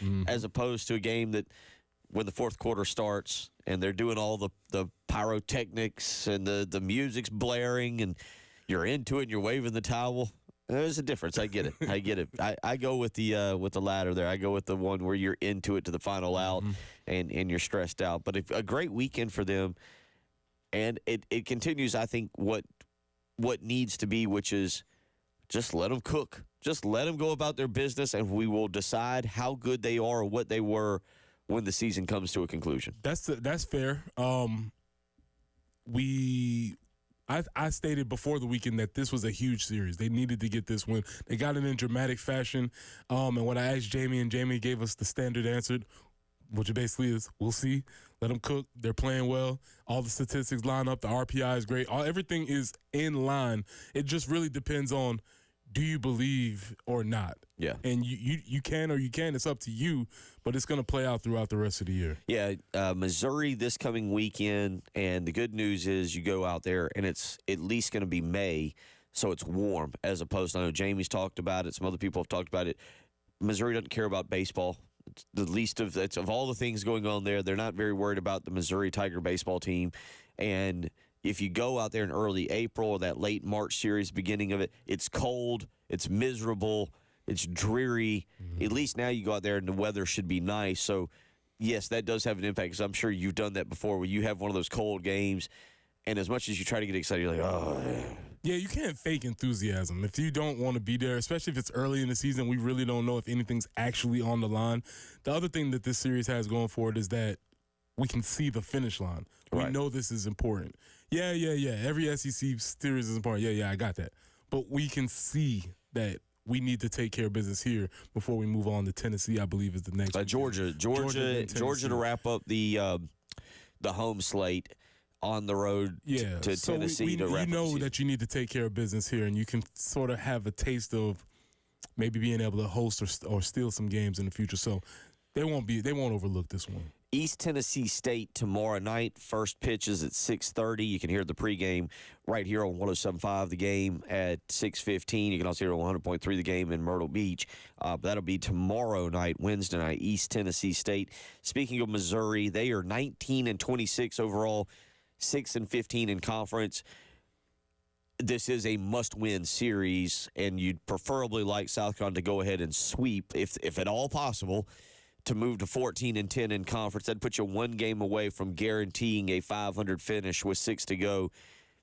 game, as opposed to a game that when the fourth quarter starts and they're doing all the pyrotechnics and the music's blaring and you're into it and you're waving the towel. There's a difference. I get it. I go with the latter there. I go with the one where you're into it to the final out and you're stressed out. But a great weekend for them, and it continues, I think, what needs to be, which is just let them cook. Just let them go about their business, and we will decide how good they are or what they were when the season comes to a conclusion. That's fair. I stated before the weekend that this was a huge series. They needed to get this win. They got it in dramatic fashion. And when I asked Jamie, and Jamie gave us the standard answer, which basically is, we'll see. Let them cook. They're playing well. All the statistics line up. The RPI is great. Everything is in line. It just really depends on, do you believe or not? Yeah. And you can or you can't. It's up to you, but it's going to play out throughout the rest of the year. Yeah, Missouri this coming weekend, and the good news is you go out there, and it's at least going to be May, so it's warm, as opposed to, I know Jamie's talked about it, some other people have talked about it. Missouri doesn't care about baseball. It's the least of all the things going on there. They're not very worried about the Missouri Tiger baseball team, and if you go out there in early April or that late March series, beginning of it, it's cold, it's miserable, it's dreary. At least now you go out there and the weather should be nice. So, yes, that does have an impact, because I'm sure you've done that before where you have one of those cold games, and as much as you try to get excited, you're like, oh. Yeah, you can't fake enthusiasm. If you don't want to be there, especially if it's early in the season, we really don't know if anything's actually on the line. The other thing that this series has going for it is that we can see the finish line. We know this is important. Yeah. Every SEC series is important. Yeah, I got that. But we can see that we need to take care of business here before we move on to Tennessee, I believe, is the next one. Georgia to wrap up the home slate on the road to Tennessee. You know that you need to take care of business here, and you can sort of have a taste of maybe being able to host or steal some games in the future. So they won't overlook this one. East Tennessee State tomorrow night. First pitch is at 6:30. You can hear the pregame right here on 107.5, the game at 6:15. You can also hear on 100.3, the game in Myrtle Beach. But that'll be tomorrow night, Wednesday night, East Tennessee State. Speaking of Missouri, they are 19-26 overall, 6-15 in conference. This is a must-win series, and you'd preferably like South Carolina to go ahead and sweep, if at all possible, to move to 14-10 in conference. That'd put you one game away from guaranteeing a 500 finish with 6 to go.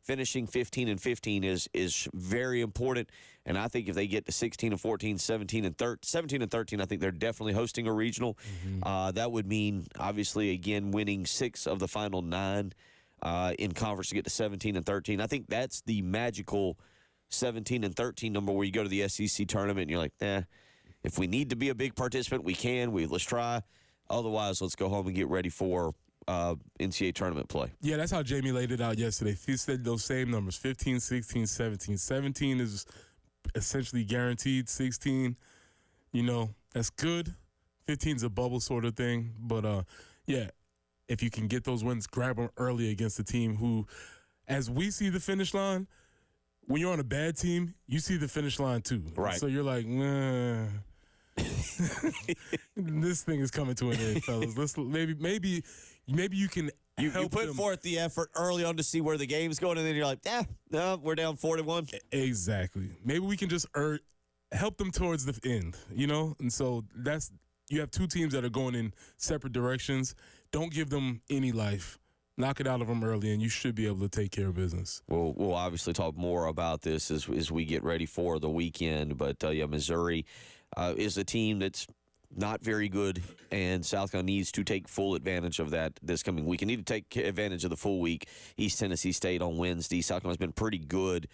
Finishing 15-15 is very important, and I think if they get to 16-14, 17-13, I think they're definitely hosting a regional. That would mean, obviously, again, winning 6 of the final 9 in conference to get to 17-13. I think that's the magical 17-13 number where you go to the SEC tournament and you're like, if we need to be a big participant, we can. Let's try. Otherwise, let's go home and get ready for NCAA tournament play. Yeah, that's how Jamie laid it out yesterday. He said those same numbers, 15, 16, 17. 17 is essentially guaranteed. 16, that's good. 15 is a bubble sort of thing. But, if you can get those wins, grab them early against a team who, as we see the finish line, when you're on a bad team, you see the finish line too. Right. So you're like, nah. This thing is coming to an end, fellas. Maybe you can you put them. Forth the effort early on to see where the game's going, and then you're like, no, we're down 4-1. Exactly. Maybe we can just help them towards the end, And so you have two teams that are going in separate directions. Don't give them any life. Knock it out of them early, and you should be able to take care of business. We'll obviously talk more about this as we get ready for the weekend. But, Missouri is a team that's not very good, and South Carolina needs to take full advantage of that this coming week. You need to take advantage of the full week. East Tennessee State on Wednesday. South Carolina's been pretty good,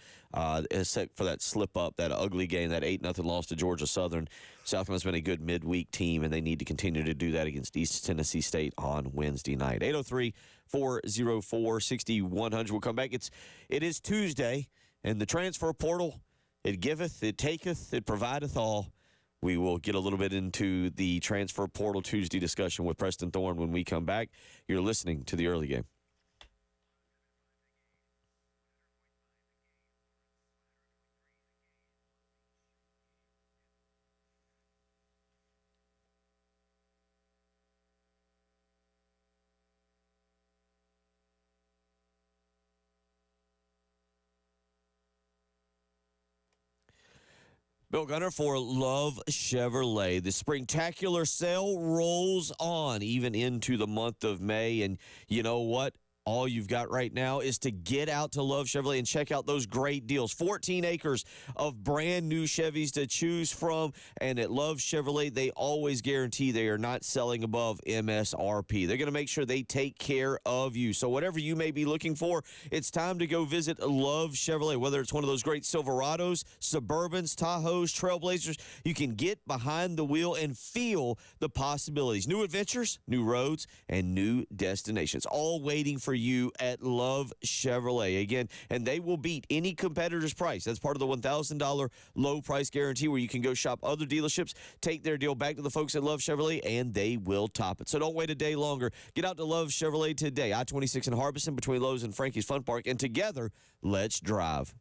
except for that slip-up, that ugly game, that 8-0 loss to Georgia Southern. South Carolina's been a good midweek team, and they need to continue to do that against East Tennessee State on Wednesday night. 803-404-6100. We'll come back. It is Tuesday, and the transfer portal, it giveth, it taketh, it provideth all. We will get a little bit into the transfer portal Tuesday discussion with Preston Thorne when we come back. You're listening to The Early Game. Bill Gunner for Love Chevrolet. The spectacular sale rolls on even into the month of May. And you know what? All you've got right now is to get out to Love Chevrolet and check out those great deals. 14 acres of brand new Chevys to choose from. And at Love Chevrolet, they always guarantee they are not selling above MSRP. They're going to make sure they take care of you. So whatever you may be looking for, it's time to go visit Love Chevrolet. Whether it's one of those great Silverados, Suburbans, Tahoes, Trailblazers, you can get behind the wheel and feel the possibilities. New adventures, new roads, and new destinations. All waiting for you at Love Chevrolet. Again, and they will beat any competitor's price. That's part of the $1,000 low price guarantee where you can go shop other dealerships, take their deal back to the folks at Love Chevrolet, and they will top it. So don't wait a day longer. Get out to Love Chevrolet today. I-26 in Harbison between Lowe's and Frankie's Fun Park. And together, let's drive.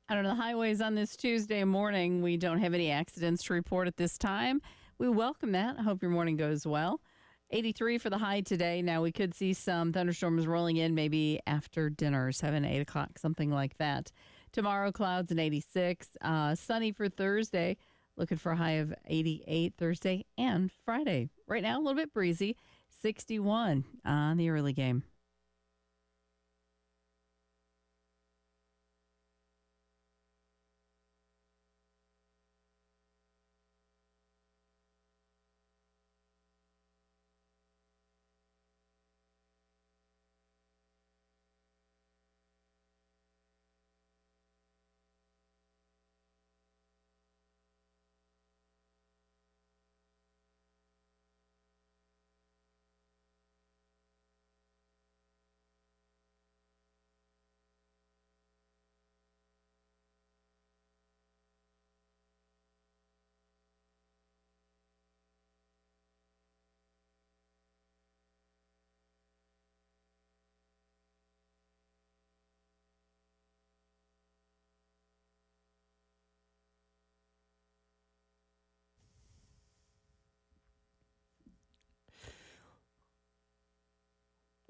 Out on the highways on this Tuesday morning, we don't have any accidents to report at this time. We welcome that. I hope your morning goes well. 83 for the high today. Now, we could see some thunderstorms rolling in maybe after dinner, 7, 8 o'clock, something like that. Tomorrow, clouds and 86. Sunny for Thursday. Looking for a high of 88 Thursday and Friday. Right now, a little bit breezy. 61 on the early game.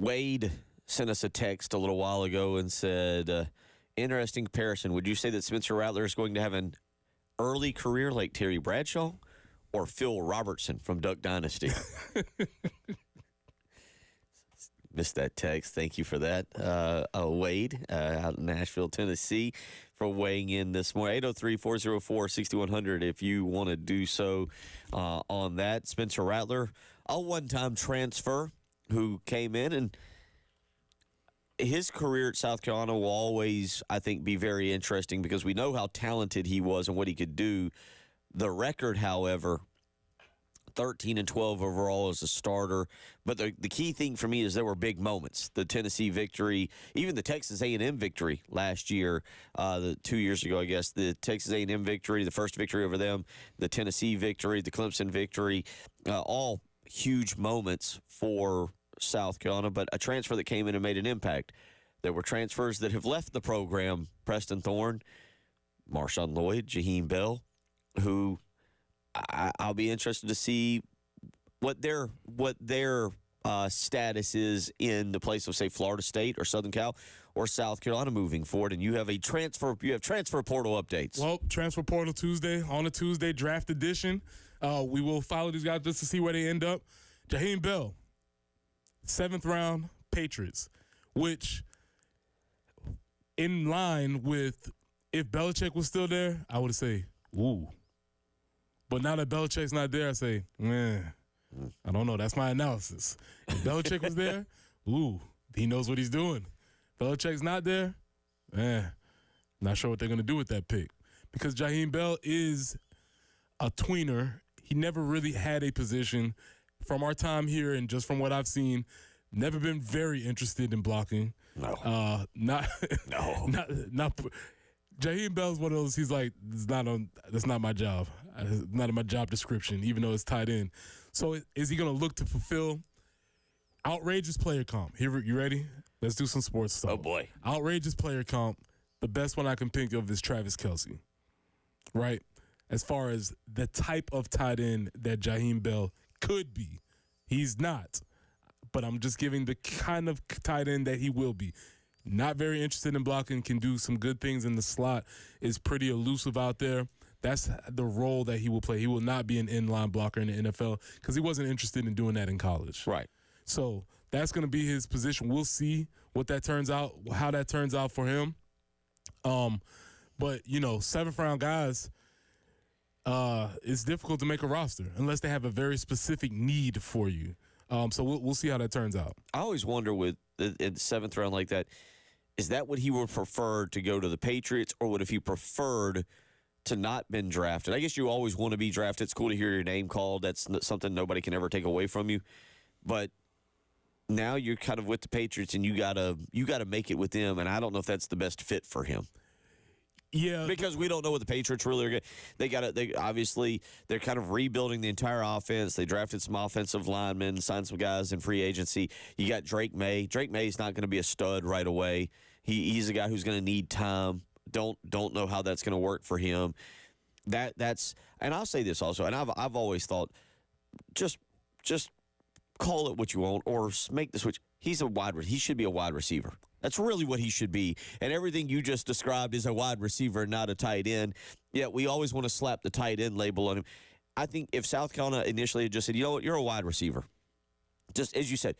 Wade sent us a text a little while ago and said, interesting comparison. Would you say that Spencer Rattler is going to have an early career like Terry Bradshaw or Phil Robertson from Duck Dynasty? Missed that text. Thank you for that. Wade out in Nashville, Tennessee, for weighing in this morning. 803-404-6100 if you want to do so on that. Spencer Rattler, a one-time transfer who came in, and his career at South Carolina will always, I think, be very interesting because we know how talented he was and what he could do. The record, however, 13-12 overall as a starter. But the key thing for me is there were big moments. The Tennessee victory, even the Texas A&M victory last year, 2 years ago, I guess, the Texas A&M victory, the first victory over them, the Tennessee victory, the Clemson victory, all huge moments for South Carolina, but a transfer that came in and made an impact. There were transfers that have left the program, Preston Thorne, Marshawn Lloyd, Jaheim Bell, who I'll be interested to see what their status is in the place of, say, Florida State or Southern Cal or South Carolina moving forward. And you have transfer portal updates. Well, transfer portal Tuesday, on a Tuesday, draft edition. We will follow these guys just to see where they end up. Jaheim Bell, 7th round, Patriots, which in line with if Belichick was still there, I would say, ooh. But now that Belichick's not there, I say, I don't know. That's my analysis. If Belichick was there, ooh, he knows what he's doing. Belichick's not there, not sure what they're going to do with that pick. Because Jaheim Bell is a tweener. He never really had a position. From our time here and just from what I've seen, never been very interested in blocking. No. Not. Jaheim Bell's one of those. He's like, that's not my job. It's not in my job description, even though it's tied in. So is he going to look to fulfill outrageous player comp? Here, you ready? Let's do some sports stuff. Oh boy, outrageous player comp. The best one I can think of is Travis Kelce, right? As far as the type of tight end that Jaheim Bell could be, he's not. But I'm just giving the kind of tight end that he will be. Not very interested in blocking, can do some good things in the slot, is pretty elusive out there. That's the role that he will play. He will not be an inline blocker in the NFL because he wasn't interested in doing that in college. Right. So that's going to be his position. We'll see what that turns out, how that turns out for him. But, 7th round guys, it's difficult to make a roster unless they have a very specific need for you. So we'll see how that turns out. I always wonder with the 7th round like that, is that what he would prefer to go to the Patriots, or would if he preferred to not been drafted? I guess you always want to be drafted. It's cool to hear your name called. That's something nobody can ever take away from you. But now you're kind of with the Patriots, and you gotta make it with them. And I don't know if that's the best fit for him. Yeah, because we don't know what the Patriots really are going to. They obviously they're kind of rebuilding the entire offense. They drafted some offensive linemen, signed some guys in free agency. You got Drake May. Drake May's not going to be a stud right away. He's a guy who's going to need time. Don't know how that's going to work for him. That's and I'll say this also, and I've always thought just call it what you want or make the switch. He should be a wide receiver. That's really what he should be. And everything you just described is a wide receiver, not a tight end. Yet we always want to slap the tight end label on him. I think if South Carolina initially had just said, you know what, you're a wide receiver. Just as you said,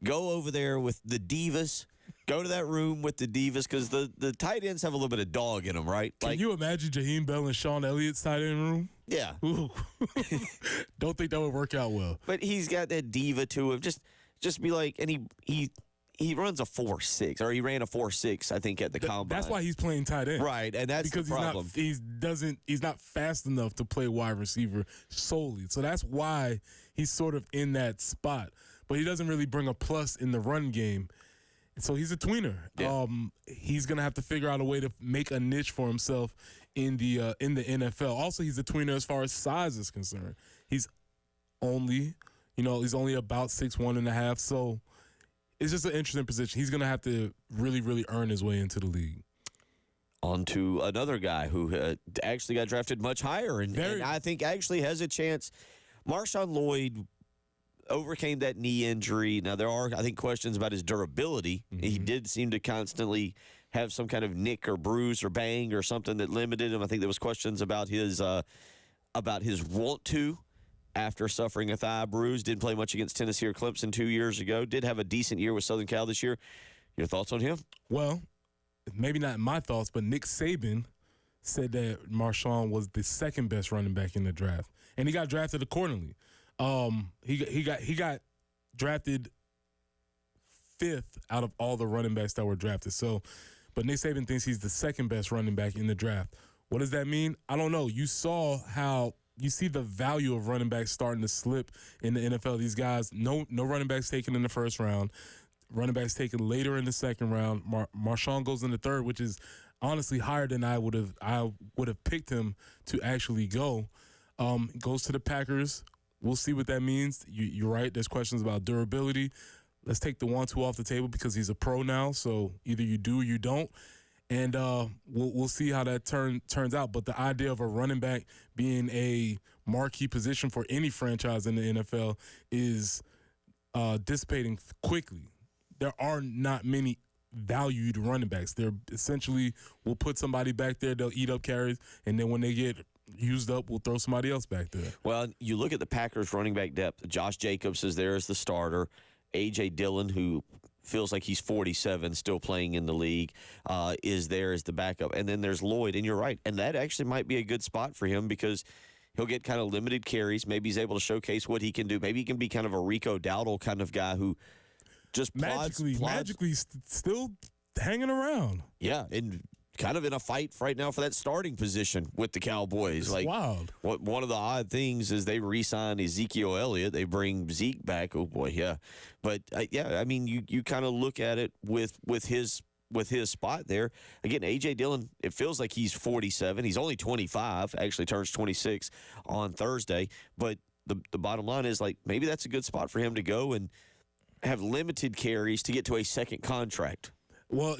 go over there with the divas. Go to that room with the divas because the tight ends have a little bit of dog in them, right? Can you imagine Jaheim Bell and Sean Elliott's tight end room? Yeah. Ooh. Don't think that would work out well. But he's got that diva to him. Just be like, and he runs a 4.6, or he ran a 4.6, I think, at the combine. That's why he's playing tight end, right? And that's because the problem. He's not fast enough to play wide receiver solely. So that's why he's sort of in that spot. But he doesn't really bring a plus in the run game. So he's a tweener. Yeah. He's gonna have to figure out a way to make a niche for himself in the NFL. Also, he's a tweener as far as size is concerned. He's only about 6'1.5". So it's just an interesting position. He's gonna have to really, really earn his way into the league. On to another guy who actually got drafted much higher, and I think actually has a chance. Marshawn Lloyd, overcame that knee injury. Now, there are, I think, questions about his durability. He did seem to constantly have some kind of nick or bruise or bang or something that limited him. I think there was questions about his want to after suffering a thigh bruise. Didn't play much against Tennessee or Clemson 2 years ago. Did have a decent year with Southern Cal this year. Your thoughts on him? Well, maybe not my thoughts, but Nick Saban said that Marshawn was the second best running back in the draft, and he got drafted accordingly. He got drafted 5th out of all the running backs that were drafted. So, but Nick Saban thinks he's the second best running back in the draft. What does that mean? I don't know. You see the value of running backs starting to slip in the NFL. These guys, no running backs taken in the first round. Running backs taken later in the second round. Marshawn goes in the third, which is honestly higher than I would have picked him to actually go. Goes to the Packers. We'll see what that means. You're right. There's questions about durability. Let's take the 1-2 off the table because he's a pro now. So either you do or you don't. And we'll see how that turns out. But the idea of a running back being a marquee position for any franchise in the NFL is dissipating quickly. There are not many valued running backs. They're essentially, we'll put somebody back there, they'll eat up carries, and then when they get used up, we'll throw somebody else back there. Well, you look at the Packers running back depth. Josh Jacobs is there as the starter. A.J. Dillon, who feels like he's 47, still playing in the league, is there as the backup. And then there's Lloyd, and you're right. And that actually might be a good spot for him because he'll get kind of limited carries. Maybe he's able to showcase what he can do. Maybe he can be kind of a Rico Dowdle kind of guy who just magically still hanging around. Yeah, and kind of in a fight right now for that starting position with the Cowboys. It's like wild. One of the odd things is they re-sign Ezekiel Elliott. They bring Zeke back. Oh boy, yeah. But yeah, I mean, you kind of look at it with his spot there. Again, A.J. Dillon, it feels like he's 47. He's only 25. Actually turns 26 on Thursday. But the bottom line is, like, maybe that's a good spot for him to go and have limited carries to get to a second contract. Well,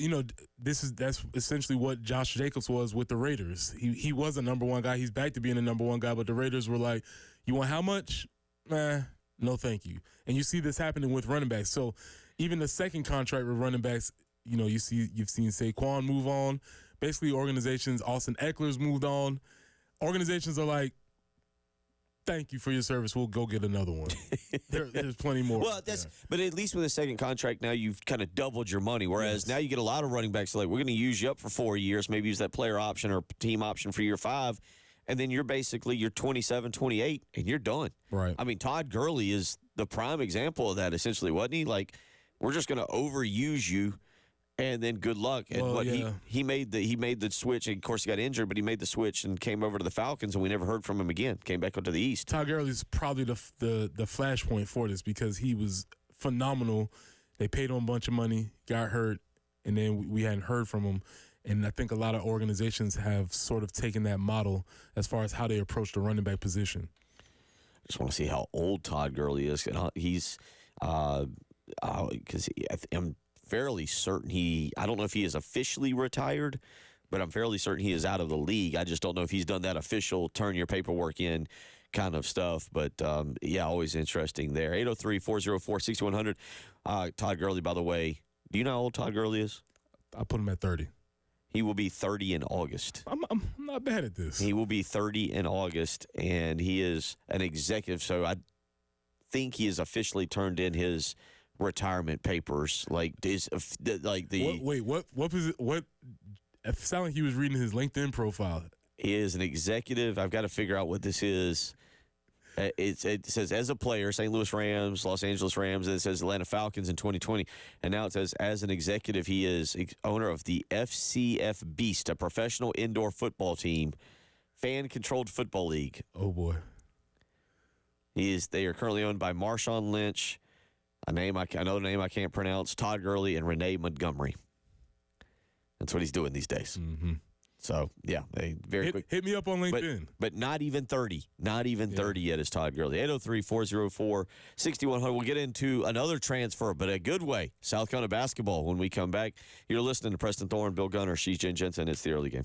that's essentially what Josh Jacobs was with the Raiders. He was a number one guy. He's back to being a number one guy, but the Raiders were like, you want how much? No, thank you. And you see this happening with running backs. So even the second contract with running backs, you've seen Saquon move on. Basically, organizations, Austin Eckler's moved on. Organizations are like, thank you for your service. We'll go get another one. There's plenty more. Well, but at least with a second contract now, you've kind of doubled your money. Whereas now you get a lot of running backs like, we're going to use you up for 4 years, maybe use that player option or team option for year 5, and then you're 27, 28, and you're done. Right. I mean, Todd Gurley is the prime example of that, essentially, wasn't he? Like, we're just going to overuse you. And then good luck. And he made the switch. And of course, he got injured, but he made the switch and came over to the Falcons, and we never heard from him again. Came back up to the East. Todd Gurley is probably the flashpoint for this because he was phenomenal. They paid him a bunch of money, got hurt, and then we hadn't heard from him. And I think a lot of organizations have sort of taken that model as far as how they approach the running back position. I just want to see how old Todd Gurley is. He's because I'm fairly certain I don't know if he is officially retired, but I'm fairly certain he is out of the league. I just don't know if he's done that official turn your paperwork in kind of stuff. But, always interesting there. 803-404-6100. Todd Gurley, by the way, do you know how old Todd Gurley is? I put him at 30. He will be 30 in August. I'm not bad at this. He will be 30 in August, and he is an executive, so I think he has officially turned in his retirement papers. What it sounded like he was reading his LinkedIn profile. He is an executive. I've got to figure out what this is. It says as a player, St. Louis Rams, Los Angeles Rams, and it says Atlanta Falcons in 2020. And now it says as an executive, he is owner of the FCF Beast, a professional indoor football team, fan-controlled football league. Oh, boy. They are currently owned by Marshawn Lynch, another name I can't pronounce, Todd Gurley, and Renee Montgomery. That's what he's doing these days. Mm-hmm. So, yeah, very quick. Hit me up on LinkedIn. But not even 30. Not even 30 yet is Todd Gurley. 803-404-6100. We'll get into another transfer, but a good way. South Carolina basketball when we come back. You're listening to Preston Thorne, Bill Gunner, she's Jen Jensen. It's the early game.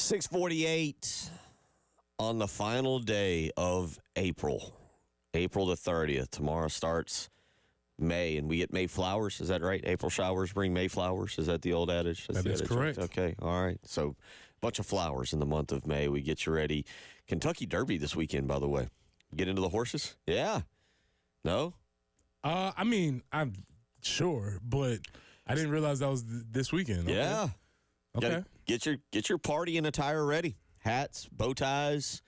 6:48 on the final day of April, April the 30th. Tomorrow starts May, and we get May flowers. Is that right? April showers bring May flowers. Is that the old adage? That is correct. Okay, all right. So, bunch of flowers in the month of May. We get you ready. Kentucky Derby this weekend, by the way. Get into the horses? Yeah. No? I mean, I'm sure, but I didn't realize that was this weekend. Okay. Yeah. Okay. Get your party and attire ready. Hats, bow ties.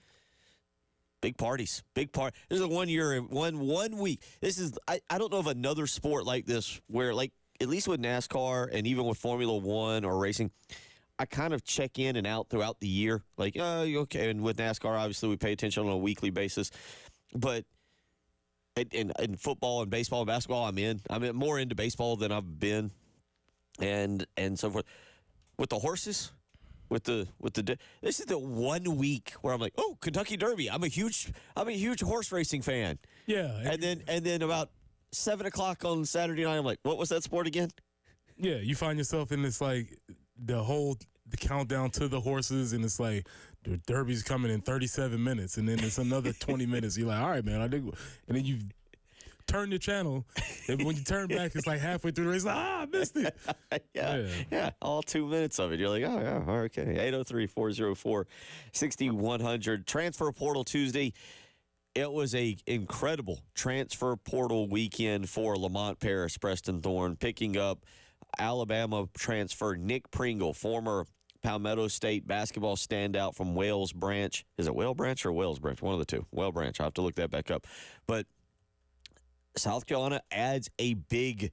Big parties. Big part. This is a 1 year, one week. This is I don't know of another sport like this where, like, at least with NASCAR and even with Formula One or racing, I kind of check in and out throughout the year. Like, okay. And with NASCAR, obviously, we pay attention on a weekly basis. But in football and baseball and basketball, I'm more into baseball than I've been, and so forth. With the horses, this is the 1 week where I'm like, oh, Kentucky Derby. I'm a huge horse racing fan. Yeah. And then about 7 o'clock on Saturday night, I'm like, what was that sport again? Yeah, you find yourself in this, like, the countdown to the horses, and it's like the Derby's coming in 37 minutes, and then it's another 20 minutes. You're like, all right, man, and then you turn the channel, and when you turn back, it's like halfway through the race, like, I missed it. Yeah, all 2 minutes of it. You're like, oh, yeah, okay. 803-404-6100. Transfer Portal Tuesday. It was a incredible transfer portal weekend for Lamont Paris, Preston Thorne, picking up Alabama transfer Nick Pringle, former Palmetto State basketball standout from Wales Branch. Is it Wales Branch or Wales Branch? One of the two. Wales Branch. I'll have to look that back up. But South Carolina adds a big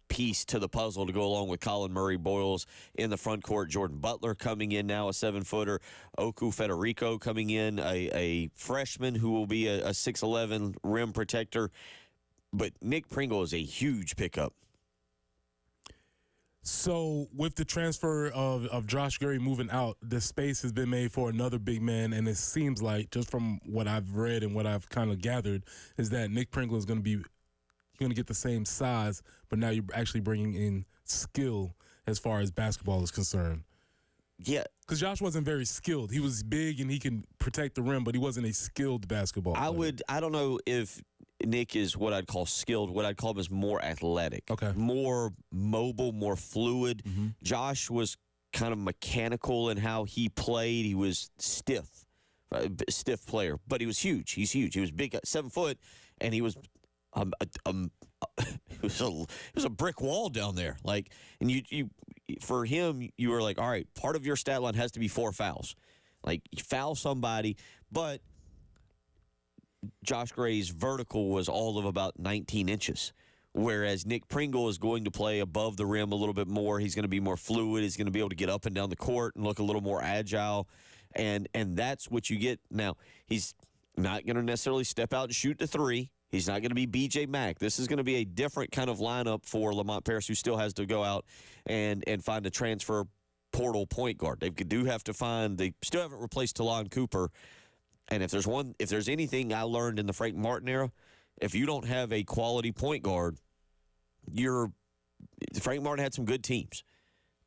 piece to the puzzle to go along with Colin Murray Boyles in the front court. Jordan Butler coming in now, a 7-footer. Oku Federico coming in, a freshman who will be a 6'11" rim protector. But Nick Pringle is a huge pickup. So with the transfer of Josh Gary moving out, the space has been made for another big man, and it seems like, just from what I've read and what I've kind of gathered, is that Nick Pringle is going to get the same size, but now you're actually bringing in skill as far as basketball is concerned. Yeah. Because Josh wasn't very skilled. He was big and he can protect the rim, but he wasn't a skilled basketball player. I don't know if Nick is what I'd call skilled. What I'd call him is more athletic. Okay. More mobile, more fluid. Mm-hmm. Josh was kind of mechanical in how he played. He was stiff player, but he was huge. He's huge. He was big, 7 foot, and he was it was a brick wall down there. Like, and you for him, you were like, all right, part of your stat line has to be 4 fouls. Like, you foul somebody, but Josh Gray's vertical was all of about 19 inches, whereas Nick Pringle is going to play above the rim a little bit more. He's going to be more fluid. He's going to be able to get up and down the court and look a little more agile, and that's what you get. Now, he's not going to necessarily step out and shoot the three. He's not going to be B.J. Mack. This is going to be a different kind of lineup for Lamont Paris, who still has to go out and find a transfer portal point guard. They do have to find – they still haven't replaced Talon Cooper. And if there's anything I learned in the Frank Martin era, if you don't have a quality point guard, Frank Martin had some good teams.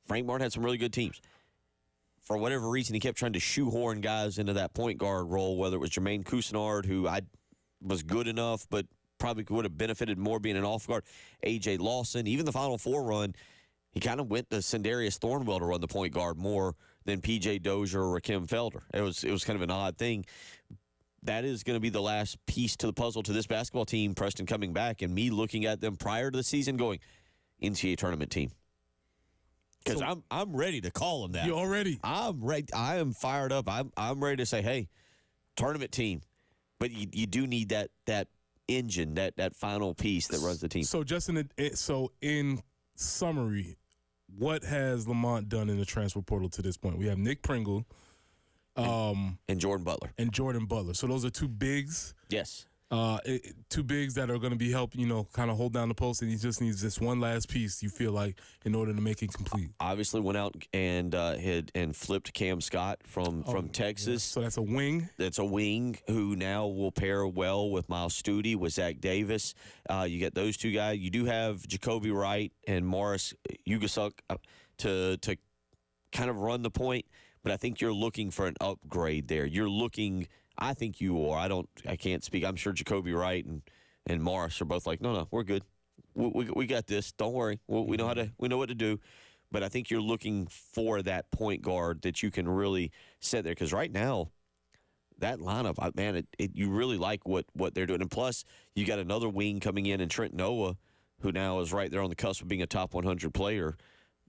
Frank Martin had some really good teams. For whatever reason, he kept trying to shoehorn guys into that point guard role, whether it was Jermaine Cousinard, who was good enough, but probably would have benefited more being an off guard. A.J. Lawson, even the Final Four run, he kind of went to Sindarius Thornwell to run the point guard more than P.J. Dozier or Rakim Felder. It was kind of an odd thing. That is going to be the last piece to the puzzle to this basketball team, Preston, coming back, and me looking at them prior to the season going, NCAA tournament team. Because I'm ready to call them that. You already? I'm ready. I am fired up. I'm ready to say, hey, tournament team. But you do need that engine, that final piece that runs the team. So in summary, what has Lamont done in the transfer portal to this point? We have Nick Pringle, and Jordan Butler. So those are two bigs. Yes. Two bigs that are going to be kind of hold down the post, and he just needs this one last piece, you feel like, in order to make it complete. Obviously went out and flipped Cam Scott from Texas. Yeah. So that's a wing. That's a wing who now will pair well with Miles Studi, with Zach Davis. You get those two guys. You do have Jacoby Wright and Morris Ugasuk to kind of run the point, but I think you're looking for an upgrade there. I think you are. I can't speak. I'm sure Jacoby Wright and Morris are both like, no, we're good. We got this. Don't worry. We know what to do. But I think you're looking for that point guard that you can really set there. Because right now, that lineup, man, you really like what they're doing. And plus, you got another wing coming in Trent Noah, who now is right there on the cusp of being a top 100 player.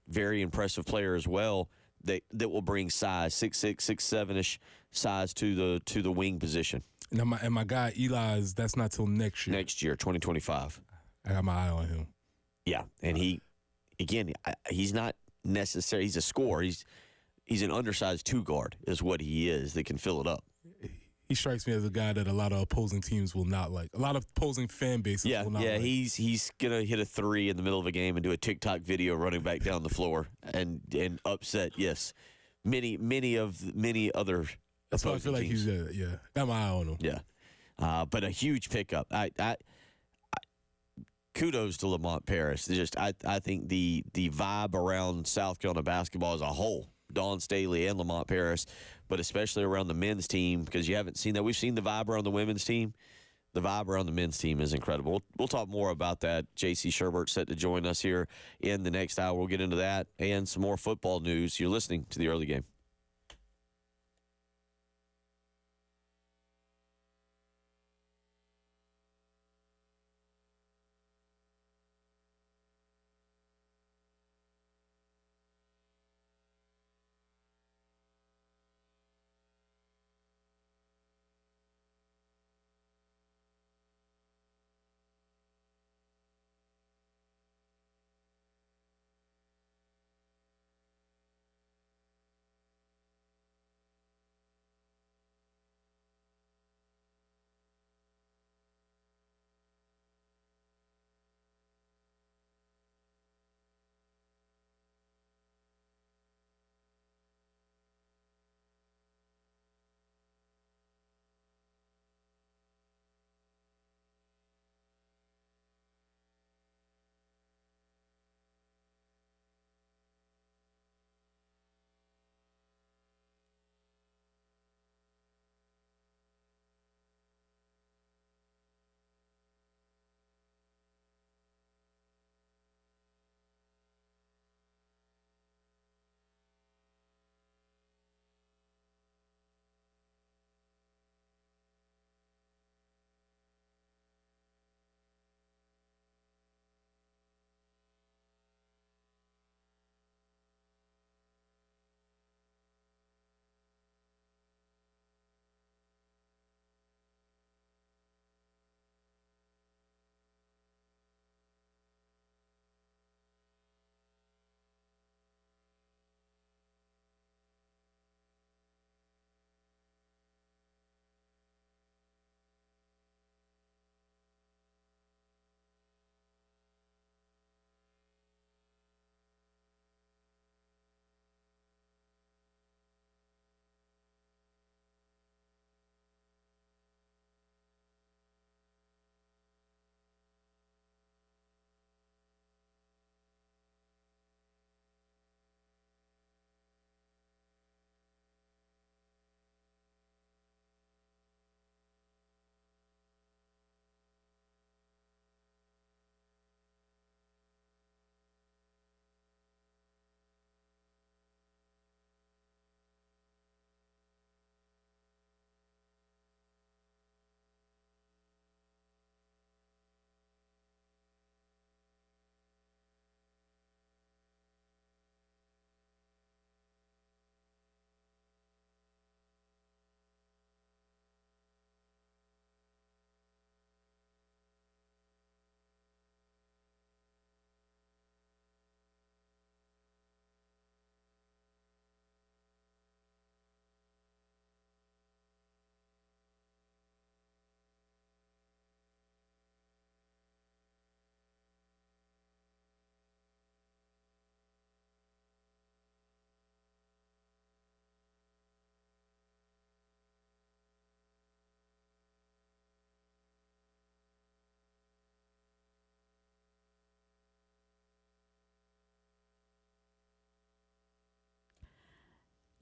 Very impressive player as well. That will bring size, 6'6", 6'7" size to the wing position. And my guy Eli's, that's not till next year. Next year, 2025. I got my eye on him. Yeah, and he's not necessarily. He's a scorer. He's an undersized two guard, is what he is. That can fill it up. He strikes me as a guy that a lot of opposing teams will not like. A lot of opposing fan bases will not like. Yeah, he's gonna hit a three in the middle of a game and do a TikTok video running back down the floor and upset. Yes, many other. That's why I feel like teams. he's got my eye on him. Yeah, but a huge pickup. I kudos to Lamont Paris. I think the vibe around South Carolina basketball as a whole, Dawn Staley and Lamont Paris, but especially around the men's team, because you haven't seen that. We've seen the vibe around the women's team. The vibe around the men's team is incredible. We'll talk more about that. J.C. Shurburtt set to join us here in the next hour. We'll get into that and some more football news. You're listening to the early game.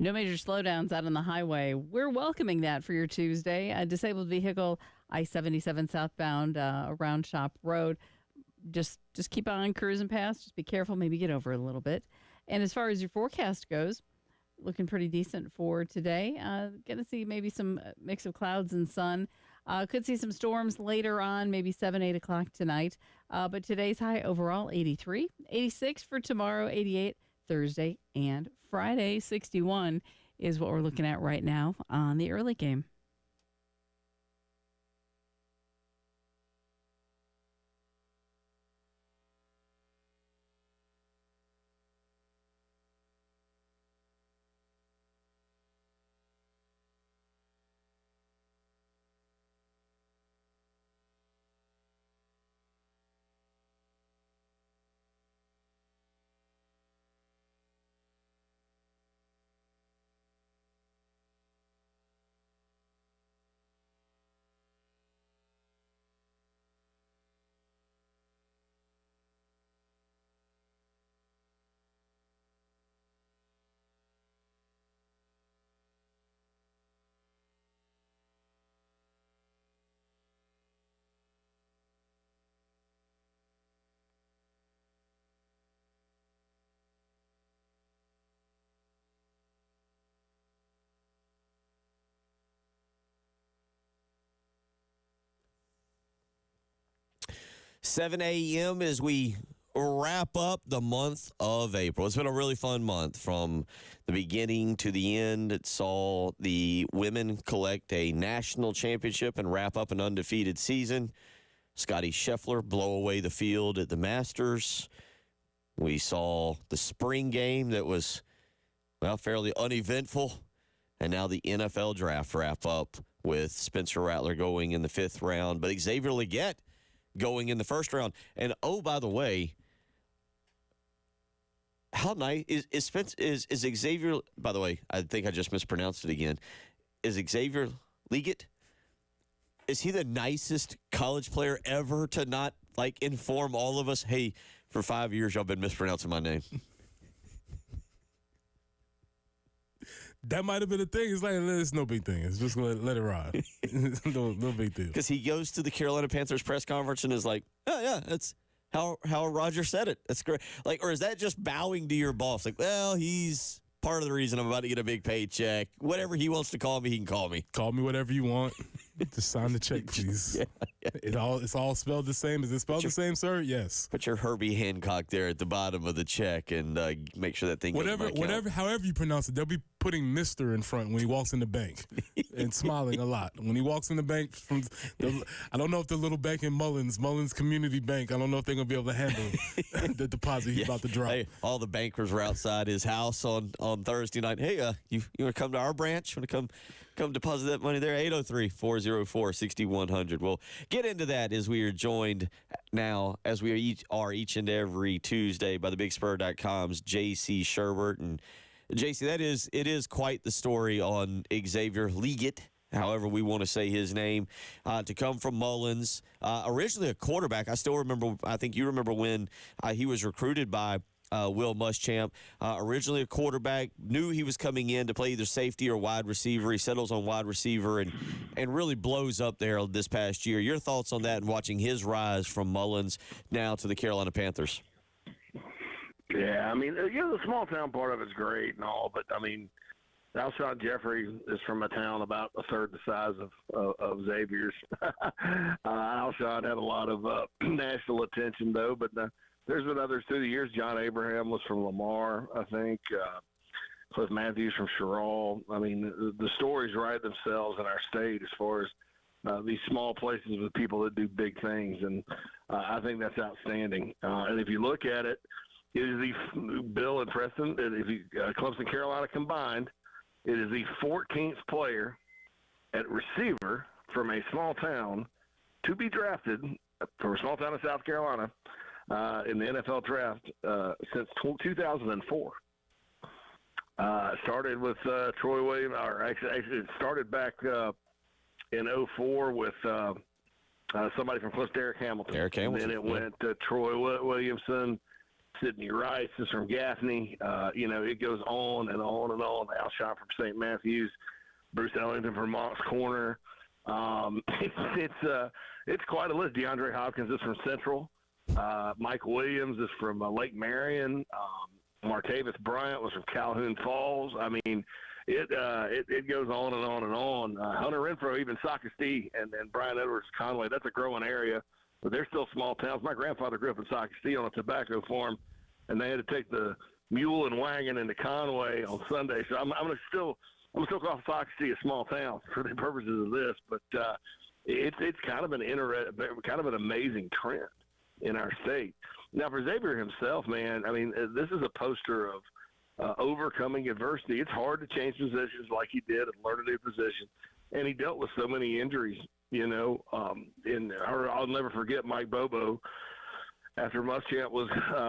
No major slowdowns out on the highway. We're welcoming that for your Tuesday. A disabled vehicle, I-77 southbound around Shop Road. Just keep on cruising past. Just be careful. Maybe get over it a little bit. And as far as your forecast goes, looking pretty decent for today. Going to see maybe some mix of clouds and sun. Could see some storms later on, maybe 7, 8 o'clock tonight. But today's high overall, 83. 86 for tomorrow, 88 Thursday and Friday. 61 is what we're looking at right now on the early game. Seven a.m. as we wrap up the month of April. It's been a really fun month from the beginning to the end. It saw the women collect a national championship and wrap up an undefeated season. Scotty Scheffler blow away the field at the Masters. We saw the spring game that was, well, fairly uneventful. And now the NFL draft wrap up with Spencer Rattler going in the 5th round, but Xavier Legette going in the 1st round. And, oh, by the way, how nice is Xavier, by the way, I think I just mispronounced it again. Is Xavier Legette, is he the nicest college player ever to not, like, inform all of us, hey, for 5 years y'all been mispronouncing my name? That might have been a thing. It's like, it's no big thing. It's just let it ride. no big deal. Because he goes to the Carolina Panthers press conference and is like, oh, yeah, that's how Roger said it. That's great. Like, or is that just bowing to your boss? Like, well, he's part of the reason I'm about to get a big paycheck. Whatever he wants to call me, he can call me. Call me whatever you want. Just sign the check, please. Yeah. It's all spelled the same. Is it spelled the same, sir? Yes. Put your Herbie Hancock there at the bottom of the check and make sure that thing however you pronounce it, they'll be putting Mr. in front when he walks in the bank and smiling a lot. When he walks in the bank, I don't know if the little bank in Mullins Community Bank, I don't know if they're going to be able to handle the deposit he's about to drop. Hey, all the bankers were outside his house on Thursday night. Hey, you want to come to our branch? Want to come deposit that money there? 803-404-6100. We'll get into that as we are joined now, as we are each and every Tuesday, by thebigspur.com's J.C. Shurburtt. And JC, it is quite the story on Xavier Legette, however we want to say his name, to come from Mullins. Originally a quarterback. I still remember, I think you remember when he was recruited by Will Muschamp. Originally a quarterback, knew he was coming in to play either safety or wide receiver. He settles on wide receiver and really blows up there this past year. Your thoughts on that and watching his rise from Mullins now to the Carolina Panthers? Yeah, I mean, the small town part of it's great and all, but I mean, Alshon Jeffrey is from a town about a third the size of Xavier's. Alshon had a lot of national attention, though, but there's been others through the years. John Abraham was from Lamar, I think. Cliff Matthews from Sherall. I mean, the stories write themselves in our state as far as these small places with people that do big things, and I think that's outstanding. And if you look at it, it is Bill and Preston, Clemson, Carolina combined, it is the 14th player at receiver from a small town to be drafted from a small town in South Carolina in the NFL draft since 2004. Started with Troy Williams, or actually it started back in 2004 with somebody from Clemson, Derek Hamilton. And then it went to Troy Williamson. Sidney Rice is from Gaffney. It goes on and on and on. Alshon from St. Matthews, Bruce Ellington from Moncks Corner. It's quite a list. DeAndre Hopkins is from Central. Mike Williams is from Lake Marion. Martavis Bryant was from Calhoun Falls. I mean, it goes on and on and on. Hunter Renfro, even Socastee, and Brian Edwards Conway, that's a growing area, but they're still small towns. My grandfather grew up in Socastee on a tobacco farm, and they had to take the mule and wagon into Conway on Sunday. So I'm gonna still call Socastee a small town for the purposes of this, but it's kind of an amazing trend in our state. Now for Xavier himself, man, I mean, this is a poster of overcoming adversity. It's hard to change positions like he did and learn a new position, and he dealt with so many injuries. I'll never forget Mike Bobo after Muschamp was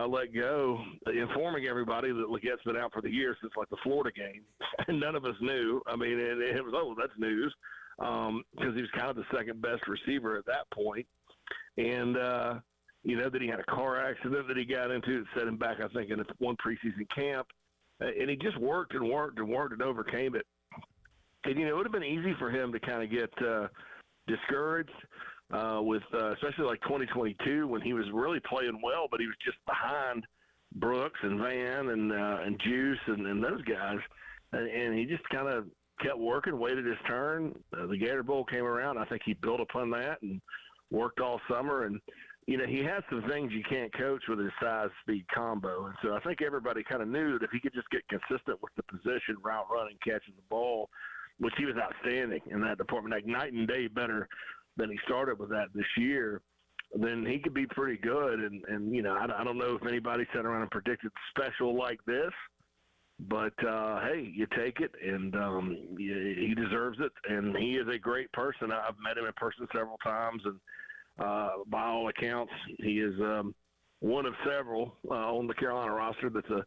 let go, informing everybody that Legette's been out for the year since like the Florida game, and none of us knew. I mean, it was that's news because he was kind of the second best receiver at that point, and that he had a car accident that he got into that set him back, I think, in one preseason camp. And he just worked and overcame it. And, it would have been easy for him to kind of get discouraged with especially like 2022 when he was really playing well, but he was just behind Brooks and Van and Juice and those guys. And he just kind of kept working, waited his turn. The Gator Bowl came around. I think he built upon that and worked all summer. And, he has some things you can't coach with his size-speed combo. And so I think everybody kind of knew that if he could just get consistent with the position, route running, catching the ball, which he was outstanding in that department, like night and day better than he started with that this year, then he could be pretty good. And I don't know if anybody sat around and predicted special like this, but, hey, you take it, and he deserves it. And he is a great person. I've met him in person several times, and by all accounts, he is one of several on the Carolina roster that's a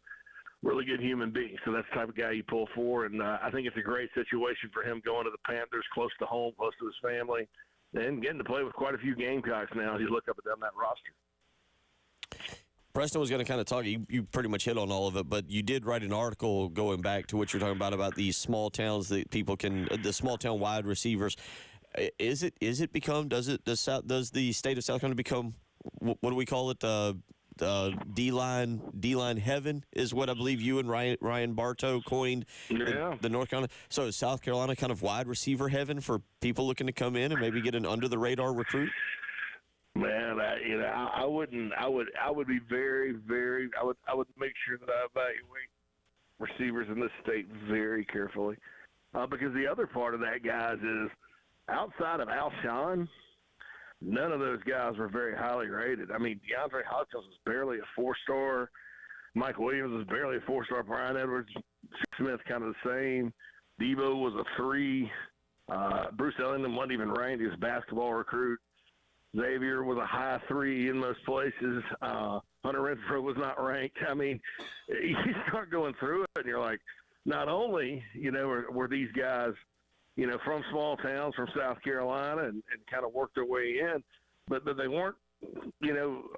really good human being. So that's the type of guy you pull for, and I think it's a great situation for him going to the Panthers, close to home, close to his family, and getting to play with quite a few Gamecocks now as you look up and down that roster. Preston was going to kind of talk. You pretty much hit on all of it, but you did write an article going back to what you're talking about these small towns that people can, the small town wide receivers. Does the state of South Carolina become, what do we call it? D-line heaven is what I believe you and Ryan Bartow coined. Yeah. The North Carolina. So is South Carolina kind of wide receiver heaven for people looking to come in and maybe get an under the radar recruit? Man, I would be very, very. I would make sure that I evaluate receivers in this state very carefully, because the other part of that, guys, is outside of Alshon, none of those guys were very highly rated. I mean, DeAndre Hopkins was barely a 4-star. Mike Williams was barely a 4-star. Brian Edwards Smith kind of the same. Debo was a 3. Bruce Ellington wasn't even ranked. He was a basketball recruit. Xavier was a high 3 in most places. Hunter Renfro was not ranked. I mean, you start going through it, and you're like, not only, were these guys, from small towns, from South Carolina, and kind of worked their way in, but they weren't,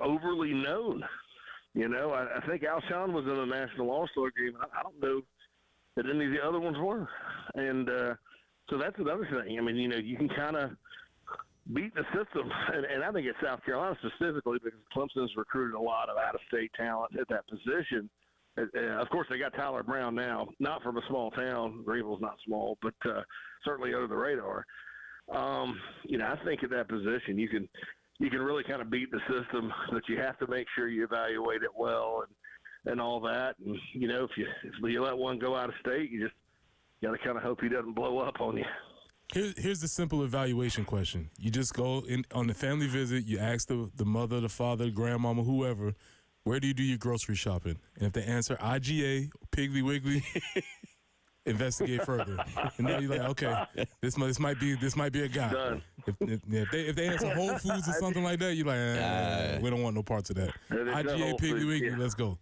overly known. I think Alshon was in a National All-Star game. I don't know that any of the other ones were. And so that's another thing. I mean, you can kind of beat the system. And I think at South Carolina specifically, because Clemson's recruited a lot of out-of-state talent at that position. Of course, they got Tyler Brown now, not from a small town. Greenville's not small, but certainly under the radar. I think at that position you can really kind of beat the system, but you have to make sure you evaluate it well and all that. And if you let one go out of state, you just got to kind of hope he doesn't blow up on you. Here's the simple evaluation question. You just go in on the family visit. You ask the mother, the father, grandmama, whoever, where do you do your grocery shopping? And if they answer IGA, Piggly Wiggly, investigate further. And then you're like, okay, this might be a guy. Done. If they answer Whole Foods or something like that, you're like, we don't want no parts of that. IGA, Piggly Wiggly, let's go.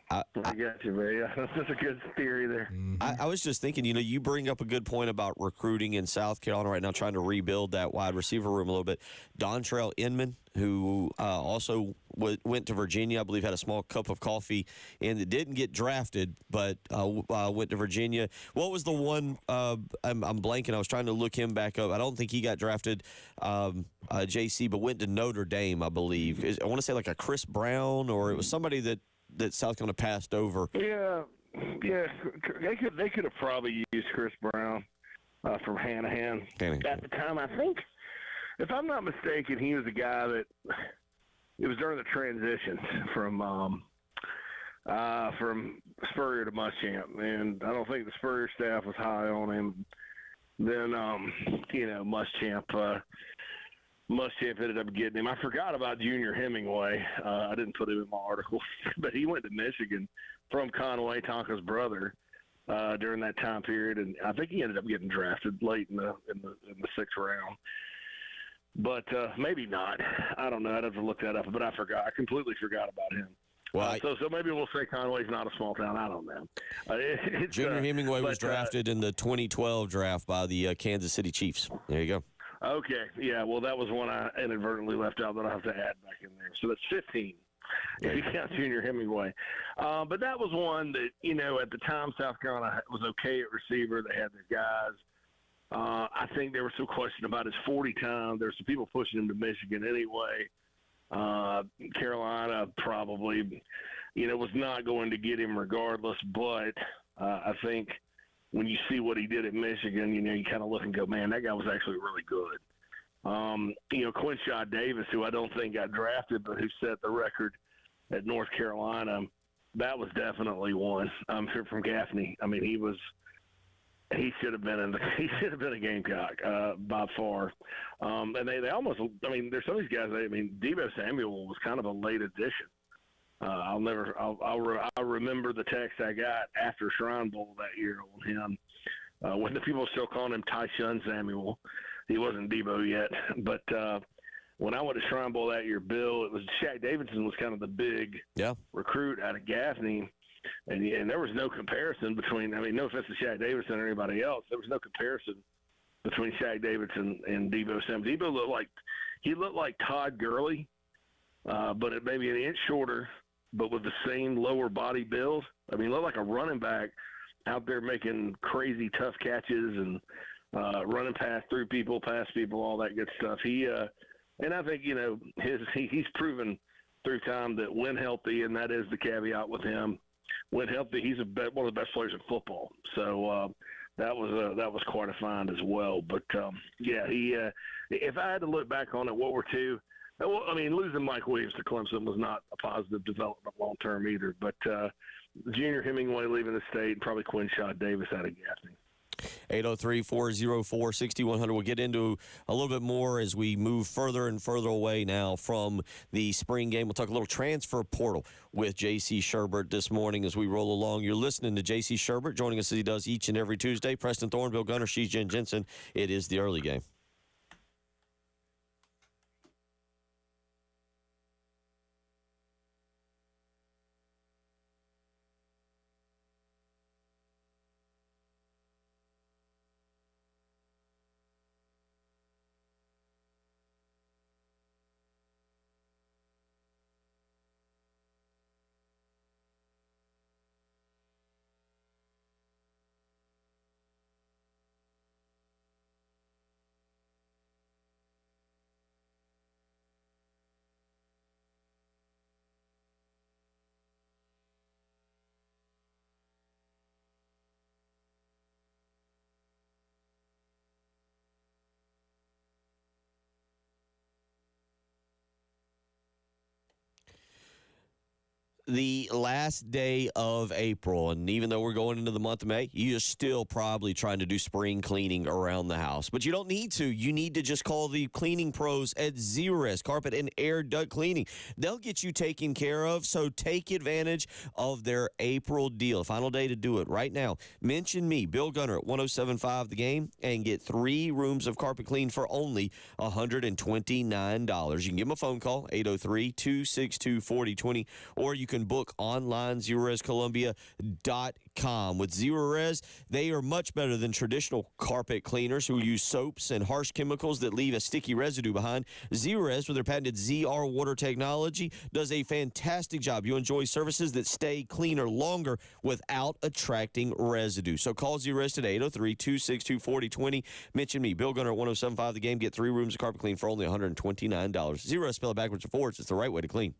I got you, man. That's a good theory there. Mm-hmm. I was just thinking, you bring up a good point about recruiting in South Carolina right now, trying to rebuild that wide receiver room a little bit. Dontrell Inman, who also went to Virginia, I believe had a small cup of coffee, and it didn't get drafted, but went to Virginia. What was the one? I'm blanking. I was trying to look him back up. I don't think he got drafted, JC, but went to Notre Dame, I believe. I want to say like a Chris Brown, or it was somebody that that South Carolina passed over. Yeah, they could have probably used Chris Brown from Hanahan. At the time. I think, if I'm not mistaken, he was the guy that it was during the transition from Spurrier to Muschamp, and I don't think the Spurrier staff was high on him. Then Muschamp ended up getting him. I forgot about Junior Hemingway. I didn't put him in my article, but he went to Michigan from Conway, Tonka's brother, during that time period, and I think he ended up getting drafted late in the sixth round. But maybe not. I don't know. I'd have to look that up. But I forgot. I completely forgot about him. Well, so maybe we'll say Conway's not a small town. I don't know. Junior Hemingway was drafted in the 2012 draft by the Kansas City Chiefs. There you go. Okay. Yeah, well, that was one I inadvertently left out that I'll have to add back in there. So that's 15 if you count Junior Hemingway. But that was one that, at the time South Carolina was okay at receiver. They had their guys. I think there was some question about his 40 time. There were some people pushing him to Michigan anyway. Carolina probably, was not going to get him regardless. But I think when you see what he did at Michigan, you kind of look and go, man, that guy was actually really good. Quinshot Davis, who I don't think got drafted, but who set the record at North Carolina, that was definitely one. I'm sure from Gaffney. I mean, he should have been a Gamecock by far. And they almost. I mean, there's some of these guys. Deebo Samuel was kind of a late addition. I'll remember the text I got after Shrine Bowl that year on him when the people were still calling him Tyshun Samuel. He wasn't Deebo yet, but when I went to Shrine Bowl that year, Bill, it was Shaq Davidson was kind of the big recruit out of Gaffney. And there was no comparison between, no offense to Shaq Davidson or anybody else, there was no comparison between Shaq Davidson and Deebo Samuel. Deebo looked like Todd Gurley, but it maybe an inch shorter, but with the same lower body build. He looked like a running back out there making crazy tough catches and running past people, all that good stuff. And I think, he's proven through time that when healthy, and that is the caveat with him, when healthy, he's one of the best players in football. So that was quite a find as well. But if I had to look back on it, what were two? Well, losing Mike Williams to Clemson was not a positive development long term either. But Junior Hemingway leaving the state, probably Quinshot Davis out of Gaffney. 803-404-6100. We'll get into a little bit more as we move further and further away now from the spring game. We'll talk a little transfer portal with J.C. Shurburtt this morning as we roll along. You're listening to J.C. Shurburtt, joining us as he does each and every Tuesday. Preston Thorne, Bill Gunner, she's Jen Jensen. It is the early game. The last day of April, and even though we're going into the month of May, you're still probably trying to do spring cleaning around the house. But you don't need to. You need to just call the cleaning pros at Zerust Carpet and Air Duct Cleaning. They'll get you taken care of, so take advantage of their April deal. Final day to do it right now. Mention me, Bill Gunner, at 107.5 The Game, and get 3 rooms of carpet clean for only $129. You can give them a phone call, 803-262-4020, or you can book online, ZerorezColumbia.com. With Zerorez, they are much better than traditional carpet cleaners who use soaps and harsh chemicals that leave a sticky residue behind. Zerorez, with their patented ZR water technology, does a fantastic job. You enjoy services that stay cleaner longer without attracting residue. So call Zerorez today, 803-262-4020. Mention me, Bill Gunner, at 107.5 The Game. Get 3 rooms of carpet clean for only $129. Zerorez, spell it backwards or forwards. It's the right way to clean.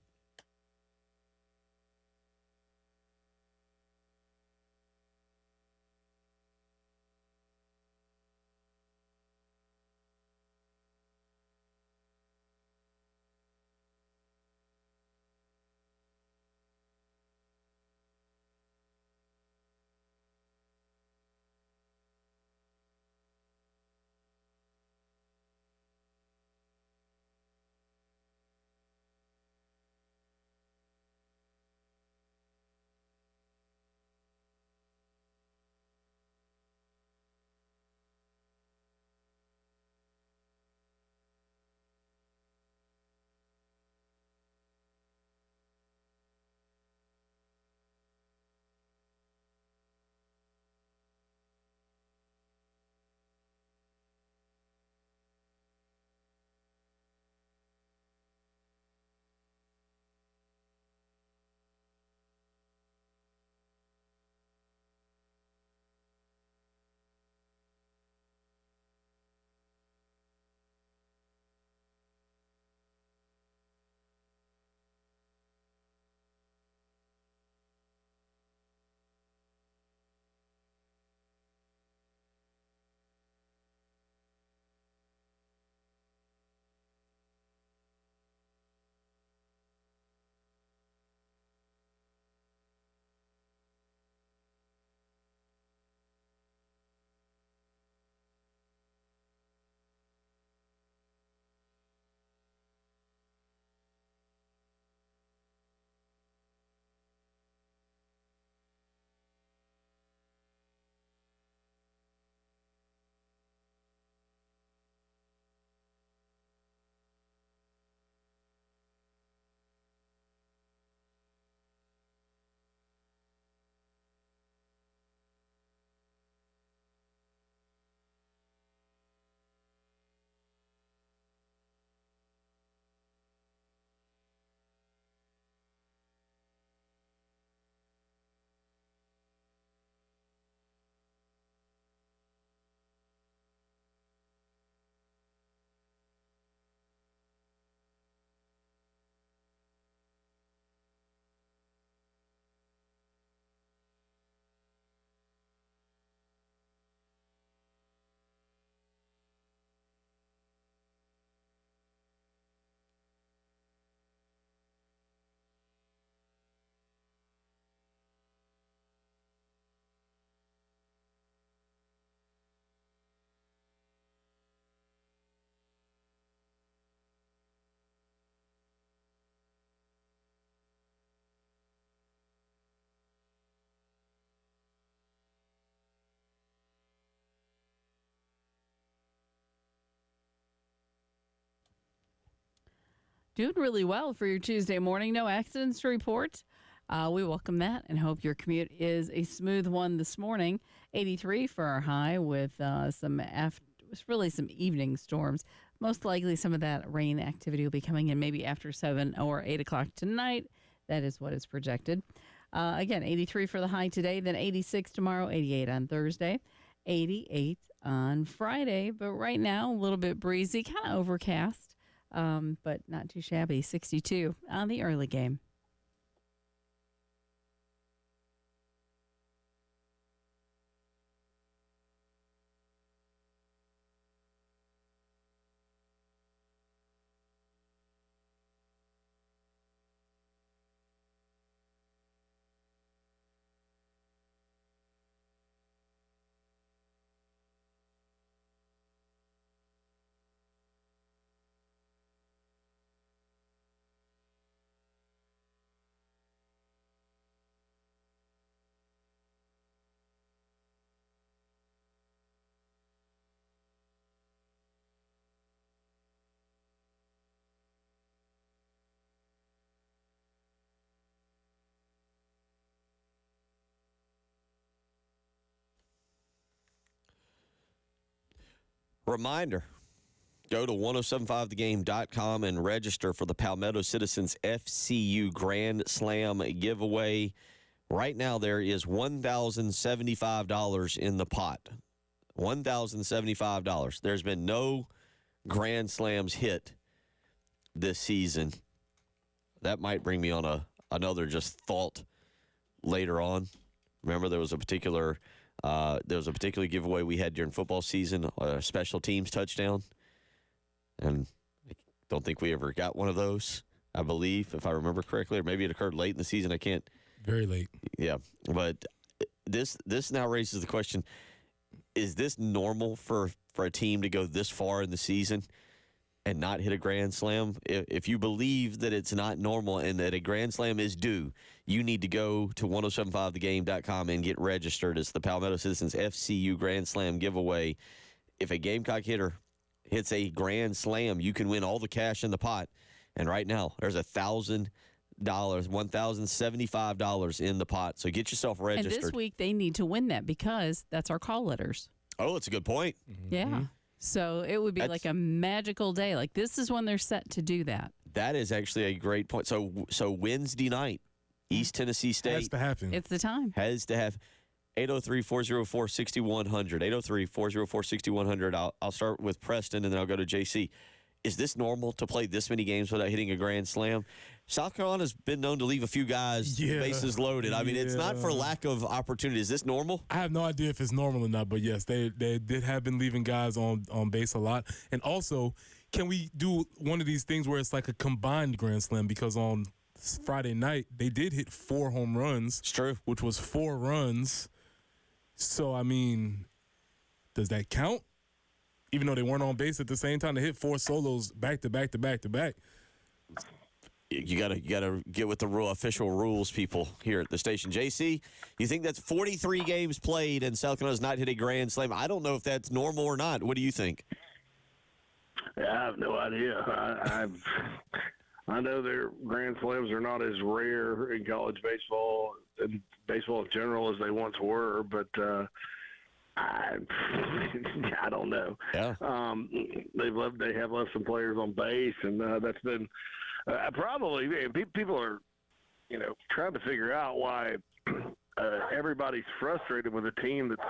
Doing really well for your Tuesday morning. No accidents to report. We welcome that and hope your commute is a smooth one this morning. 83 for our high with some evening storms. Most likely some of that rain activity will be coming in maybe after 7 or 8 o'clock tonight. That is what is projected. Again, 83 for the high today, then 86 tomorrow, 88 on Thursday, 88 on Friday. But right now, a little bit breezy, kind of overcast. But not too shabby. 62 on the early game. Reminder, go to 1075thegame.com and register for the Palmetto Citizens FCU Grand Slam giveaway. Right now, there is $1,075 in the pot. $1,075. There's been no Grand Slams hit this season. That might bring me on another just thought later on. Remember, there was a particular giveaway we had during football season, a special teams touchdown, and I don't think we ever got one of those, I believe, if I remember correctly, or maybe it occurred late in the season. I can't. Very late. Yeah, but this now raises the question, is this normal for a team to go this far in the season and not hit a Grand Slam? If you believe that it's not normal and that a Grand Slam is due, you need to go to 1075thegame.com and get registered. It's the Palmetto Citizens FCU Grand Slam giveaway. If a Gamecock hitter hits a Grand Slam, you can win all the cash in the pot. And right now, there's $1,075 in the pot. So get yourself registered. And this week, they need to win that because that's our call letters. Oh, that's a good point. Mm-hmm. Yeah. So it would be like a magical day. Like this is when they're set to do that. That is actually a great point. So Wednesday night, East Tennessee State. Has to happen. It's the time. Has to have 803-404-6100. 803-404-6100. I'll start with Preston, and then I'll go to JC. Is this normal to play this many games without hitting a Grand Slam? South Carolina's been known to leave a few guys bases loaded. I mean, it's not for lack of opportunity. Is this normal? I have no idea if it's normal or not, but yes, they did have been leaving guys on base a lot. And also, can we do one of these things where it's like a combined Grand Slam? Because on Friday night, they did hit 4 home runs. It's true. Which was 4 runs. So, I mean, does that count? Even though they weren't on base at the same time, they hit 4 solos back to back to back to back. You gotta get with the official rules, people here at the station. JC, you think that's 43 games played and South Carolina's not hit a Grand Slam? I don't know if that's normal or not. What do you think? Yeah, I have no idea. I know their Grand Slams are not as rare in college baseball and baseball in general as they once were, but I don't know. Yeah. They have left some players on base, and that's been probably people are, trying to figure out why everybody's frustrated with a team that's,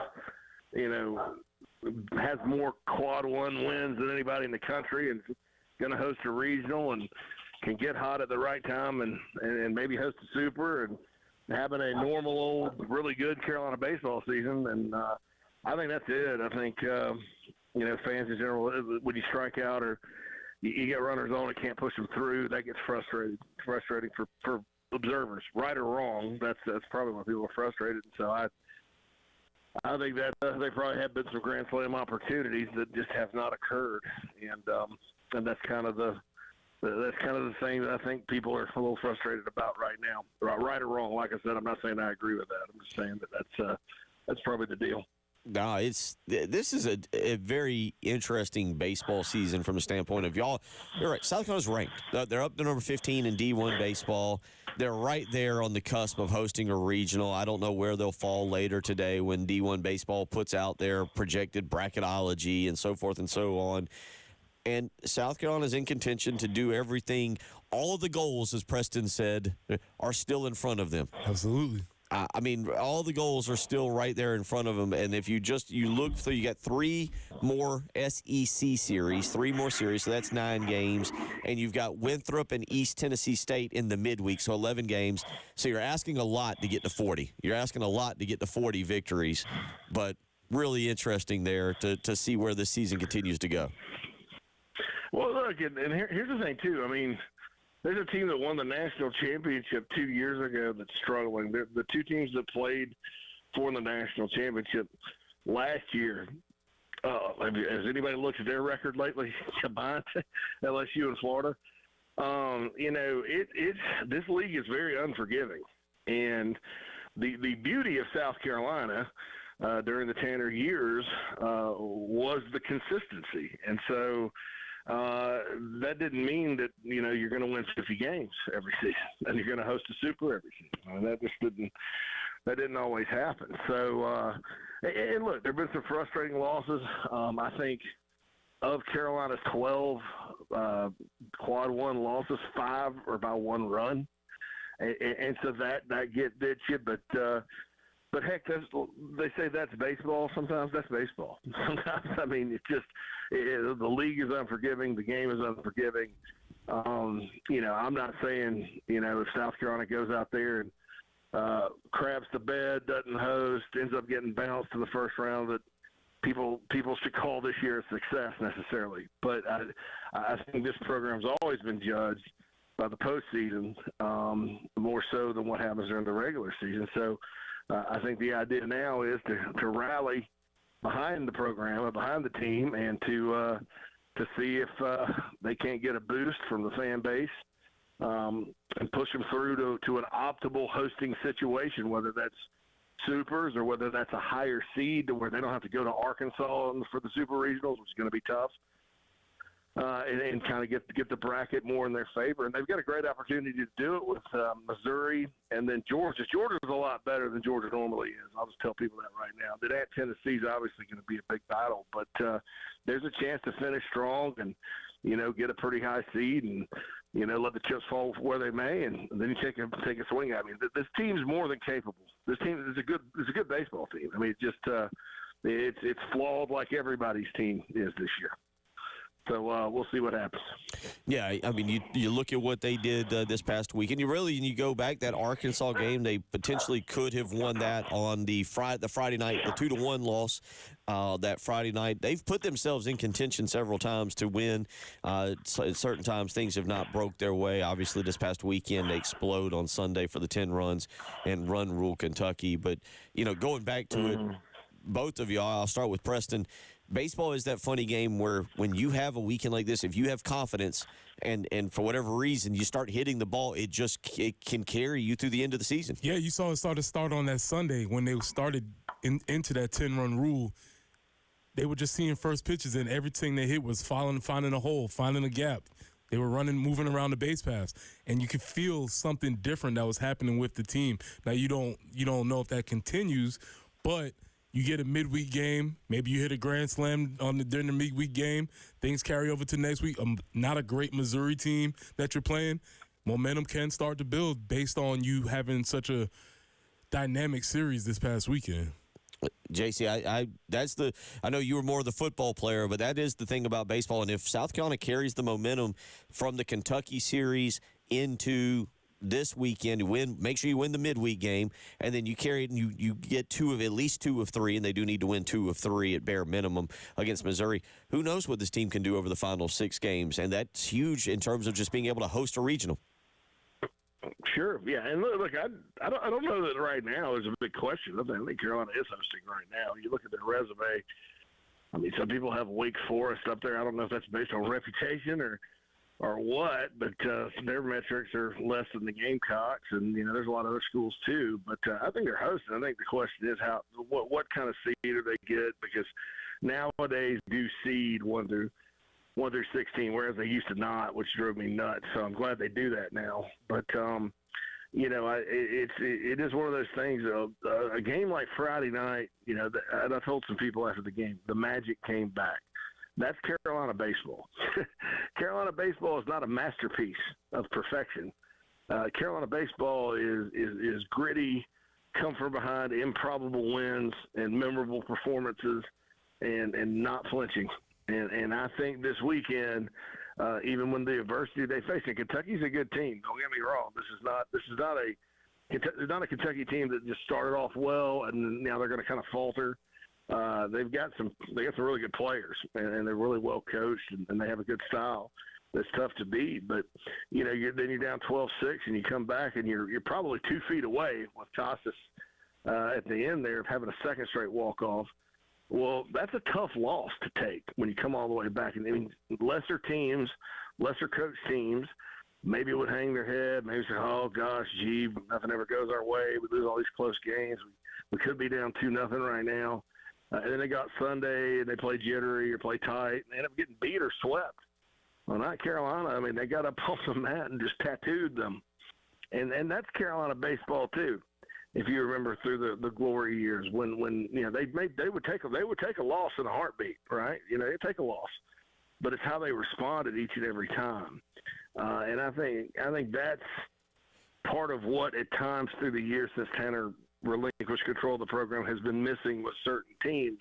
has more quad one wins than anybody in the country and going to host a regional and can get hot at the right time and maybe host a super and having a normal old really good Carolina baseball season. And I think that's it. I think, fans in general, when you strike out or you get runners on and can't push them through, that gets frustrating for observers, right or wrong. That's probably why people are frustrated. So I think that there probably have been some Grand Slam opportunities that just have not occurred, and that's kind of the thing that I think people are a little frustrated about right now. Right or wrong, like I said, I'm not saying I agree with that. I'm just saying that that's probably the deal. No, this is a very interesting baseball season from the standpoint of y'all. You're right. South Carolina's ranked. They're up to number 15 in D1 baseball. They're right there on the cusp of hosting a regional. I don't know where they'll fall later today when D1 baseball puts out their projected bracketology and so forth and so on. And South Carolina's in contention to do everything. All of the goals, as Preston said, are still in front of them. Absolutely. I mean, all the goals are still right there in front of them. And if you look through, you got 3 more SEC series, 3 more series, so that's 9 games. And you've got Winthrop and East Tennessee State in the midweek, so 11 games. So you're asking a lot to get to 40. You're asking a lot to get to 40 victories. But really interesting there to see where this season continues to go. Well, look, and here's the thing, too. I mean, there's a team that won the national championship 2 years ago that's struggling. The 2 teams that played for the national championship last year, has anybody looked at their record lately combined, LSU and Florida? This league is very unforgiving. And the beauty of South Carolina during the Tanner years was the consistency. And so that didn't mean that, you're going to win 50 games every season and you're going to host a super every season. I mean, that didn't always happen. So, and look, there have been some frustrating losses. I think of Carolina's 12 quad 1 losses, 5 are by 1 run. And so that gets you, but heck, they say that's baseball. Sometimes that's baseball. Sometimes, I mean, the league is unforgiving. The game is unforgiving. I'm not saying, if South Carolina goes out there and craps the bed, doesn't host, ends up getting bounced in the first round, that people should call this year a success necessarily. But I think this program's always been judged by the postseason more so than what happens during the regular season. So, I think the idea now is to rally behind the program, behind the team, and to see if they can't get a boost from the fan base and push them through to an optimal hosting situation, whether that's supers or whether that's a higher seed to where they don't have to go to Arkansas for the super regionals, which is going to be tough. And kind of get the bracket more in their favor. And they've got a great opportunity to do it with Missouri and then Georgia. Georgia's a lot better than Georgia normally is. I'll just tell people that right now. That at Tennessee's obviously going to be a big battle, but there's a chance to finish strong and, get a pretty high seed and, let the chips fall where they may, and then you take a swing at me. This team's more than capable. This team is a good baseball team. I mean, it's flawed like everybody's team is this year. So we'll see what happens. Yeah, I mean, you look at what they did this past week, and you go back, that Arkansas game, they potentially could have won that on the Friday night, the 2-1 loss that Friday night. They've put themselves in contention several times to win. So at certain times, things have not broke their way. Obviously, this past weekend, they explode on Sunday for the 10 runs and run rule Kentucky. But, going back to it, both of y'all, I'll start with Preston. Baseball is that funny game where when you have a weekend like this, if you have confidence and for whatever reason you start hitting the ball, it can carry you through the end of the season. Yeah, you saw it start on that Sunday when they started into that 10-run rule. They were just seeing first pitches, and everything they hit was finding a hole, finding a gap. They were moving around the base paths, and you could feel something different that was happening with the team. Now you don't know if that continues, but you get a midweek game. Maybe you hit a grand slam during the midweek game. Things carry over to next week. Not a great Missouri team that you're playing. Momentum can start to build based on you having such a dynamic series this past weekend. JC, I know you were more the football player, but that is the thing about baseball. And if South Carolina carries the momentum from the Kentucky series into this weekend, make sure you win the midweek game, and then you carry it and you get at least 2 of 3, and they do need to win 2 of 3 at bare minimum against Missouri. Who knows what this team can do over the final 6 games, and that's huge in terms of just being able to host a regional. Sure, yeah, and look, I don't know that right now there's a big question. I think Carolina is hosting right now. You look at their resume. I mean, some people have Wake Forest up there. I don't know if that's based on reputation or or what, but their metrics are less than the Gamecocks, and there's a lot of other schools too. But I think they're hosting. I think the question is what kind of seed do they get, because nowadays do seed 1 through 16, whereas they used to not, which drove me nuts. So I'm glad they do that now. But it is one of those things. A game like Friday night, and I told some people after the game, the magic came back. That's Carolina baseball. Carolina baseball is not a masterpiece of perfection. Carolina baseball is gritty, come from behind, improbable wins, and memorable performances, and not flinching. And I think this weekend, even when the adversity they face, and Kentucky's a good team. Don't get me wrong. This is not a Kentucky team that just started off well and now they're going to kind of falter. They've got some really good players, and they're really well coached, and they have a good style that's tough to beat. But then you're down 12-6, and you come back, and you're probably 2 feet away with Costas at the end there of having a second straight walk off. Well, that's a tough loss to take when you come all the way back. And I mean, lesser teams, lesser coached teams, maybe would hang their head, maybe say, "Oh gosh, gee, nothing ever goes our way. We lose all these close games. We could be down 2-0 right now." And then they got Sunday, and they play jittery or play tight, and they end up getting beat or swept. Well, not Carolina. I mean, they got up off the mat and just tattooed them. And that's Carolina baseball too. If you remember through the glory years, when they would take a loss in a heartbeat, right? They take a loss, but it's how they responded each and every time. And I think that's part of what at times through the years since Tanner relinquished control of the program has been missing with certain teams.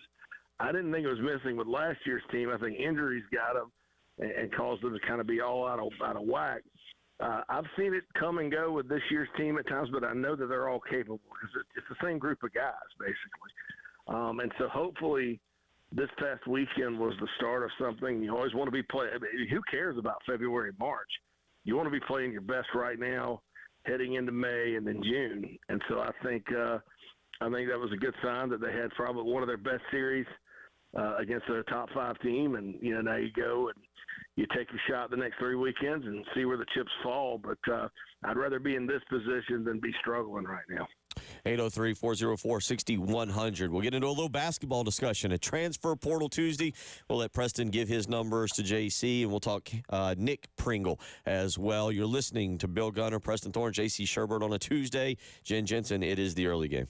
I didn't think it was missing with last year's team. I think injuries got them and caused them to kind of be all out of whack. I've seen it come and go with this year's team at times, but I know that they're all capable because it's the same group of guys, basically. And so hopefully this past weekend was the start of something. You always want to be playing. I mean, who cares about February, March? You want to be playing your best right now, heading into May and then June. And so I think that was a good sign that they had probably one of their best series against a top 5 team. And, now you go and you take your shot the next 3 weekends and see where the chips fall. But I'd rather be in this position than be struggling right now. 803-404-6100. We'll get into a little basketball discussion. A transfer portal Tuesday. We'll let Preston give his numbers to JC, and we'll talk Nick Pringle as well. You're listening to Bill Gunner, Preston Thorne, JC Shurburtt on a Tuesday. Jen Jensen, it is the early game.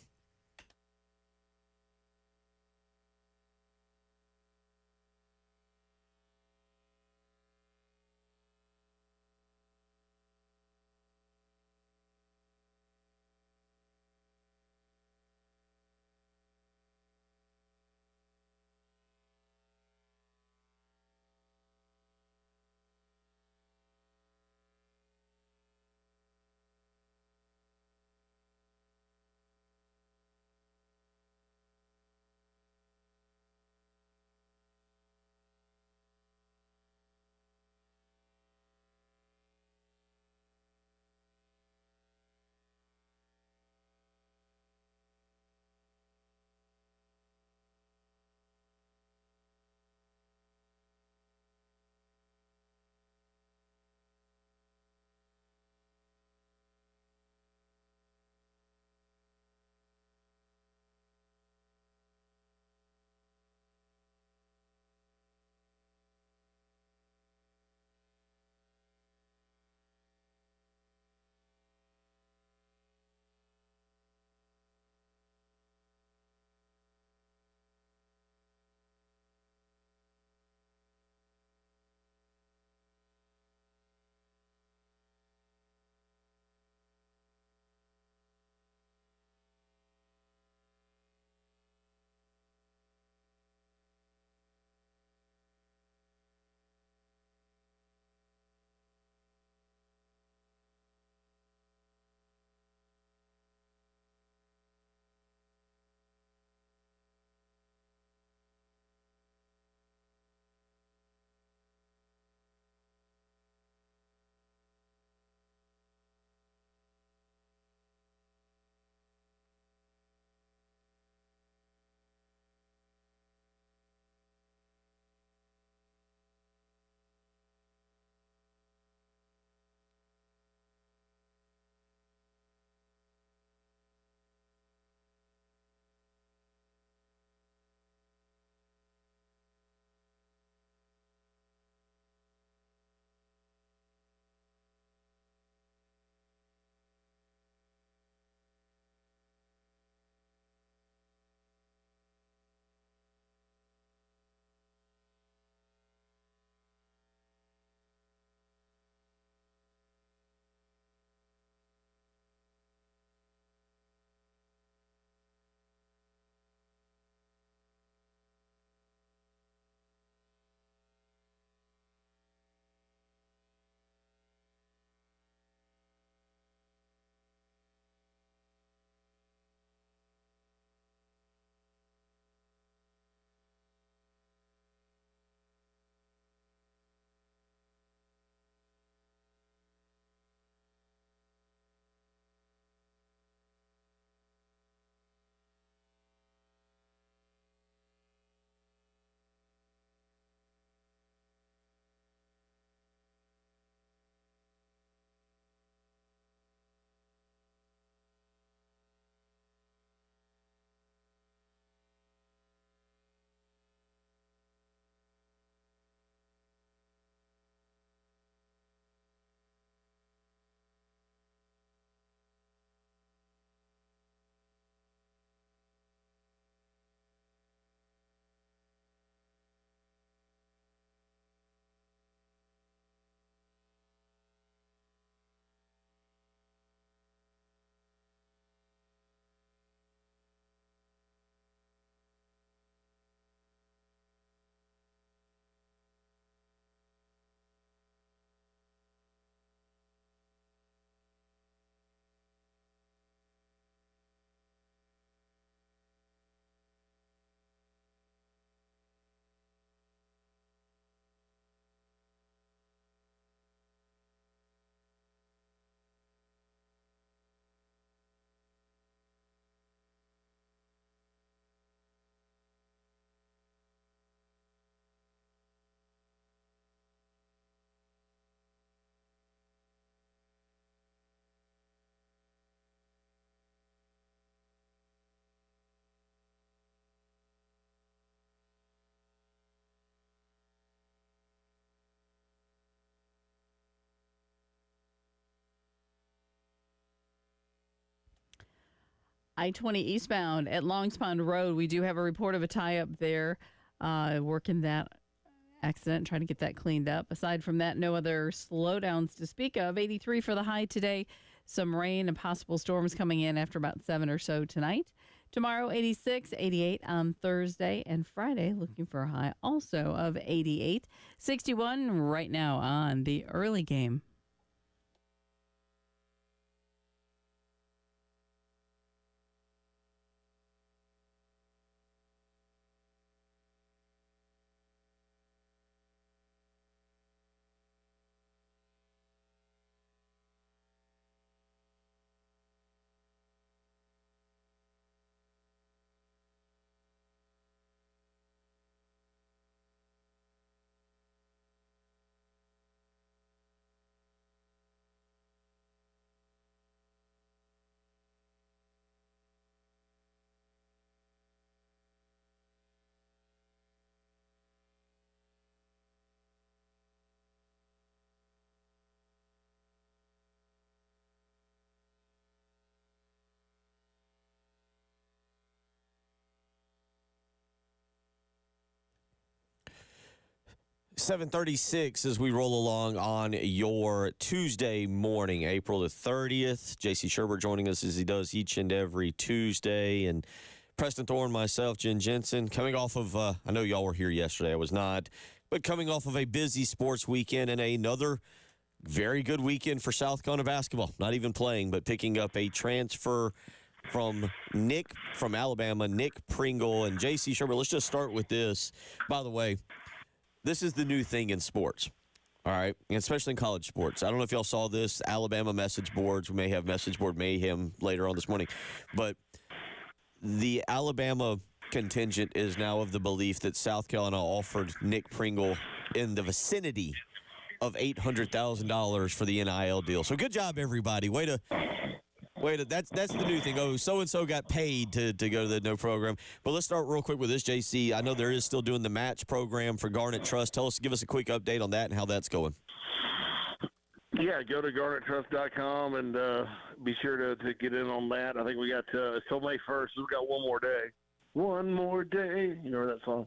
I-20 eastbound at Longs Pond Road. We do have a report of a tie-up there, working that accident, trying to get that cleaned up. Aside from that, no other slowdowns to speak of. 83 for the high today. Some rain and possible storms coming in after about 7 or so tonight. Tomorrow, 86, 88 on Thursday and Friday, looking for a high also of 88. 61 right now on the early game. $7:36 as we roll along on your Tuesday morning, April the 30th. J.C. Shurburtt joining us as he does each and every Tuesday. And Preston Thorne, myself, Jen Jensen, coming off of, I know y'all were here yesterday. I was not. But coming off of a busy sports weekend and another very good weekend for South Carolina basketball. Not even playing, but picking up a transfer from Alabama, Nick Pringle. And J.C. Shurburtt, let's just start with this. By the way, this is the new thing in sports, all right, and especially in college sports. I don't know if y'all saw this, Alabama message boards. We may have message board mayhem later on this morning. But the Alabama contingent is now of the belief that South Carolina offered Nick Pringle in the vicinity of $800,000 for the NIL deal. So good job, everybody. That's the new thing. Oh, so-and-so got paid to go to the no program. But let's start real quick with this, JC. I know there is still doing the match program for Garnet Trust. Give us a quick update on that and how that's going. Yeah, go to garnettrust.com and be sure to get in on that. I think we got till May 1st. We've got one more day. One more day. You know that song?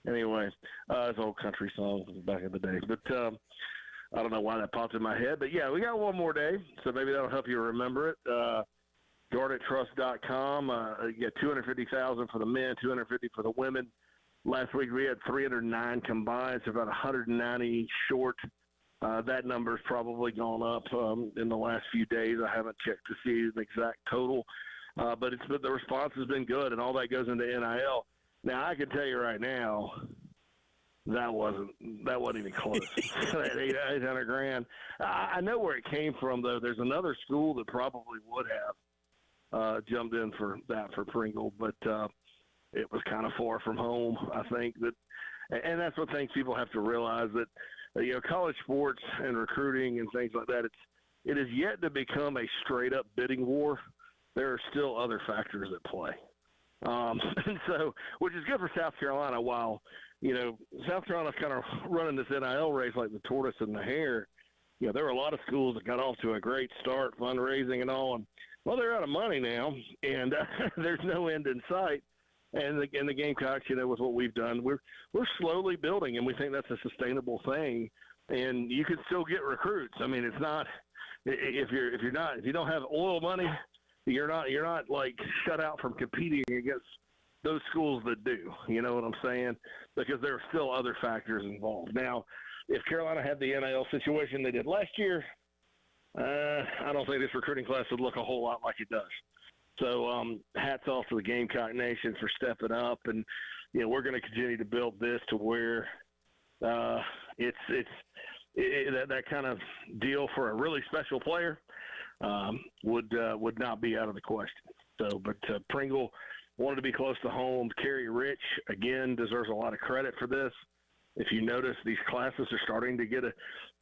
Anyway, it's an old country song back in the day. But I don't know why that popped in my head. But, yeah, we got one more day, so maybe that'll help you remember it. GarnetTrust.com. You got $250,000 for the men, $250,000 for the women. Last week we had 309 combined, so about 190 short. That number's probably gone up in the last few days. I haven't checked to see the exact total. But the response has been good, and all that goes into NIL. Now, I can tell you right now, that wasn't even close. That $800,000. I know where it came from, though. There's another school that probably would have jumped in for Pringle, but it was kind of far from home. I think and that's what things people have to realize, that college sports and recruiting and things like that, it is yet to become a straight up bidding war. There are still other factors at play. And so, which is good for South Carolina. While South Carolina's kind of running this NIL race like the tortoise and the hare, there were a lot of schools that got off to a great start, fundraising and all, and well, they're out of money now, and there's no end in sight. And the Gamecocks, with what we've done, we're slowly building, and we think that's a sustainable thing. And you can still get recruits. I mean, it's not if you don't have oil money, you're not like shut out from competing against those schools that do. You know what I'm saying? Because there are still other factors involved. Now, if Carolina had the NIL situation they did last year, I don't think this recruiting class would look a whole lot like it does. So hats off to the Gamecock Nation for stepping up, and we're going to continue to build this to where that kind of deal for a really special player would not be out of the question. So, but Pringle wanted to be close to home. Kerry Rich, again, deserves a lot of credit for this. If you notice, these classes are starting to get a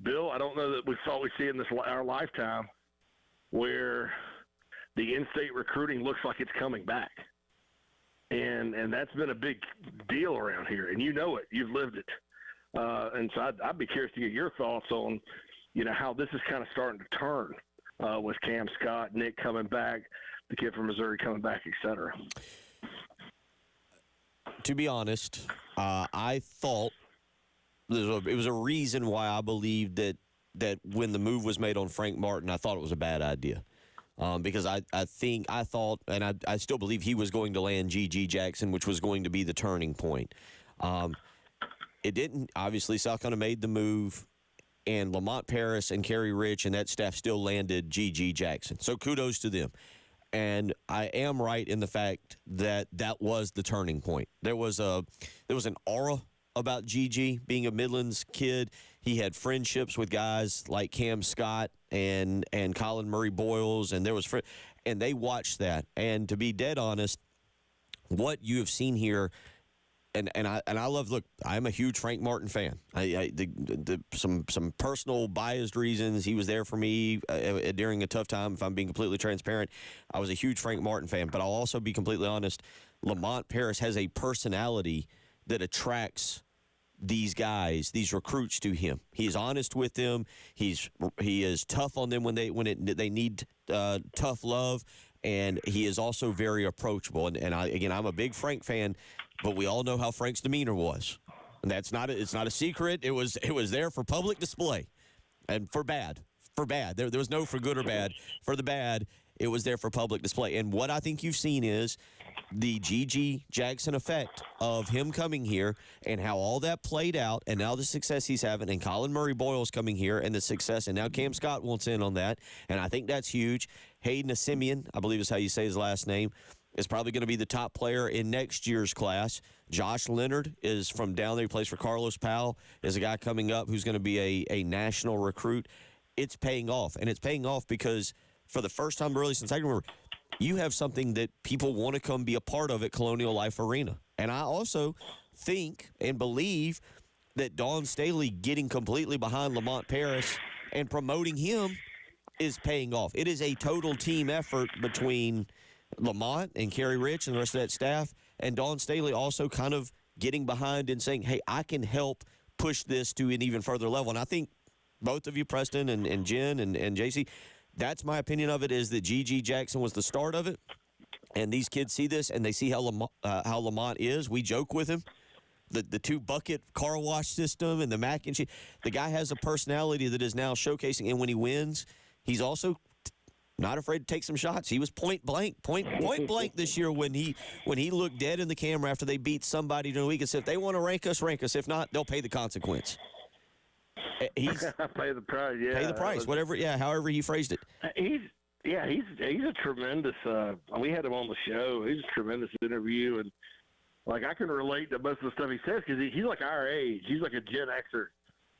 bill. I don't know that we thought we'd see in our lifetime where the in-state recruiting looks like it's coming back. And that's been a big deal around here. And you know it. You've lived it. And so I'd be curious to get your thoughts on, how this is kind of starting to turn with Cam Scott, Nick coming back. the kid from Missouri coming back, et cetera. To be honest, I thought it was a reason why I believed that when the move was made on Frank Martin, I thought it was a bad idea. Because I thought, and I still believe he was going to land G.G. Jackson, which was going to be the turning point. It didn't. Obviously, South Carolina made the move, and Lamont Paris and Kerry Rich and that staff still landed G.G. Jackson. So kudos to them. And I am right in the fact that that was the turning point. There was an aura about G.G. being a Midlands kid. He had friendships with guys like Cam Scott and Colin Murray Boyles, and and they watched that. And to be dead honest, what you have seen here, and I love. Look, I'm a huge Frank Martin fan. Some personal biased reasons. He was there for me during a tough time. If I'm being completely transparent, I was a huge Frank Martin fan. But I'll also be completely honest. Lamont Paris has a personality that attracts these guys, these recruits, to him. He's honest with them. He is tough on them when they need tough love, and he is also very approachable. And I'm a big Frank fan, but we all know how Frank's demeanor was, and it's not a secret. It was there for public display, and for bad. There was no for good or bad. For the bad, it was there for public display. And what I think you've seen is the G.G. Jackson effect of him coming here and how all that played out, and now the success he's having, and Colin Murray Boyles coming here and the success, and now Cam Scott wants in on that, and I think that's huge. Hayden Asimian, I believe is how you say his last name, is probably going to be the top player in next year's class. Josh Leonard is from down there. He plays for Carlos Powell, is a guy coming up who's going to be a national recruit. It's paying off, and it's paying off because for the first time really since I can remember, you have something that people want to come be a part of at Colonial Life Arena. And I also think and believe that Dawn Staley getting completely behind Lamont Paris and promoting him is paying off. It is a total team effort between Lamont and Kerry Rich and the rest of that staff, and Dawn Staley also kind of getting behind and saying, hey, I can help push this to an even further level. And I think both of you, Preston and Jen and JC, that's my opinion of it, is that G.G. Jackson was the start of it. And these kids see this, and they see how Lamont is. We joke with him. The two-bucket car wash system and the mac and cheese. The guy has a personality that is now showcasing. And when he wins, he's also not afraid to take some shots. He was point blank this year when he looked dead in the camera after they beat somebody during the week and said, if they want to rank us. If not, they'll pay the consequence. He's pay the price. Yeah, pay the price. Whatever. Yeah, however he phrased it. He's a tremendous. We had him on the show. He's a tremendous interview, and like I can relate to most of the stuff he says because he's like our age. He's like a Gen Xer,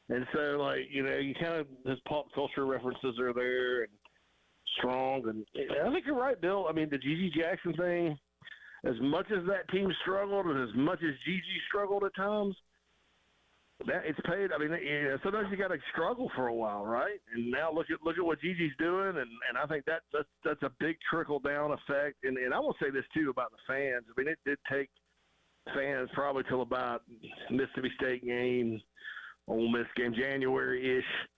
and so like you kind of his pop culture references are there and strong. And I think you're right, Bill. I mean the G.G. Jackson thing. As much as that team struggled, and as much as G.G. struggled at times. That it's paid. I mean, sometimes you got to struggle for a while, right? And now look at what Gigi's doing, and I think that's a big trickle down effect. And I will say this too about the fans. I mean, it did take fans probably till about Mississippi State game, Ole Miss game, January-ish,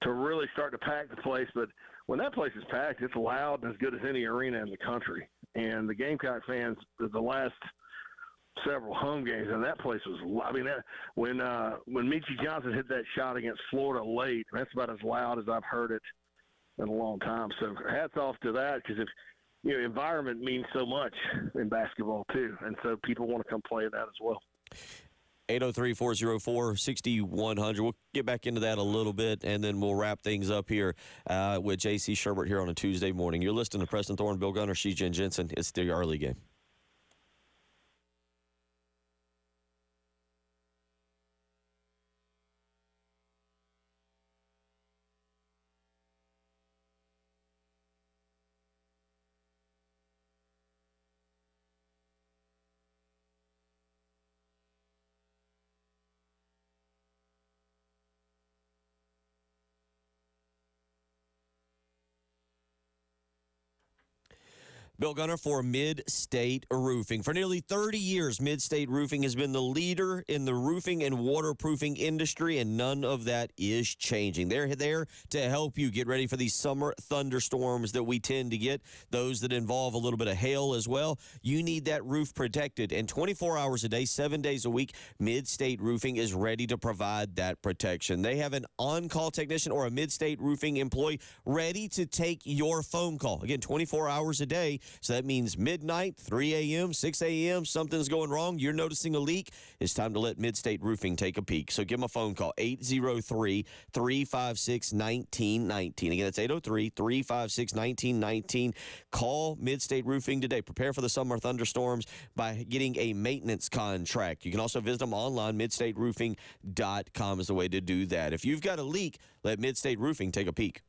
to really start to pack the place. But when that place is packed, it's loud and as good as any arena in the country. And the Gamecock fans, the last several home games, and that place was. I mean, when Michie Johnson hit that shot against Florida late, that's about as loud as I've heard it in a long time. So hats off to that, because environment means so much in basketball too, and so people want to come play that as well. 803-404-6100. We'll get back into that a little bit, and then we'll wrap things up here with J.C. Shurburtt here on a Tuesday morning. You're listening to Preston Thorne, Bill Gunner, she's Jen Jensen. It's the early game. Bill Gunner for Mid-State Roofing. For nearly 30 years, Mid-State Roofing has been the leader in the roofing and waterproofing industry, and none of that is changing. They're there to help you get ready for these summer thunderstorms that we tend to get, those that involve a little bit of hail as well. You need that roof protected, and 24 hours a day, 7 days a week, Mid-State Roofing is ready to provide that protection. They have an on-call technician or a Mid-State Roofing employee ready to take your phone call. Again, 24 hours a day. So that means midnight, 3 a.m., 6 a.m., something's going wrong, you're noticing a leak, it's time to let Mid-State Roofing take a peek. So give them a phone call, 803-356-1919. Again, that's 803-356-1919. Call Mid-State Roofing today. Prepare for the summer thunderstorms by getting a maintenance contract. You can also visit them online, midstateroofing.com is the way to do that. If you've got a leak, let Mid-State Roofing take a peek.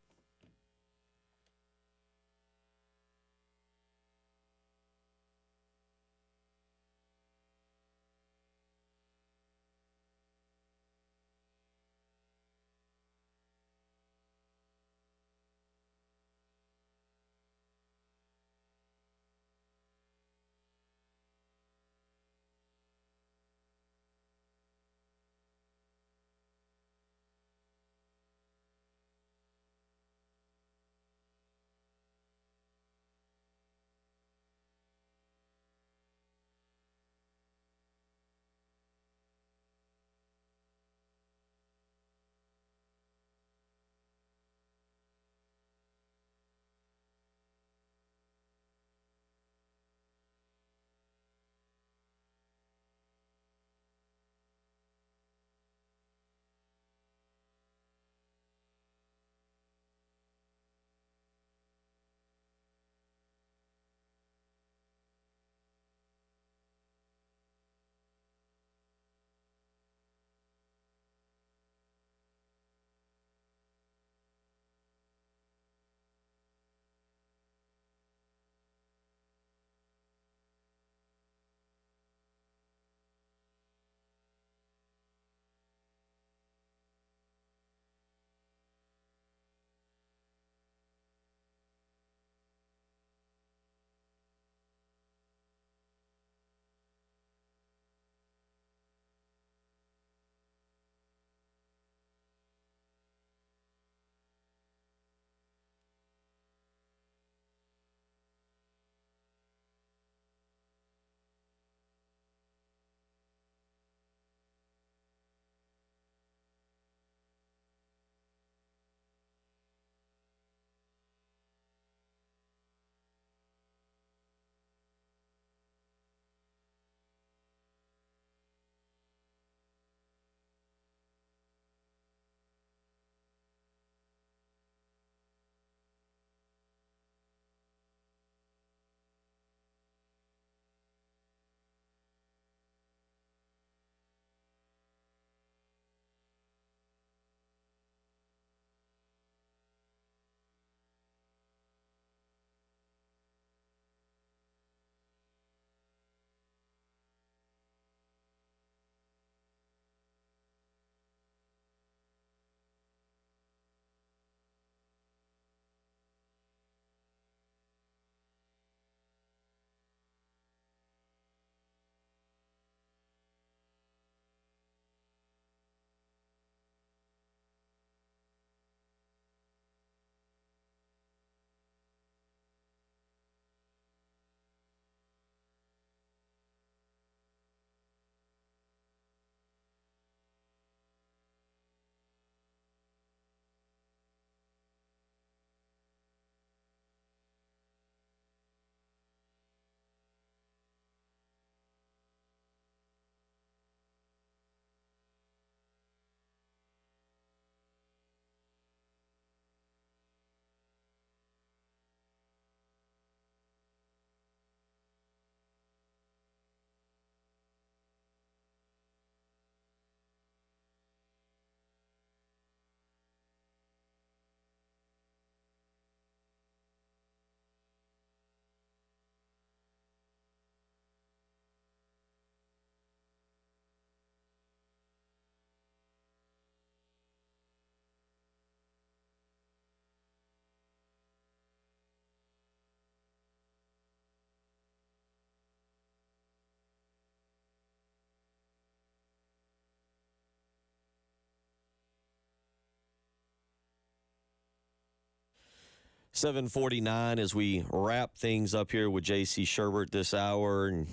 7:49 as we wrap things up here with J.C. Shurburtt this hour. And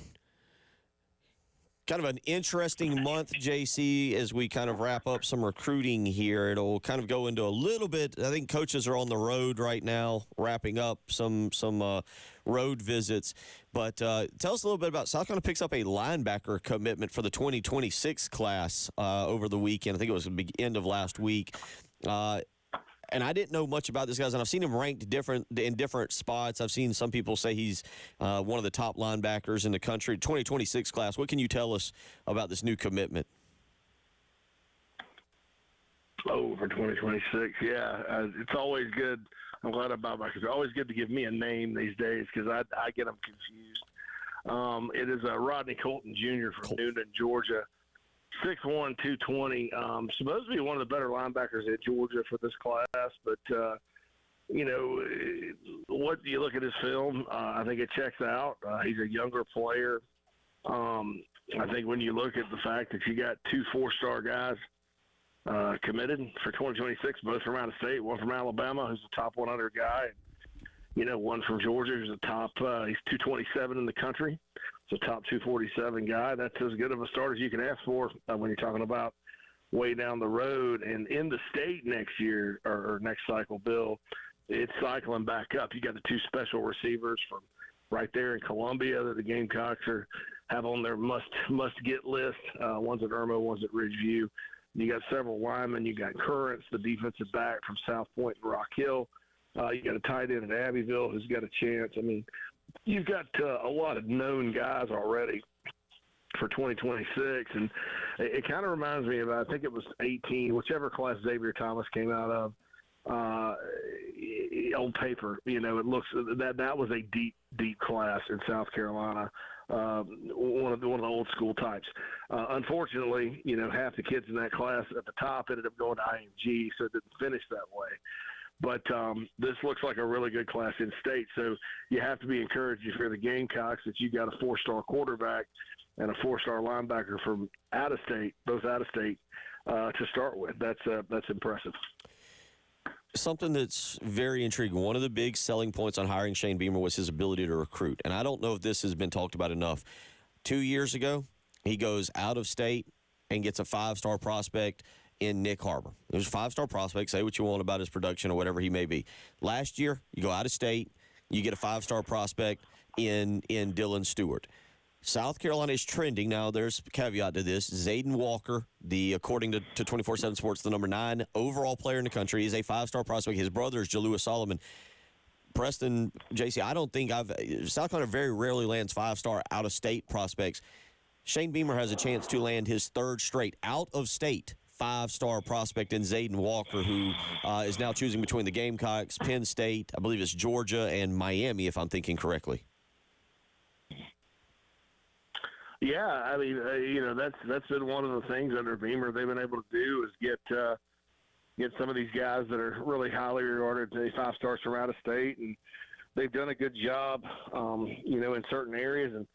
kind of an interesting month, JC, as we kind of wrap up some recruiting here. It'll kind of go into a little bit. I think coaches are on the road right now, wrapping up some road visits. But tell us a little bit about South Carolina picks up a linebacker commitment for the 2026 class over the weekend. I think it was the end of last week. And I didn't know much about this guy, and I've seen him ranked in different spots. I've seen some people say he's one of the top linebackers in the country. 2026 class, what can you tell us about this new commitment? Oh, for 2026, yeah. It's always good. I'm glad about it. It's always good to give me a name these days because I get them confused. It is Rodney Colton Jr. from Noonan, Georgia. 6'1", 220. Supposed to be one of the better linebackers at Georgia for this class, but what do you look at his film? I think it checks out. He's a younger player. I think when you look at the fact that you got 2 4-star guys committed for 2026, both from out of state, one from Alabama, who's a top 100 guy, one from Georgia, who's a top. He's 227 in the country. So top 247 guy. That's as good of a start as you can ask for when you're talking about way down the road. And in the state next year or next cycle, Bill, it's cycling back up. You got the 2 special receivers from right there in Columbia that the Gamecocks have on their must-get list. One's at Irmo, one's at Ridgeview. You got several linemen. You got Currents, the defensive back from South Point and Rock Hill. You got a tight end at Abbeville who's got a chance. I mean, you've got a lot of known guys already for 2026, and it kind of reminds me of, I think it was 18, whichever class Xavier Thomas came out of, on paper. It looks that was a deep class in South Carolina, one of the old school types. Unfortunately, half the kids in that class at the top ended up going to IMG, so it didn't finish that way. But this looks like a really good class in state. So you have to be encouraged if you're the Gamecocks that you got a 4-star quarterback and a 4-star linebacker from out of state, both out of state, to start with. That's impressive. Something that's very intriguing. One of the big selling points on hiring Shane Beamer was his ability to recruit. And I don't know if this has been talked about enough. 2 years ago, he goes out of state and gets a 5-star prospect in Nick Harbor. It was a 5-star prospect. Say what you want about his production or whatever he may be. Last year, you go out of state, you get a 5-star prospect in Dylan Stewart. South Carolina is trending. Now, there's a caveat to this. Zayden Walker, according to 24/7 Sports, the number 9 overall player in the country, is a 5-star prospect. His brother is Jalua Solomon. Preston, JC, I don't think South Carolina very rarely lands 5-star out-of-state prospects. Shane Beamer has a chance to land his 3rd straight out-of-state 5-star prospect in Zayden Walker, who is now choosing between the Gamecocks, Penn State, I believe it's Georgia, and Miami, if I'm thinking correctly. Yeah, I mean, that's been one of the things under Beamer they've been able to do is get some of these guys that are really highly regarded, 5-stars from out of state, and they've done a good job, in certain areas. And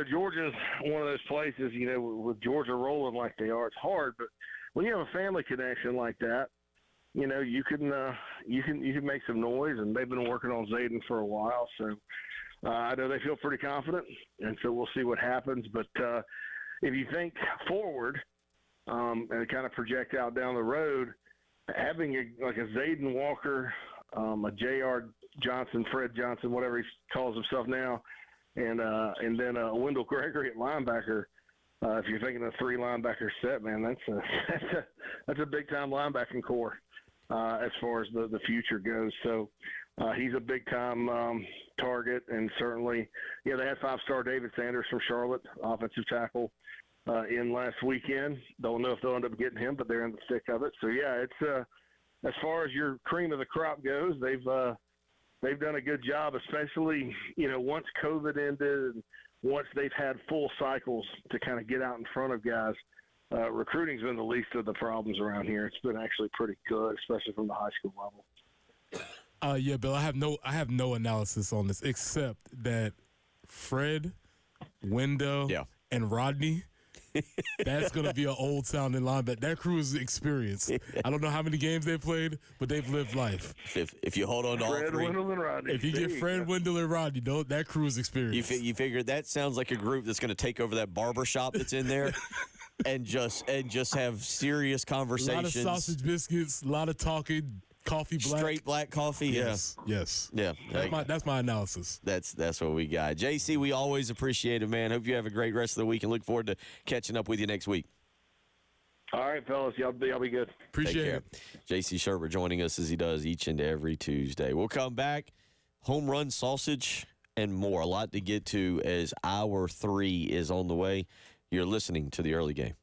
Georgia's one of those places, with Georgia rolling like they are, it's hard, but when you have a family connection like that, you can make some noise, and they've been working on Zayden for a while. So I know they feel pretty confident, and so we'll see what happens. But if you think forward and kind of project out down the road, having a Zayden Walker, a J.R. Johnson, Fred Johnson, whatever he calls himself now, and then Wendell Gregory at linebacker. If you're thinking a 3 linebacker set, man, that's a big time linebacking core as far as the future goes. So he's a big time target, and certainly, they had 5-star David Sanders from Charlotte, offensive tackle, in last weekend. Don't know if they'll end up getting him, but they're in the thick of it. So yeah, it's as far as your cream of the crop goes, they've done a good job, especially once COVID ended. And once they've had full cycles to kind of get out in front of guys, recruiting's been the least of the problems around here. It's been actually pretty good, especially from the high school level. Yeah, Bill, I have no analysis on this except that Fred, Wendell, and Rodney That's going to be an old sounding line, but that crew is experienced. I don't know how many games they've played, but they've lived life. If you hold on to all Fred, three. Wendell, and Rodney. If you get Fred, Wendell, and Rodney, that crew is experienced. You figure that sounds like a group that's going to take over that barber shop that's in there and just have serious conversations. A lot of sausage biscuits, a lot of talking, coffee black. Straight black coffee, Yes. Yeah. That's my analysis. That's what we got. JC, we always appreciate it, man. Hope you have a great rest of the week and look forward to catching up with you next week. All right, fellas. Y'all be good. Appreciate it. JC Shurburtt joining us as he does each and every Tuesday. We'll come back. Home run sausage and more. A lot to get to as hour 3 is on the way. You're listening to the early game.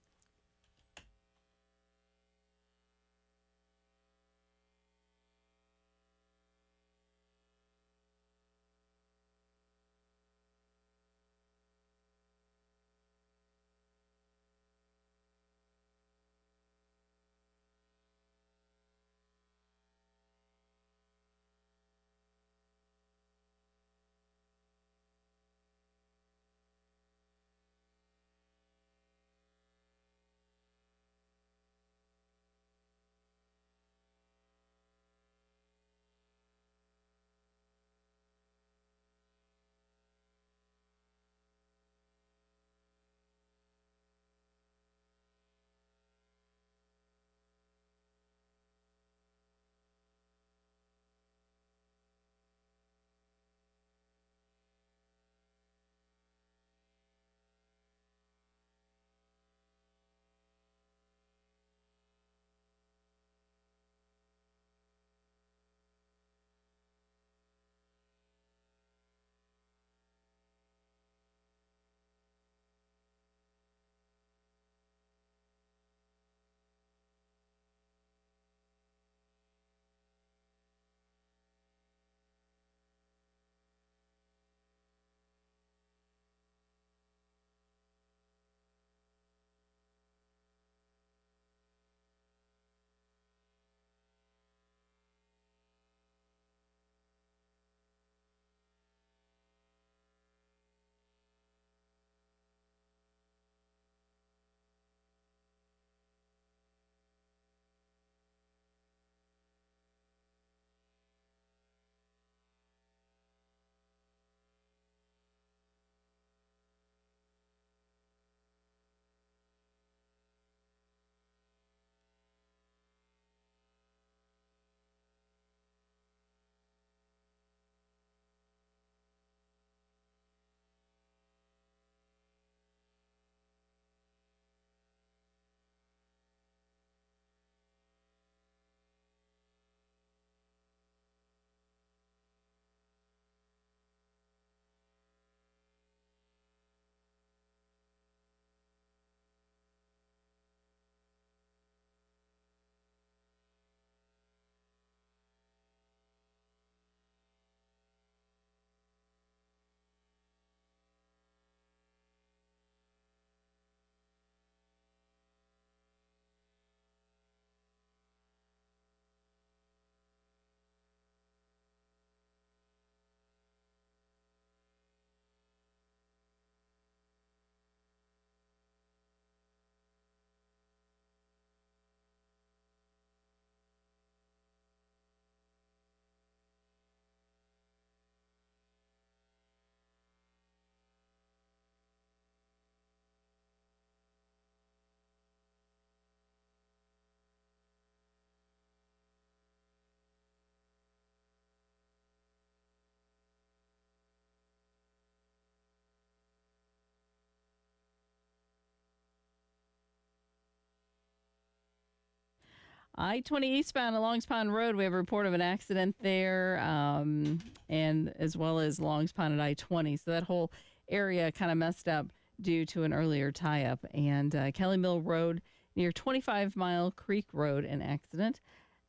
I-20 eastbound along Longs Pond Road, we have a report of an accident there, and as well as Longs Pond at I-20. So that whole area kind of messed up due to an earlier tie-up. And Kelly Mill Road near 25 Mile Creek Road, an accident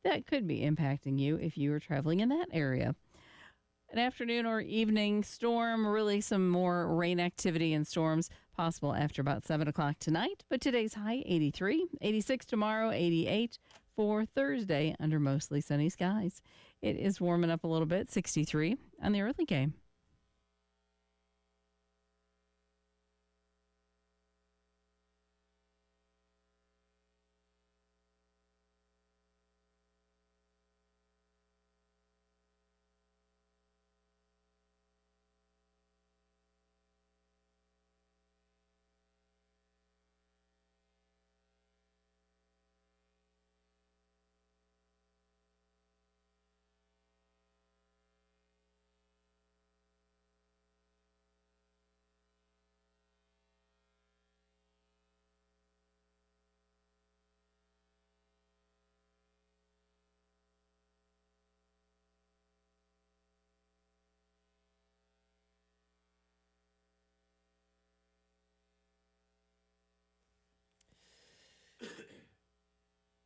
that could be impacting you if you are traveling in that area. An afternoon or evening storm, really some more rain activity and storms possible after about 7 o'clock tonight. But today's high, 83, 86 tomorrow, 88 for Thursday under mostly sunny skies. It is warming up a little bit, 63 on the early game.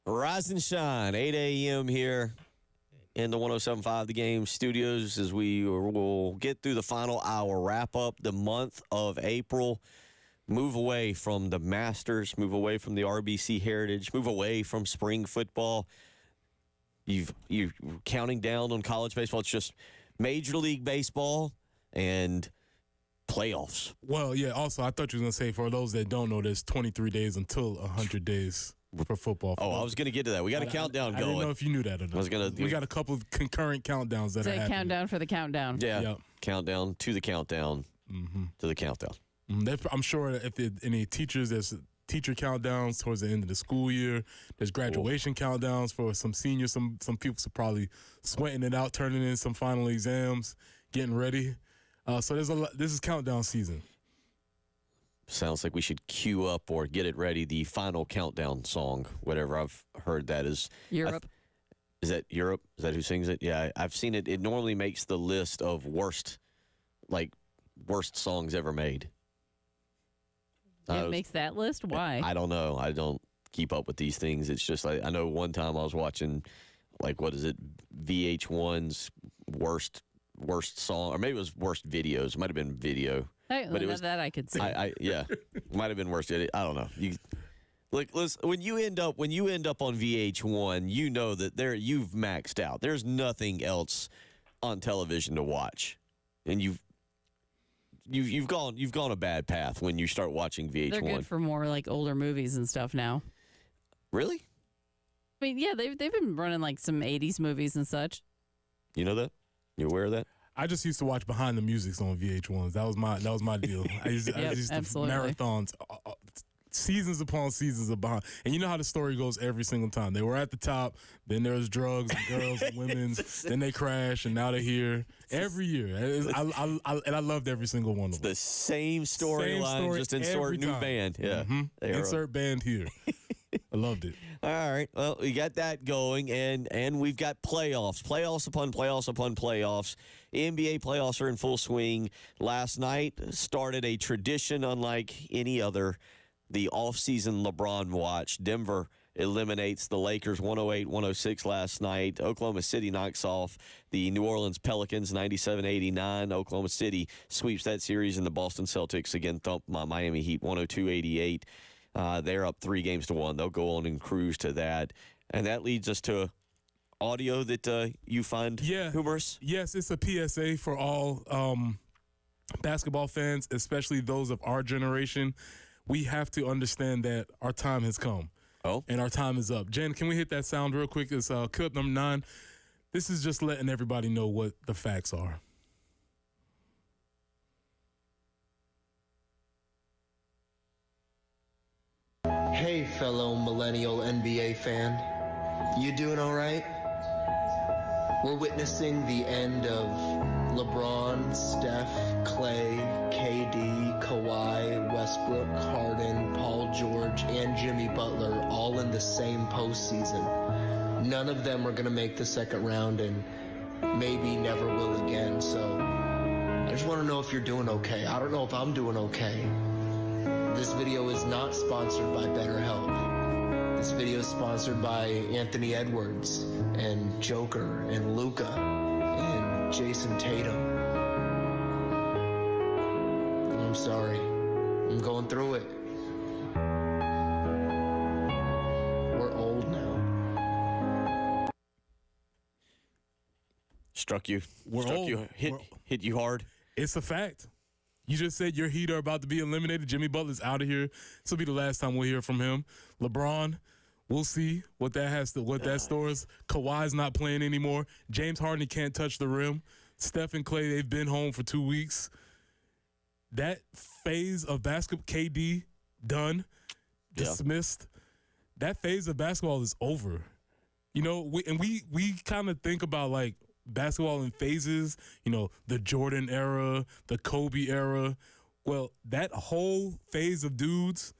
Rise and shine, 8 a.m. here in the 107.5 The Game studios as we will get through the final hour, wrap up the month of April, move away from the Masters, move away from the RBC Heritage, move away from spring football. You're counting down on college baseball. It's just Major League Baseball and playoffs. Well, yeah, also, I thought you were going to say, for those that don't know, there's 23 days until 100 days for football. Oh, I was going to get to that. We got a countdown going. I didn't know if you knew that or not. We got a couple of concurrent countdowns that are happening. Countdown for the countdown. Yeah, Yep. Countdown to the countdown to the countdown. I'm sure if there any teachers, there's teacher countdowns towards the end of the school year. There's graduation countdowns for some seniors. Some people are probably sweating it out, turning in some final exams, getting ready. So there's a lot. This is countdown season. Sounds like we should queue up or get it ready the final countdown song, whatever I've heard that is. Europe. Is that Europe? Is that who sings it? Yeah, I've seen it. It normally makes the list of worst songs ever made. It makes that list? Why? I don't know. I don't keep up with these things. It's just like, I know one time I was watching, what is it, VH1's worst song, or maybe it was worst videos. It might have been video. But it was that I could see. Yeah, might have been worse. I don't know. Listen, when you end up on VH1, you know that you've maxed out. There's nothing else on television to watch, and you've gone a bad path when you start watching VH1. They're good for more older movies and stuff now. Really? I mean, yeah, they've been running some 80s movies and such. You know that? You aware of that? I just used to watch Behind the Musics on VH1. That was my deal. I used to marathons, seasons upon seasons of Behind. And you know how the story goes every single time. They were at the top, then there was drugs and girls and women's, then they crash, and now they're here. Every year. I loved every single one of them. The same storyline, just insert new band. Yeah. Insert band here. I loved it. All right. Well, we got that going, and we've got playoffs upon playoffs upon playoffs. NBA playoffs are in full swing. Last night started a tradition unlike any other, the offseason LeBron watch. Denver eliminates the Lakers 108-106 last night. Oklahoma City knocks off the New Orleans Pelicans 97-89. Oklahoma City sweeps that series, and the Boston Celtics again thump Miami Heat 102-88. They're up 3-1. They'll go on and cruise to that. And that leads us to audio that you find humorous. Yes, it's a PSA for all basketball fans, especially those of our generation. We have to understand that our time has come. Oh. And our time is up. Jen, can we hit that sound real quick? It's clip number 9. This is just letting everybody know what the facts are. Hey, fellow millennial NBA fan. You doing all right? We're witnessing the end of LeBron, Steph, Clay, KD, Kawhi, Westbrook, Harden, Paul George, and Jimmy Butler all in the same postseason. None of them are going to make the second round and maybe never will again. So I just want to know if you're doing okay. I don't know if I'm doing okay. This video is not sponsored by BetterHelp. This video is sponsored by Anthony Edwards and Joker and Luka and Jason Tatum. I'm sorry. I'm going through it. We're old now. Struck you. Hit you hard. It's a fact. You just said your Heat are about to be eliminated. Jimmy Butler's out of here. This will be the last time we'll hear from him. LeBron, we'll see what that stores. Kawhi's not playing anymore. James Harden can't touch the rim. Steph and Clay, they've been home for 2 weeks. That phase of basketball, KD, done, dismissed. That phase of basketball is over. You know, we kind of think about basketball in phases, the Jordan era, the Kobe era. Well, that whole phase of dudes,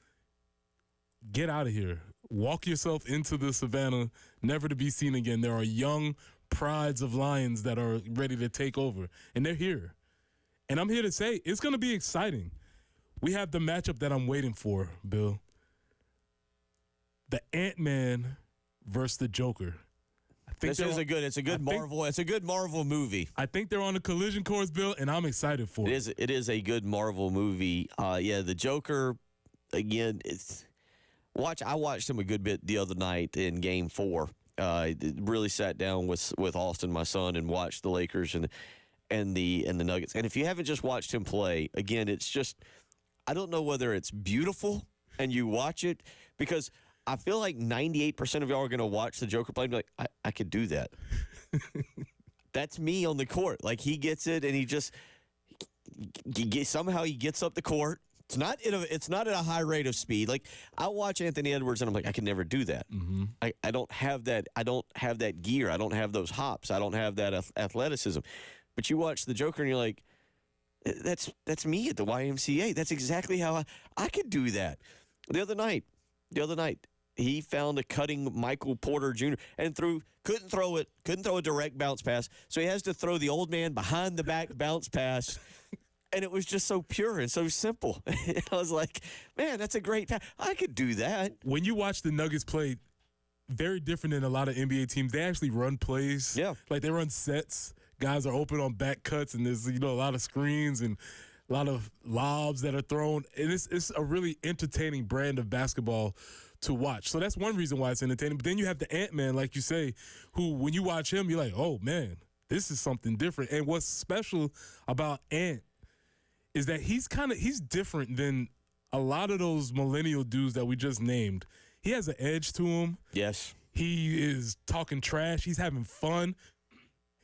get out of here. Walk yourself into the savannah, never to be seen again. There are young prides of lions that are ready to take over, and they're here. And I'm here to say it's going to be exciting. We have the matchup that I'm waiting for, Bill. The Ant-Man versus the Joker. It's a good Marvel movie. I think they're on the collision course, Bill, and I'm excited for it. It is a good Marvel movie. The Joker, again, I watched him a good bit the other night in Game 4. Really sat down with Austin, my son, and watched the Lakers and the Nuggets. And if you haven't just watched him play, again, it's just, I don't know whether it's beautiful and you watch it, because I feel like 98% of y'all are going to watch the Joker play and be like, I could do that. That's me on the court. Like, he gets it, and somehow he gets up the court. It's not at a high rate of speed. Like, I watch Anthony Edwards, and I'm like, I can never do that. Mm-hmm. I don't have that. I don't have that gear. I don't have those hops. I don't have that athleticism. But you watch the Joker, and you're like, that's me at the YMCA. That's exactly how I could do that. The other night, he found a cutting Michael Porter Jr. and couldn't throw a direct bounce pass, so he has to throw the old man behind the back bounce pass, and it was just so pure and so simple. I was like, man, that's a great pass. I could do that. When you watch the Nuggets play, very different than a lot of NBA teams. They actually run plays. Yeah. Like, they run sets. Guys are open on back cuts, and there's, a lot of screens and a lot of lobs that are thrown. And it's a really entertaining brand of basketball to watch. So that's one reason why it's entertaining. But then you have the Ant-Man, like you say, who, when you watch him, you're like, oh, man, this is something different. And what's special about Ant is that he's different than a lot of those millennial dudes that we just named. He has an edge to him. Yes. He is talking trash. He's having fun.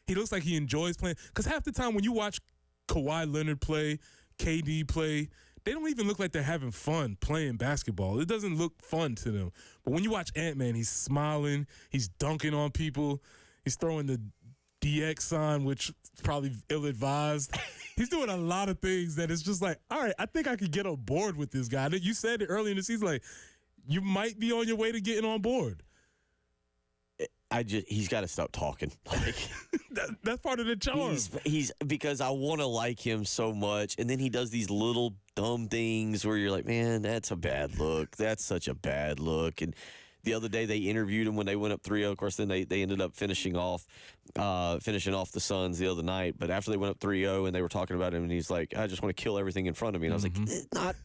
He looks like he enjoys playing. Because half the time when you watch Kawhi Leonard play, KD play, they don't even look like they're having fun playing basketball. It doesn't look fun to them. But when you watch Ant-Man, he's smiling. He's dunking on people. He's throwing the DX sign, which is probably ill-advised. He's doing a lot of things that it's just like, all right, I think I could get on board with this guy. You said it early in the season, like, you might be on your way to getting on board. He's got to stop talking. Like, that's part of the charm. He's because I want to like him so much, and then he does these little dumb things where you're like, man, that's a bad look. That's such a bad look. And the other day they interviewed him when they went up 3-0. Of course, then they ended up finishing off the Suns the other night. But after they went up 3-0 and they were talking about him, and he's like, I just want to kill everything in front of me. And I was like,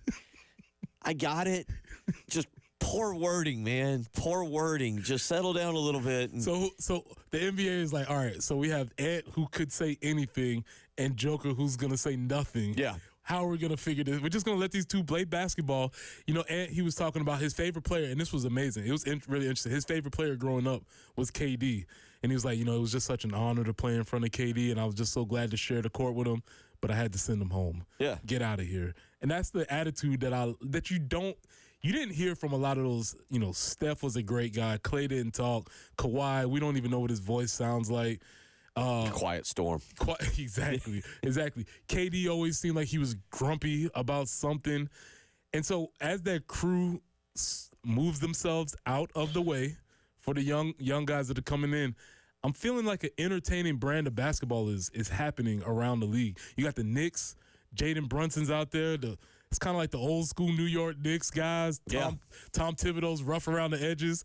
I got it. Just poor wording, man. Poor wording. Just settle down a little bit. So the NBA is like, all right, so we have Ant, who could say anything, and Joker, who's going to say nothing. Yeah. How are we going to figure this? We're just going to let these two play basketball. Ant, he was talking about his favorite player, and this was amazing. It was really interesting. His favorite player growing up was KD. And he was like, it was just such an honor to play in front of KD, and I was just so glad to share the court with him, but I had to send him home. Yeah. Get out of here. And that's the attitude that you didn't hear from a lot of those. Steph was a great guy. Klay didn't talk. Kawhi, we don't even know what his voice sounds like. Quiet storm. Exactly. KD always seemed like he was grumpy about something. And so as that crew moves themselves out of the way for the young guys that are coming in, I'm feeling like an entertaining brand of basketball is happening around the league. You got the Knicks. Jaden Brunson's out there. It's kind of like the old school New York Knicks guys. Tom Thibodeau's rough around the edges.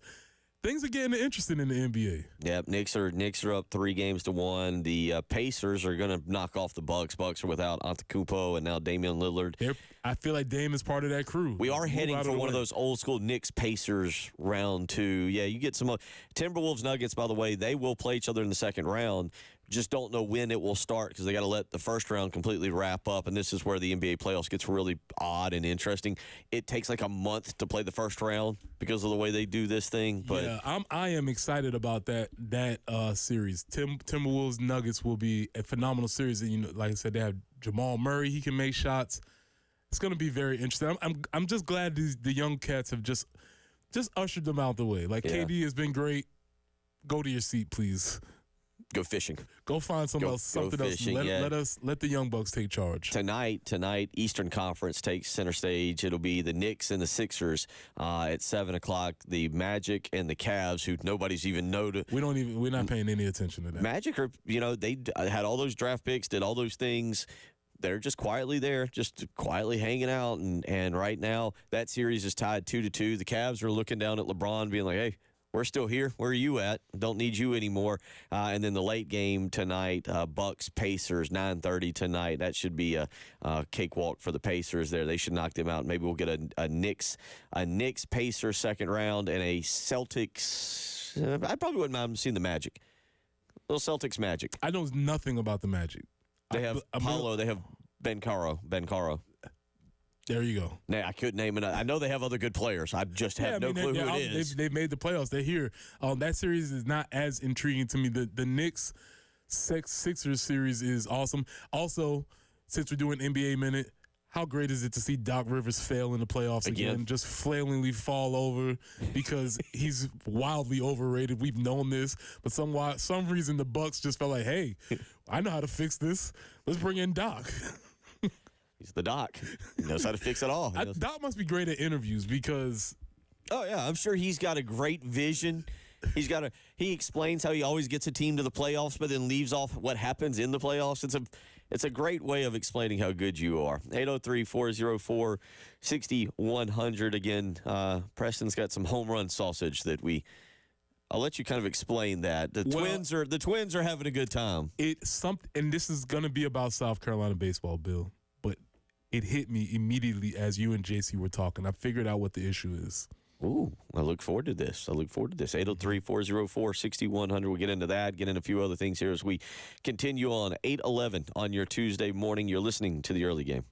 Things are getting interesting in the NBA. Yeah, Knicks are up 3-1. The Pacers are going to knock off the Bucks. Bucks are without Antetokounmpo and now Damian Lillard. I feel like Dame is part of that crew. We are heading for one of those old school Knicks Pacers round 2. Yeah, you get some Timberwolves Nuggets. By the way, they will play each other in the second round. Just don't know when it will start because they got to let the first round completely wrap up, and this is where the NBA playoffs gets really odd and interesting. It takes like a month to play the first round because of the way they do this thing. But yeah, I am excited about that series. Timberwolves Nuggets will be a phenomenal series, and like I said, they have Jamal Murray. He can make shots. It's going to be very interesting. I'm just glad the young cats have just ushered them out the way. Like, KD has been great. Go to your seat, please. Go fishing. Go find something else. Let the Young Bucks take charge. Tonight, Eastern Conference takes center stage. It'll be the Knicks and the Sixers at 7:00. The Magic and the Cavs, who nobody's even noted. We're not paying any attention to that. Magic are, they had all those draft picks, did all those things. They're just quietly there, just quietly hanging out. And right now, that series is tied 2-2. The Cavs are looking down at LeBron, being like, hey, we're still here. Where are you at? Don't need you anymore. And then the late game tonight, Bucks Pacers 9:30 tonight. That should be a cakewalk for the Pacers. There, they should knock them out. Maybe we'll get a Knicks Pacers second round and a Celtics. I probably wouldn't mind seeing the Magic. Little Celtics Magic. I know nothing about the Magic. They have Paulo. They have Ben Caro. There you go. Now, I couldn't name it. I know they have other good players. I just have no clue who it is. They've made the playoffs. They're here. That series is not as intriguing to me. The Knicks Sixers series is awesome. Also, since we're doing NBA Minute, how great is it to see Doc Rivers fail in the playoffs again? Just flailingly fall over because he's wildly overrated. We've known this, but some reason the Bucks just felt like, hey, I know how to fix this. Let's bring in Doc. He's the Doc. He knows how to fix it all. Doc must be great at interviews because... Oh, yeah. I'm sure he's got a great vision. He explains how he always gets a team to the playoffs, but then leaves off what happens in the playoffs. It's a great way of explaining how good you are. 803-404-6100. Again, Preston's got some home run sausage that I'll let you kind of explain that. The Twins are having a good time. And this is going to be about South Carolina baseball, Bill. But it hit me immediately as you and JC were talking. I figured out what the issue is. Ooh, I look forward to this. 803-404-6100. We'll get into that, get into a few other things here as we continue on 8:11 on your Tuesday morning. You're listening to the early game.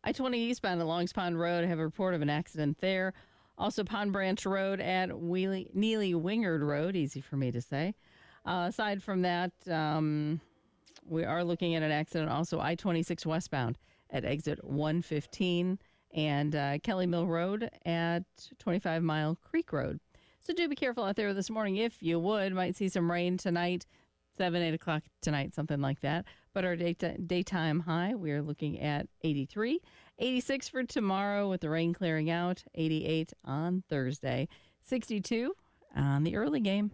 I-20 eastbound at Longs Pond Road, have a report of an accident there. Also, Pond Branch Road at Neely Wingard Road, easy for me to say. Aside from that, we are looking at an accident also I-26 westbound at exit 115 and Kelly Mill Road at 25 Mile Creek Road. So do be careful out there this morning if you would. Might see some rain tonight, 7, 8 o'clock tonight, something like that. But our daytime high, we are looking at 83. 86 for tomorrow with the rain clearing out. 88 on Thursday. 62 on the early game.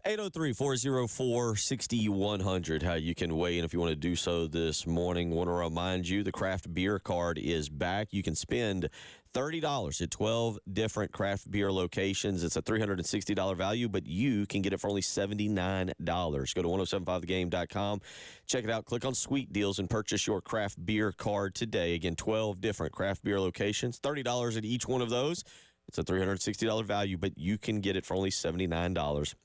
Eight zero 404-6100, how you can weigh in if you want to do so this morning. Want to remind you the craft beer card is back. You can spend $30 at 12 different craft beer locations. It's a $360 value, but you can get it for only $79. Go to 1075thegame.com. Check it out. Click on Sweet Deals and purchase your craft beer card today. Again, 12 different craft beer locations, $30 at each one of those. It's a $360 value, but you can get it for only $79.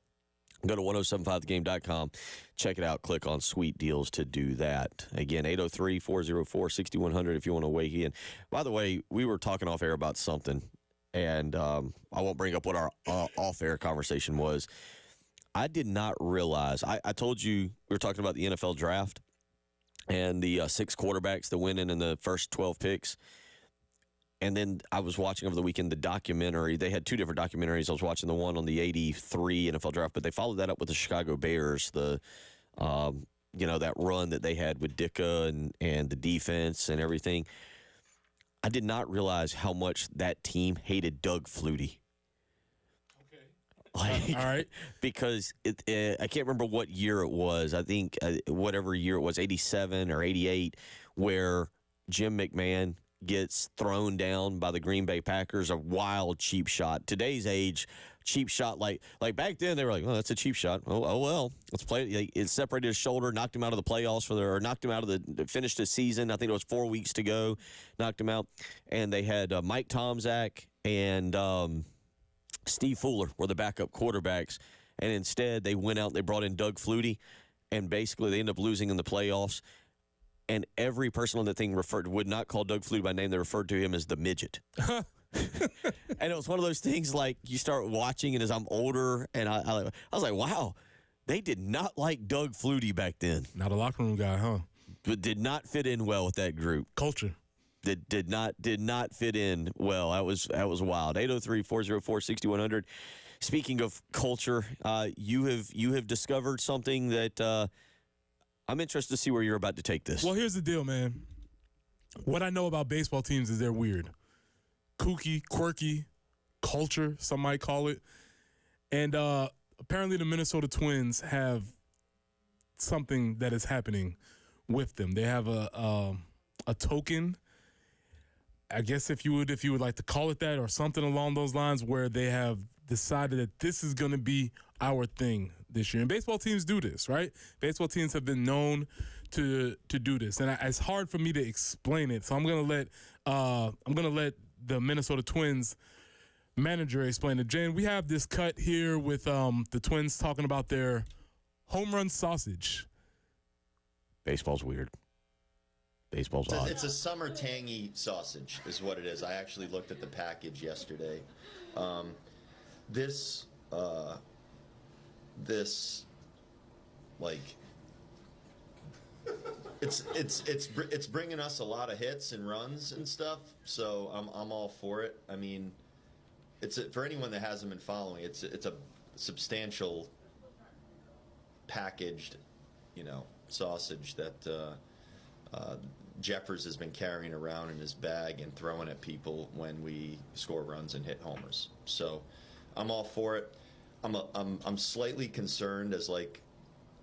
Go to 1075thegame.com. Check it out. Click on Sweet Deals to do that. Again, 803-404-6100 if you want to weigh in. By the way, we were talking off air about something, and I won't bring up what our off-air conversation was. I did not realize. I told you we were talking about the NFL draft and the 6 quarterbacks that went in the first 12 picks. And then I was watching over the weekend the documentary. They had 2 different documentaries. I was watching the one on the 83 NFL draft, but they followed that up with the Chicago Bears, that run that they had with Ditka and the defense and everything. I did not realize how much that team hated Doug Flutie. Okay. All right. Because I can't remember what year it was. I think whatever year it was, 87 or 88, where Jim McMahon gets thrown down by the Green Bay Packers, a wild cheap shot. Today's age, cheap shot, like back then they were like, oh, that's a cheap shot. Oh well, let's play it. It separated his shoulder, knocked him out of the playoffs knocked him out of finished the season. I think it was 4 weeks to go, knocked him out. And they had Mike Tomczak and Steve Fuller were the backup quarterbacks. And instead they went out and they brought in Doug Flutie, and basically they ended up losing in the playoffs. And every person on the thing would not call Doug Flutie by name. They referred to him as the midget. And it was one of those things like you start watching, and as I'm older, and I was like, wow, they did not like Doug Flutie back then. Not a locker room guy, huh? But did not fit in well with that group. Culture. That did not fit in well. That was wild. 803-404-6100. Speaking of culture, you have discovered something that I'm interested to see where you're about to take this. Well, here's the deal, man. What I know about baseball teams is they're weird. Kooky, quirky, culture, some might call it. And apparently the Minnesota Twins have something that is happening with them. They have a token, I guess if you would like to call it that, or something along those lines, where they have decided that this is going to be our thing this year. And baseball teams do this, right? Baseball teams have been known to do this, and it's hard for me to explain it. So I'm gonna let the Minnesota Twins manager explain it. Jen, we have this cut here with the Twins talking about their home run sausage. Baseball's weird. Baseball's odd. It's a summer tangy sausage is what it is. I actually looked at the package yesterday. This it's bringing us a lot of hits and runs and stuff. So I'm all for it. I mean, for anyone that hasn't been following, it's a substantial packaged, sausage that Jeffers has been carrying around in his bag and throwing at people when we score runs and hit homers. So I'm all for it. I'm slightly concerned as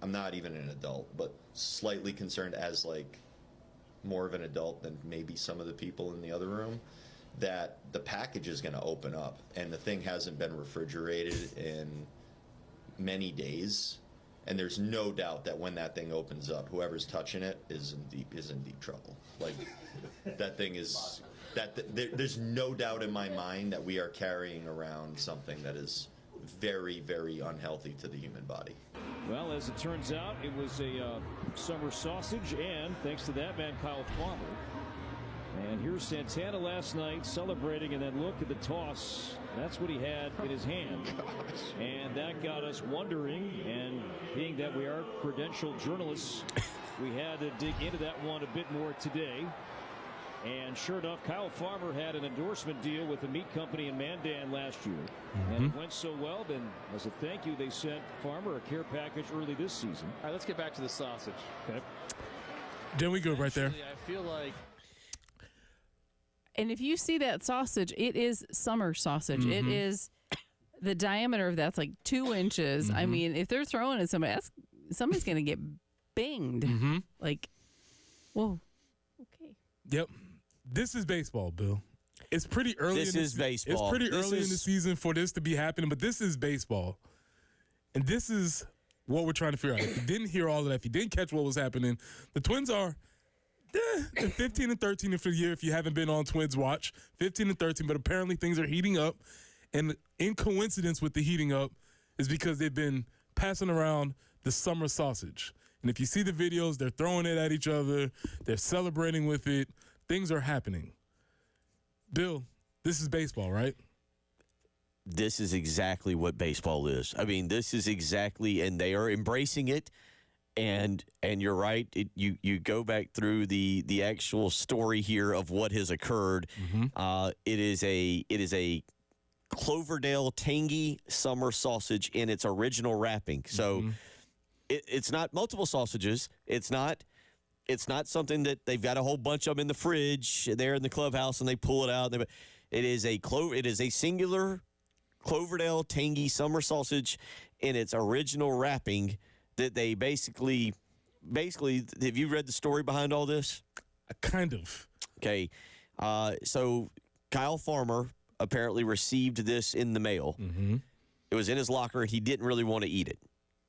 I'm not even an adult, but slightly concerned as more of an adult than maybe some of the people in the other room, that the package is going to open up and the thing hasn't been refrigerated in many days. And there's no doubt that when that thing opens up, whoever's touching it is in deep trouble. That thing is there's no doubt in my mind that we are carrying around something that is very, very unhealthy to the human body. Well, as it turns out, it was a summer sausage, and thanks to that man, Kyle Farmer. And here's Santana last night celebrating, and then look at the toss. That's what he had in his hand. And that got us wondering, and being that we are credentialed journalists, we had to dig into that one a bit more today. And sure enough, Kyle Farmer had an endorsement deal with the meat company in Mandan last year. And it went so well, then as a thank you, they sent Farmer a care package early this season. All right, let's get back to the sausage. Okay. Then we go right there. I feel like. And if you see that sausage, it is summer sausage. It is the diameter of that's 2 inches. I mean, if they're throwing at somebody, somebody's going to get binged. Whoa. Okay. Yep. This is baseball, Bill. It's pretty early. Baseball. It's pretty early in the season for this to be happening, but this is baseball. And this is what we're trying to figure out. If you didn't hear all of that, if you didn't catch what was happening, the Twins are 15 and 13 for the year if you haven't been on Twins Watch. 15 and 13, but apparently things are heating up. And in coincidence with the heating up is because they've been passing around the summer sausage. And if you see the videos, they're throwing it at each other. They're celebrating with it. Things are happening. Bill, this is baseball, right? This is exactly what baseball is. I mean, this is exactly, and they are embracing it. And you're right. You go back through the actual story here of what has occurred. It is a Cloverdale tangy summer sausage in its original wrapping. So it's not multiple sausages. It's not something that they've got a whole bunch of them in the fridge there in the clubhouse and they pull it out. It is a singular Cloverdale tangy summer sausage in its original wrapping that they basically, have you read the story behind all this? Kind of. Okay. So Kyle Farmer apparently received this in the mail. It was in his locker, and he didn't really want to eat it.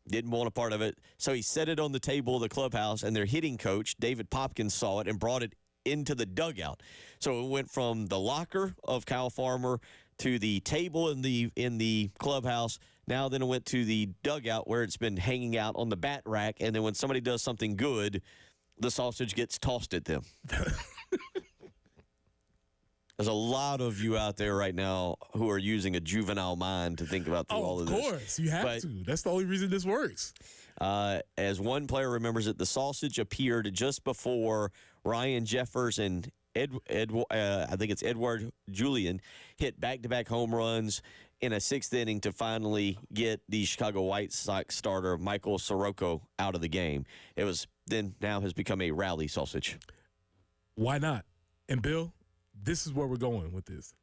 Didn't want a part of it. So he set it on the table of the clubhouse, and their hitting coach, David Popkins, saw it and brought it into the dugout. So it went from the locker of Kyle Farmer to the table in the clubhouse. Now then it went to the dugout where it's been hanging out on the bat rack, and then when somebody does something good, the sausage gets tossed at them. There's a lot of you out there right now who are using a juvenile mind to think about all of this. Of course, you have to. That's the only reason this works. As one player remembers it, the sausage appeared just before Ryan Jeffers and I think it's Edward Julian hit back-to-back home runs in a sixth inning to finally get the Chicago White Sox starter Michael Soroka out of the game. It was then now has become a rally sausage. Why not? And Bill, this is where we're going with this.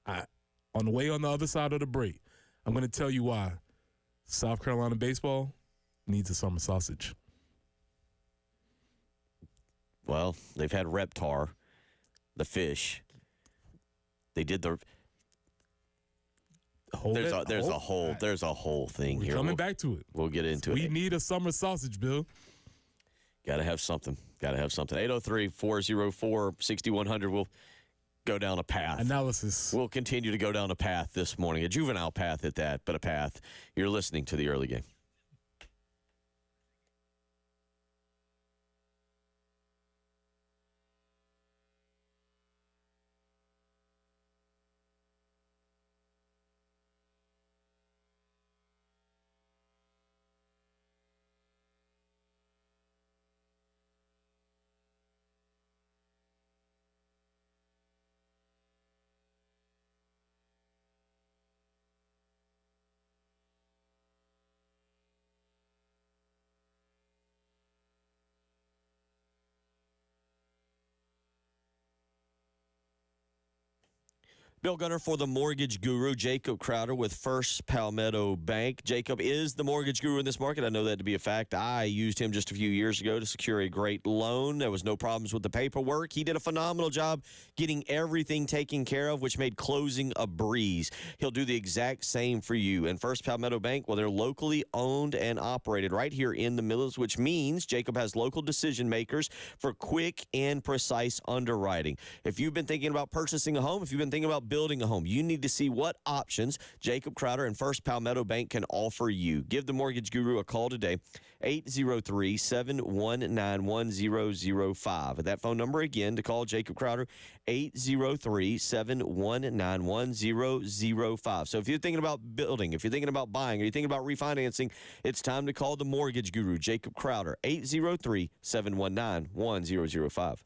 On the way on the other side of the break, I'm going to tell you why South Carolina baseball needs a summer sausage. Well, they've had Reptar, the fish. They did the. There's a whole thing here. Coming back to it. We'll get into it. We need a summer sausage, Bill. Got to have something. 803-404-6100. We'll go down a path. Analysis. We'll continue to go down a path this morning, a juvenile path at that, but a path. You're listening to the early game. Bill Gunner for the Mortgage Guru, Jacob Crowder with First Palmetto Bank. Jacob is the mortgage guru in this market. I know that to be a fact. I used him just a few years ago to secure a great loan. There was no problems with the paperwork. He did a phenomenal job getting everything taken care of, which made closing a breeze. He'll do the exact same for you. And First Palmetto Bank, well, they're locally owned and operated right here in the Mills, which means Jacob has local decision makers for quick and precise underwriting. If you've been thinking about purchasing a home, if you've been thinking about building a home, you need to see what options Jacob Crowder and First Palmetto Bank can offer you. Give the Mortgage Guru a call today, 803-719-1005. That phone number again to call Jacob Crowder, 803-719-1005. So if you're thinking about building, if you're thinking about buying, or you're thinking about refinancing, it's time to call the Mortgage Guru, Jacob Crowder, 803-719-1005.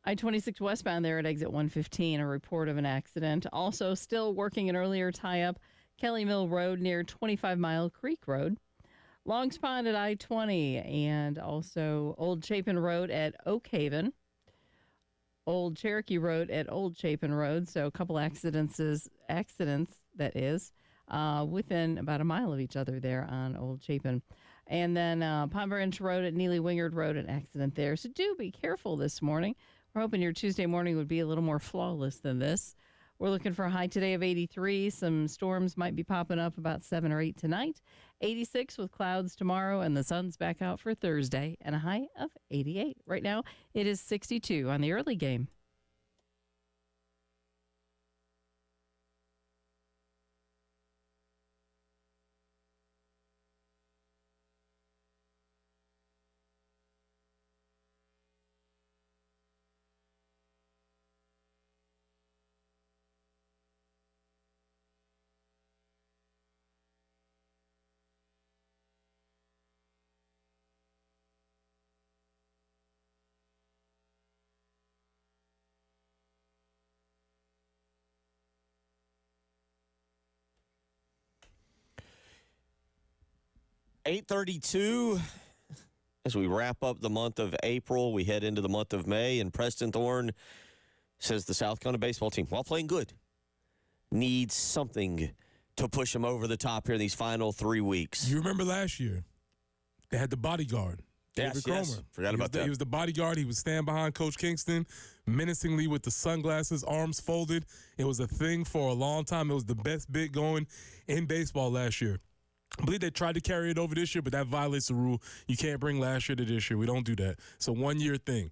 I-26 westbound there at exit 115, a report of an accident. Also still working an earlier tie-up, Kelly Mill Road near 25 Mile Creek Road. Long Pond at I-20 and also Old Chapin Road at Oak Haven. Old Cherokee Road at Old Chapin Road. So a couple accidents that is, within about a mile of each other there on Old Chapin. And then Palm Branch Road at Neely Wingard Road, an accident there. So do be careful this morning. We're hoping your Tuesday morning would be a little more flawless than this. We're looking for a high today of 83. Some storms might be popping up about 7 or 8 tonight. 86 with clouds tomorrow, and the sun's back out for Thursday, and a high of 88. Right now, it is 62 on the early game. .32 as we wrap up the month of April. We head into the month of May, and Preston Thorne says the South Carolina baseball team, while playing good, needs something to push them over the top here in these final 3 weeks. You remember last year, they had the bodyguard. David Cromer. Forgot about that. He was the bodyguard. He was standing behind Coach Kingston, menacingly with the sunglasses, arms folded. It was a thing for a long time. It was the best bit going in baseball last year. I believe they tried to carry it over this year, but that violates the rule. You can't bring last year to this year. We don't do that. It's a 1-year thing.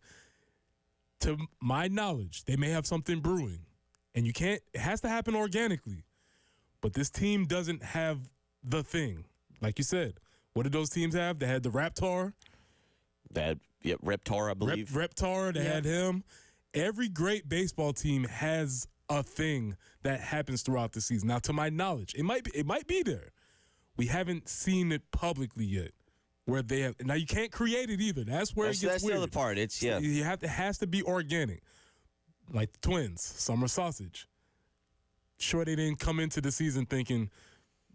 To my knowledge, they may have something brewing, and you can't. It has to happen organically. But this team doesn't have the thing. Like you said, what did those teams have? They had the Raptor. Reptar, I believe. Reptar, they had him. Every great baseball team has a thing that happens throughout the season. Now, to my knowledge, it might be there. We haven't seen it publicly yet. Where they have now, you can't create it either. That's where it gets that's weird. the other part. It's It has to be organic, like the Twins, summer sausage. Sure, they didn't come into the season thinking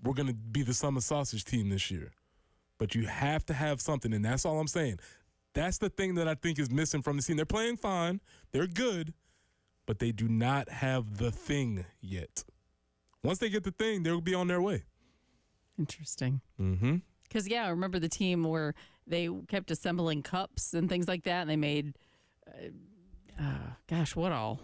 we're going to be the summer sausage team this year, but you have to have something, and that's all I'm saying. That's the thing that I think is missing from the team. They're playing fine, they're good, but they do not have the thing yet. Once they get the thing, they'll be on their way. Interesting. Mm-hmm. Because, I remember the team where they kept assembling cups and things like that, and they made, what all?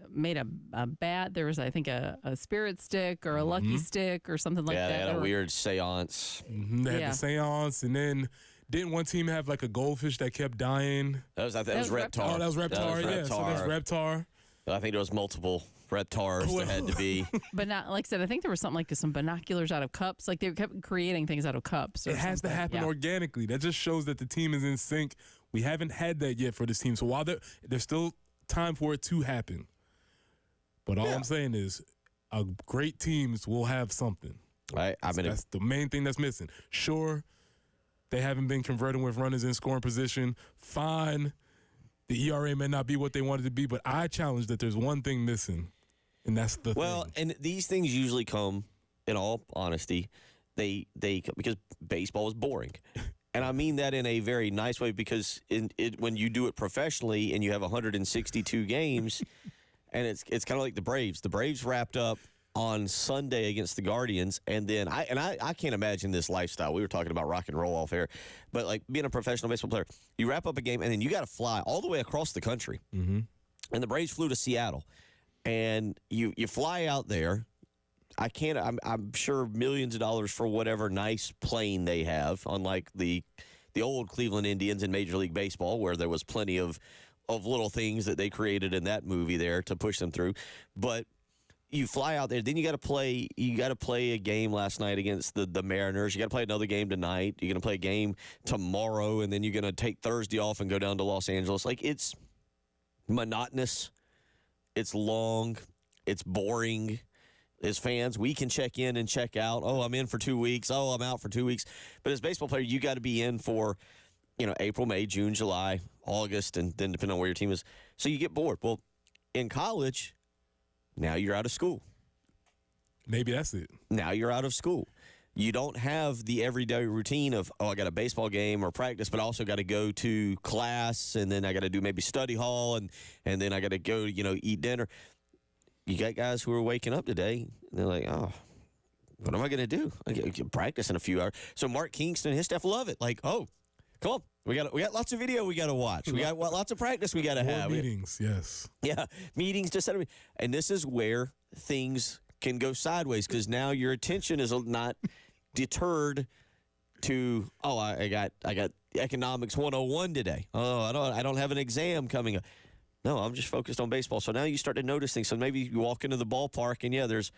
Made a bat. There was, I think, a spirit stick or a lucky stick or something like that. Yeah, they had a weird seance. Mm-hmm. They had the seance, and then didn't one team have like a goldfish that kept dying? That was Reptar. Oh, that was Reptar, yeah. So that's Reptar. I think there was multiple Reptars there had to be. But not, like I said, I think there was something like some binoculars out of cups. Like they kept creating things out of cups. It has to happen organically. That just shows that the team is in sync. We haven't had that yet for this team. So while there's still time for it to happen. But all I'm saying is great teams will have something. That's the main thing that's missing. Sure, they haven't been converting with runners in scoring position. Fine. The ERA may not be what they wanted to be, but I challenge that there's one thing missing, and that's the thing. And these things usually come, in all honesty, they because baseball is boring. And I mean that in a very nice way, because when you do it professionally and you have 162 games, and it's kind of like the Braves. The Braves wrapped up on Sunday against the Guardians, and then I can't imagine this lifestyle. We were talking about rock and roll off air, but like being a professional baseball player, you wrap up a game and then you got to fly all the way across the country. Mm-hmm. And the Braves flew to Seattle, and you fly out there. I'm sure millions of dollars for whatever nice plane they have, unlike the old Cleveland Indians in Major League Baseball, where there was plenty of little things that they created in that movie there to push them through. But you fly out there, then you got to play a game last night against the Mariners. You got to play another game tonight. You're going to play a game tomorrow, and then you're going to take Thursday off and go down to Los Angeles. Like, it's monotonous. It's long. It's boring. As fans, we can check in and check out. Oh, I'm in for 2 weeks. Oh, I'm out for 2 weeks. But as a baseball player, you got to be in for, April, May, June, July, August, and then depending on where your team is. So you get bored. Well, in college, now you're out of school. Maybe that's it. Now you're out of school. You don't have the everyday routine of, I got a baseball game or practice, but I also got to go to class, and then I got to do maybe study hall, and then I got to go, eat dinner. You got guys who are waking up today, and they're like, oh, what am I going to do? I get practice in a few hours. So Mark Kingston and his staff love it. Like, oh, come on, We got lots of video we got to watch. We got lots of practice we got to have. Meetings, yes. Yeah, meetings to set up. And this is where things can go sideways because now your attention is not deterred to, I got economics 101 today. Oh, I don't have an exam coming up. No, I'm just focused on baseball. So now you start to notice things. So maybe you walk into the ballpark and there's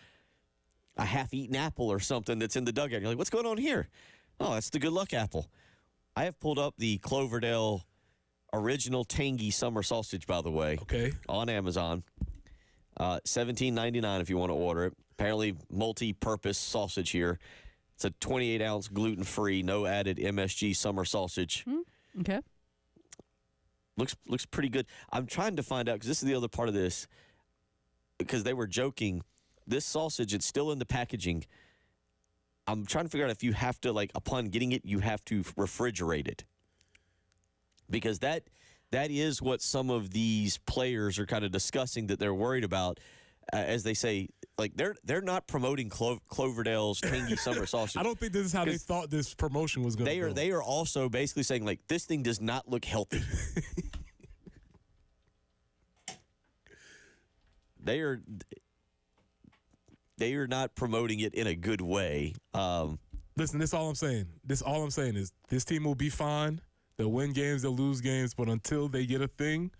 a half-eaten apple or something that's in the dugout. You're like, what's going on here? Oh, that's the good luck apple. I have pulled up the Cloverdale original tangy summer sausage, by the way. Okay. On Amazon. $17.99 if you want to order it. Apparently multi-purpose sausage here. It's a 28-ounce gluten-free, no added MSG summer sausage. Okay. Looks pretty good. I'm trying to find out, because this is the other part of this, because they were joking. This sausage, it's still in the packaging. I'm trying to figure out if you have to, upon getting it, you have to refrigerate it. Because that is what some of these players are kind of discussing that they're worried about. As they say, they're not promoting Cloverdale's tangy summer sausage. I don't think this is how they thought this promotion was going to go. They are also basically saying, this thing does not look healthy. They are not promoting it in a good way. Listen, this all I'm saying. All I'm saying is this team will be fine. They'll win games, they'll lose games, but until they get a thing,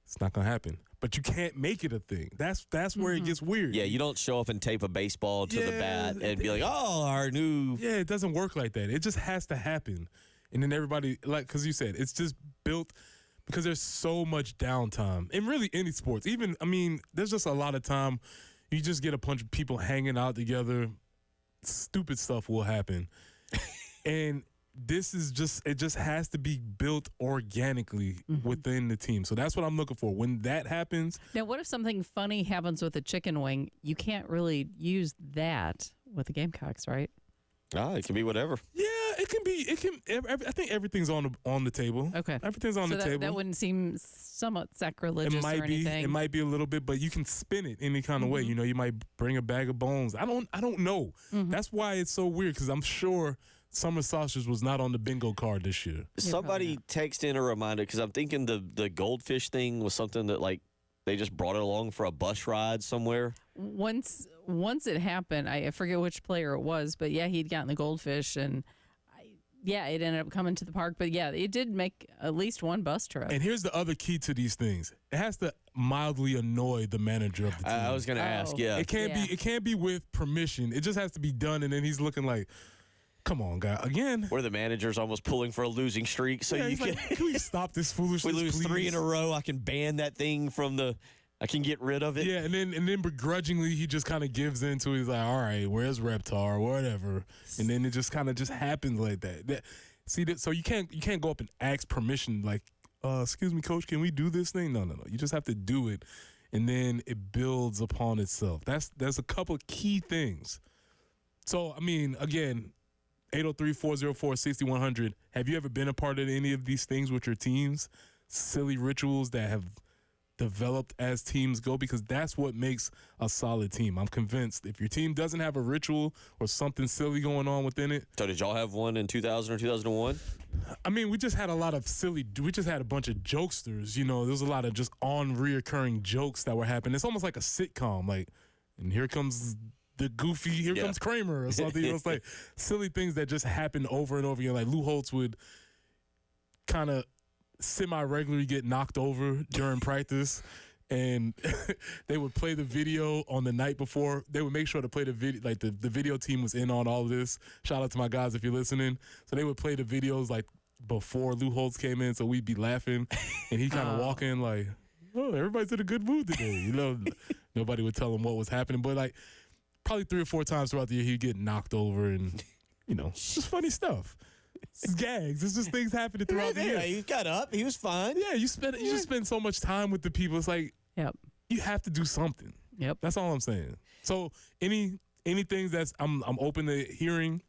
it's not going to happen. But you can't make it a thing. That's where it gets weird. Yeah, you don't show up and tape a baseball to the bat and be like, our new... Yeah, it doesn't work like that. It just has to happen. And then everybody, because you said, it's just built because there's so much downtime. In really any sports. There's just a lot of time. You just get a bunch of people hanging out together. Stupid stuff will happen. And this is it just has to be built organically within the team. So that's what I'm looking for. When that happens. Now, what if something funny happens with a chicken wing? You can't really use that with the Gamecocks, right? It can be whatever. Yeah, it can be. I think everything's on the table. Okay. Everything's on the table. That wouldn't seem somewhat sacrilegious or anything. It might be a little bit, but you can spin it any kind of way. You might bring a bag of bones. I don't know. That's why it's so weird, because I'm sure summer sausage was not on the bingo card this year. Somebody text in a reminder, because I'm thinking the goldfish thing was something that they just brought it along for a bus ride somewhere. Once it happened, I forget which player it was, but he'd gotten the goldfish, and it ended up coming to the park. But it did make at least one bus trip. And here's the other key to these things: it has to mildly annoy the manager of the team. I was going to ask, it can't be with permission. It just has to be done, and then he's looking like, come on, guy, again. Where the manager's almost pulling for a losing streak, so you can. Can we stop this foolishness? We lose please? 3 in a row. I can ban that thing I can get rid of it. Yeah, and then begrudgingly he just kind of gives into it. He's like, all right, where's Reptar, whatever, and then it just kind of just happens like that. So you can't go up and ask permission like, excuse me, coach, can we do this thing? No. You just have to do it, and then it builds upon itself. There's a couple of key things. So again. 803-404-6100. Have you ever been a part of any of these things with your teams? Silly rituals that have developed as teams go? Because that's what makes a solid team. I'm convinced if your team doesn't have a ritual or something silly going on within it. So did y'all have one in 2000 or 2001? We just had a lot of we just had a bunch of jokesters. There was a lot of just reoccurring jokes that were happening. It's almost like a sitcom. And here comes the goofy, here comes Kramer or something. It's like silly things that just happen over and over again. Like Lou Holtz would kind of semi-regularly get knocked over during practice, and they would play the video on the night before. They would make sure to play the video, the video team was in on all of this. Shout out to my guys if you're listening. So they would play the videos before Lou Holtz came in, so we'd be laughing, and he kind of walk in like, oh, everybody's in a good mood today. Nobody would tell him what was happening, but probably 3 or 4 times throughout the year, he'd get knocked over, and it's just funny stuff. It's gags. It's just things happening throughout the year. He got up. He was fine. Yeah, you just spend so much time with the people. It's like, you have to do something. Yep. That's all I'm saying. So anything that's I'm open to hearing.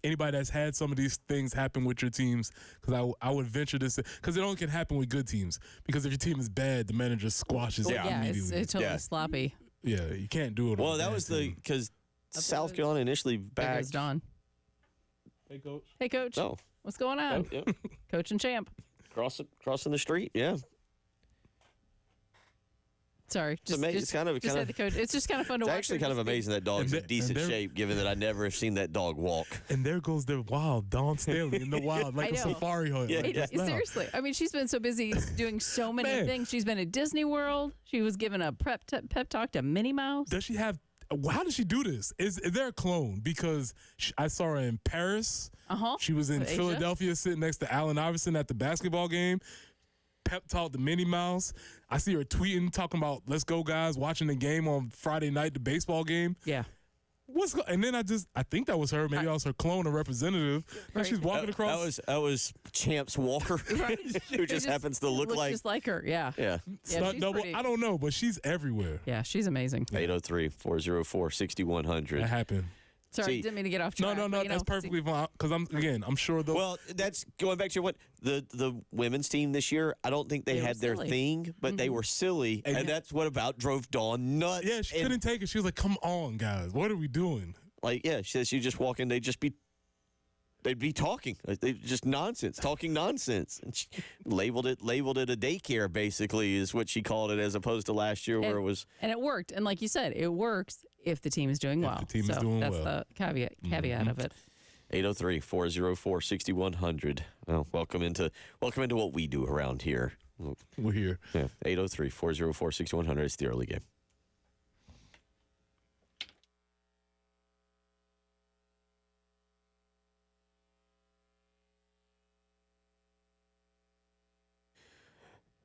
Anybody that's had some of these things happen with your teams, because I would venture to say, because it only can happen with good teams. Because if your team is bad, the manager squashes it immediately. It's totally sloppy. Yeah, you can't do it. Well, that was because South Carolina initially back. There goes Don. Hey, coach. Hey, coach. Oh, What's going on? Yeah. Coach and champ. Crossing the street, yeah. Sorry, It's amazing. It's kind of had the coach. It's just kind of fun to It's watch. actually her kind of just be- amazing that dog's in decent shape, given that I never have seen that dog walk. And there goes the wild Dawn Staley in the wild, like I a know. safari hunt. Yeah, like yeah. just now. Seriously, I mean, she's been so busy doing so many Man. things. She's been at Disney World. She was giving a pep talk to Minnie Mouse. Does she have? How does she do this? Is there a clone? Because I saw her in Paris. She was in With Asia. Philadelphia, sitting next to Allen Iverson at the basketball game. Pep talk to Minnie Mouse. I see her tweeting, talking about "Let's go, guys!" Watching the game on Friday night, the baseball game. Yeah. And then I think that was her. Maybe I was her clone or representative. Now Right. she's walking across. That was Champ's Walker, Right. who just happens to look looks like. just like her. Yeah. Yeah. Stunt she's double. pretty- I don't know, but she's everywhere. Yeah, she's amazing. 803-404-6100. That happened. Sorry, See- didn't mean to get off No, track. no, but, that's perfectly fine. Because I'm sure those. Well, that's going back to what the women's team this year. I don't think they They were had their silly. thing, but they were silly, and that's what about drove Dawn nuts. Yeah, she And, couldn't take it. She was like, "Come on, guys, what are we doing?" like, yeah, she says you just walk in, they'd be talking, they just nonsense, talking nonsense. And she labeled it a daycare, basically, is what she called it, as opposed to last year where it was. And it worked. And like you said, it works if the team is doing well. the team is so doing that's well. the caveat of it. 803-404-6100. Well, welcome into what we do around here. We're here. Yeah, 803-404-6100. It's the early game.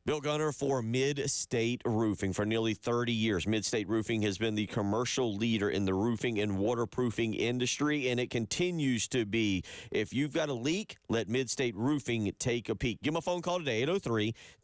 Bill Gunner for Mid-State Roofing. For nearly 30 years, Mid-State Roofing has been the commercial leader in the roofing and waterproofing industry, and it continues to be. If you've got a leak, let Mid-State Roofing take a peek. Give them a phone call today,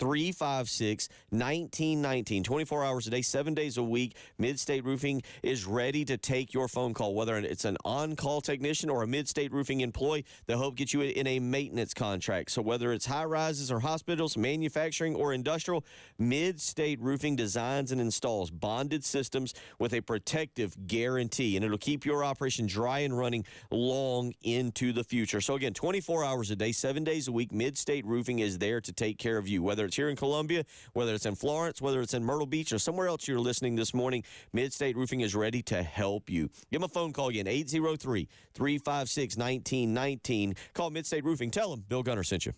803-356-1919. 24 hours a day, 7 days a week. Mid-State Roofing is ready to take your phone call, whether it's an on-call technician or a Mid-State Roofing employee. They'll help get you in a maintenance contract. So whether it's high-rises or hospitals, manufacturing or industrial, Mid-State Roofing designs and installs bonded systems with a protective guarantee, and it'll keep your operation dry and running long into the future. So again, 24 hours a day, 7 days a week, Mid-State Roofing is there to take care of you. Whether it's here in Columbia, whether it's in Florence, whether it's in Myrtle Beach, or somewhere else you're listening this morning, Mid-State Roofing is ready to help you. Give them a phone call again, 803-356-1919. Call Mid-State Roofing. Tell them Bill Gunner sent you.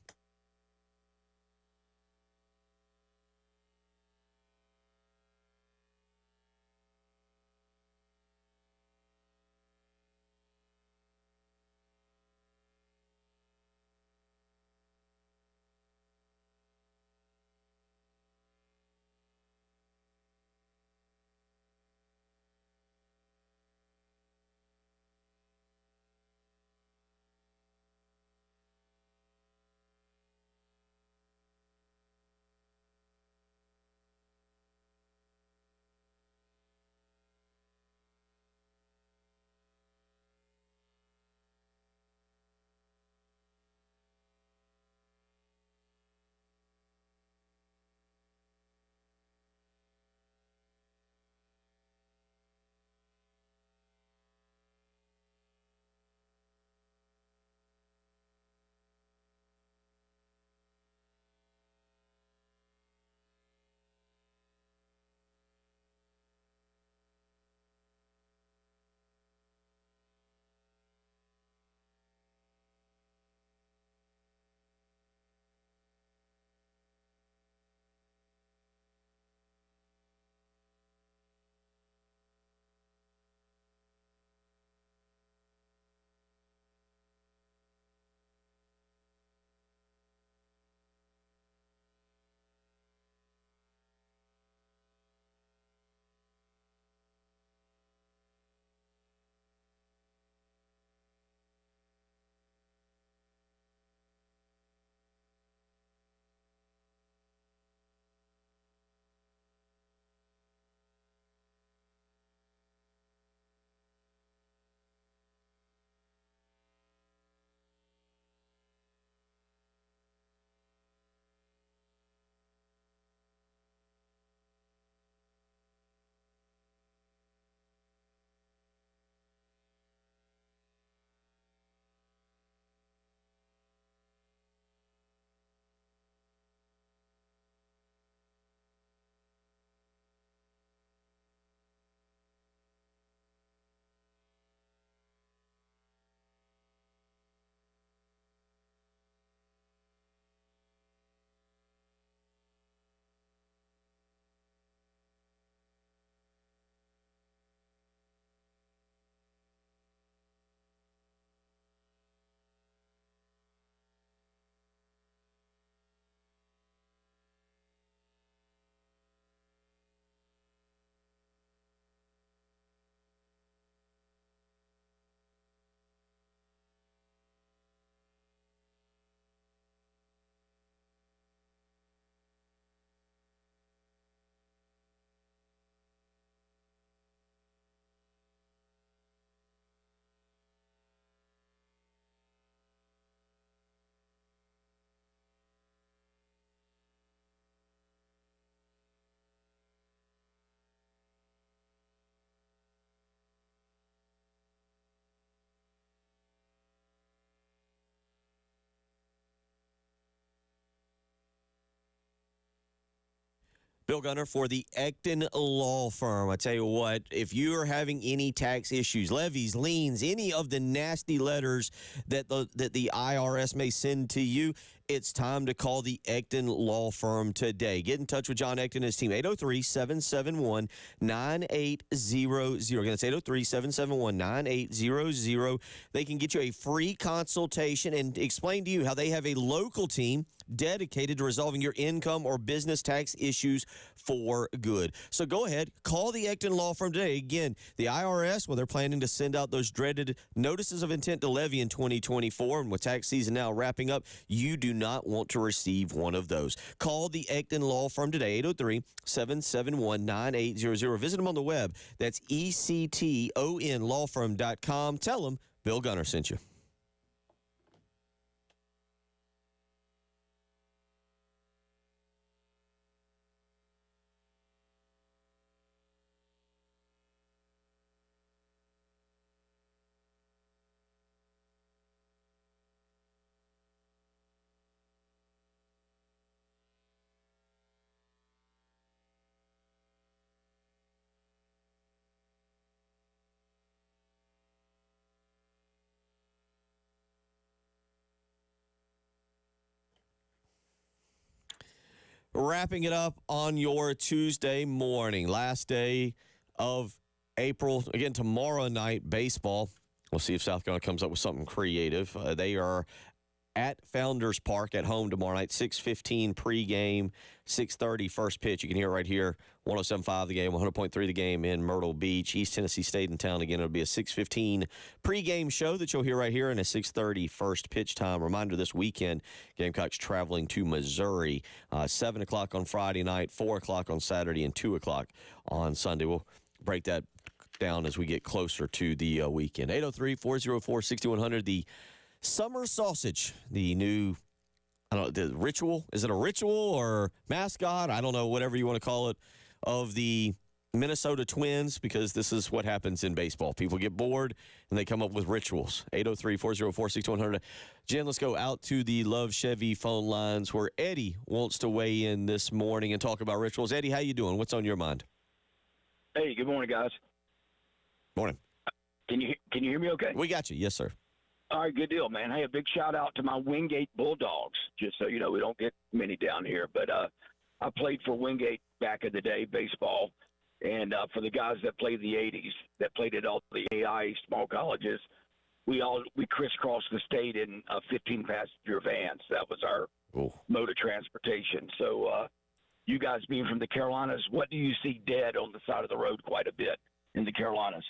Bill Gunner for the Ecton Law Firm. I tell you what, if you are having any tax issues, levies, liens, any of the nasty letters that the IRS may send to you, it's time to call the Ecton Law Firm today. Get in touch with John Ecton and his team, 803-771-9800. Again, it's 803-771-9800. They can get you a free consultation and explain to you how they have a local team dedicated to resolving your income or business tax issues for good. So go ahead, call the Ecton Law Firm today. Again, the IRS, well, they're planning to send out those dreaded notices of intent to levy in 2024, and with tax season now wrapping up, you do not want to receive one of those. Call the Ecton Law Firm today, 803-771-9800. Visit them on the web. That's ectonlawfirm.com. Tell them Bill Gunner sent you. Wrapping it up on your Tuesday morning, last day of April. Again, tomorrow night, baseball. We'll see if South Carolina comes up with something creative. They are at Founders Park at home tomorrow night, 6:15 pregame, 6:30 first pitch. You can hear it right here, 107.5 the game, 100.3 the game in Myrtle Beach. East Tennessee State in town again. It'll be a 6:15 pregame show that you'll hear right here and a 6:30 first pitch time. Reminder this weekend, Gamecocks traveling to Missouri, 7 o'clock on Friday night, 4 o'clock on Saturday, and 2 o'clock on Sunday. We'll break that down as we get closer to the weekend. 803-404-6100, the Summer Sausage, the new, I don't know, the ritual. Is it a ritual or mascot? I don't know, whatever you want to call it, of the Minnesota Twins, because this is what happens in baseball. People get bored, and they come up with rituals. 803-404-6100. Jen, let's go out to the Love Chevy phone lines where Eddie wants to weigh in this morning and talk about rituals. Eddie, how you doing? What's on your mind? Hey, good morning, guys. Morning. Can you hear me okay? We got you. Yes, sir. All right, good deal, man. Hey, a big shout out to my Wingate Bulldogs. Just so you know, we don't get many down here, but I played for Wingate back in the day, baseball, and for the guys that played the 80s, that played at all the AI small colleges, we crisscrossed the state in 15-passenger vans. That was our mode of transportation. So you guys being from the Carolinas, what do you see dead on the side of the road quite a bit in the Carolinas?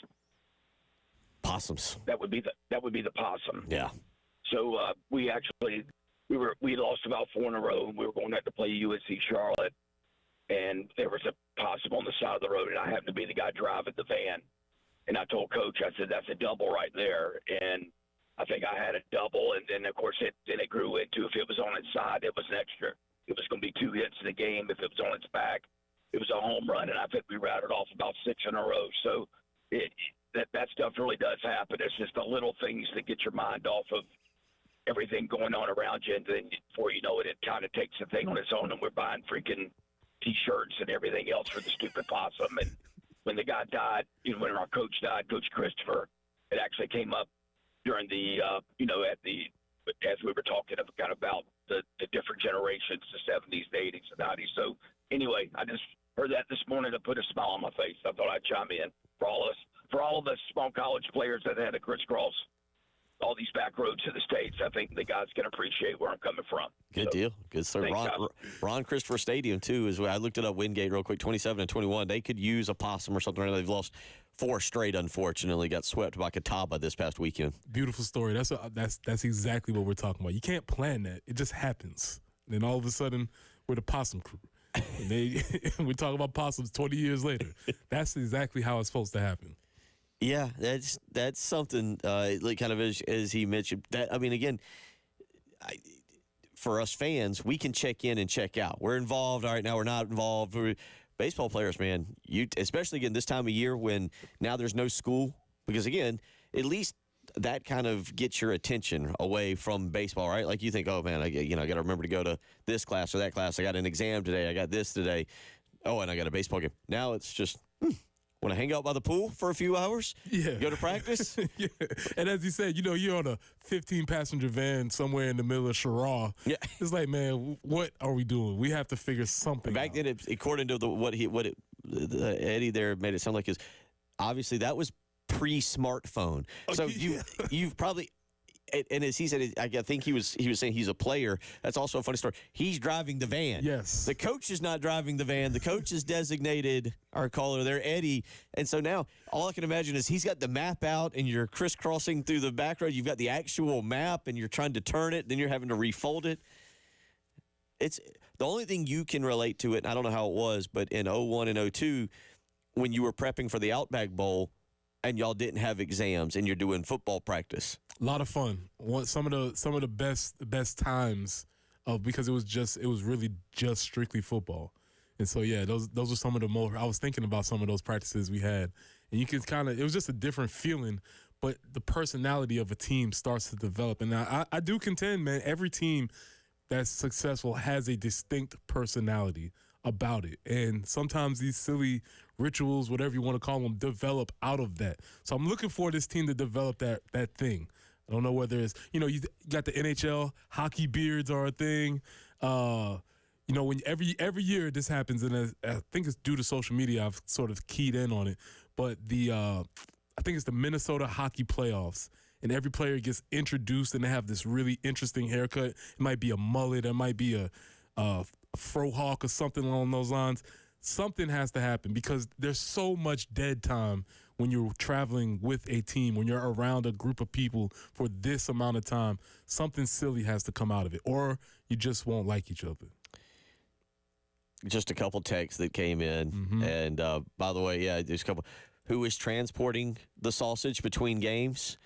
Possums. That would be the possum. Yeah. So we lost about 4 in a row, and we were going to have to play USC Charlotte, and there was a possum on the side of the road, and I happened to be the guy driving the van, and I told Coach, I said, that's a double right there, and I think I had a double, and then of course it grew into, if it was on its side, it was an extra. It was going to be 2 hits in the game. If it was on its back, it was a home run, and I think we routed off about 6 in a row. So that stuff really does happen. It's just the little things that get your mind off of everything going on around you, and then before you know it, it kind of takes the thing on its own, and we're buying freaking T-shirts and everything else for the stupid possum. And when the guy died, when our coach died, Coach Christopher, it actually came up during the, as we were talking about the different generations, the 70s, the 80s, and 90s. So anyway, I just heard that this morning to put a smile on my face. I thought I'd chime in for all of us small college players that had to crisscross all these back roads to the States. I think the guys can appreciate where I'm coming from. Good deal. Good sir. Ron Christopher Stadium, too, is where I looked it up, Wingate, real quick, 27 and 21. They could use a possum or something. They've lost 4 straight, unfortunately. Got swept by Catawba this past weekend. Beautiful story. That's exactly what we're talking about. You can't plan that. It just happens. Then all of a sudden, we're the possum crew. And we talk about possums 20 years later. That's exactly how it's supposed to happen. Yeah, that's something, like kind of as he mentioned. That, I mean, again, for us fans, we can check in and check out. We're involved. All right, now we're not involved. Baseball players, man, especially again this time of year when now there's no school, because again, at least that kind of gets your attention away from baseball, right? Like you think, oh man, I got to remember to go to this class or that class. I got an exam today. I got this today. Oh, and I got a baseball game. Now it's just, want to hang out by the pool for a few hours? Yeah. Go to practice? Yeah. And as you said, you're on a 15-passenger van somewhere in the middle of Shurburtt. Yeah. It's like, man, what are we doing? We have to figure something Back out. then, according to Eddie there made it sound like obviously that was pre-smartphone. So you've probably. And as he said, I think he was saying he's a player. That's also a funny story. He's driving the van. Yes. The coach is not driving the van. The coach is designated our caller there, Eddie. And so now all I can imagine is he's got the map out and you're crisscrossing through the back road. You've got the actual map and you're trying to turn it. Then you're having to refold it. It's the only thing you can relate to it. And I don't know how it was, but in 01 and 02, when you were prepping for the Outback Bowl and y'all didn't have exams and you're doing football practice. A lot of fun. Some of the best times because it was really just strictly football. And so yeah, those are some of the more. I was thinking about some of those practices we had, and you can it was just a different feeling. But the personality of a team starts to develop, and I do contend, man, every team that's successful has a distinct personality about it, and sometimes these silly rituals, whatever you want to call them, develop out of that. So I'm looking for this team to develop that thing. I don't know whether it's, you got the NHL, hockey beards are a thing. When every year this happens, and I think it's due to social media, I've sort of keyed in on it. But I think it's the Minnesota hockey playoffs, and every player gets introduced, and they have this really interesting haircut. It might be a mullet, it might be a fro hawk or something along those lines. Something has to happen because there's so much dead time when you're traveling with a team, when you're around a group of people for this amount of time. Something silly has to come out of it, or you just won't like each other. Just a couple texts that came in. Mm-hmm. And by the way, yeah, there's a couple. Who is transporting the sausage between games?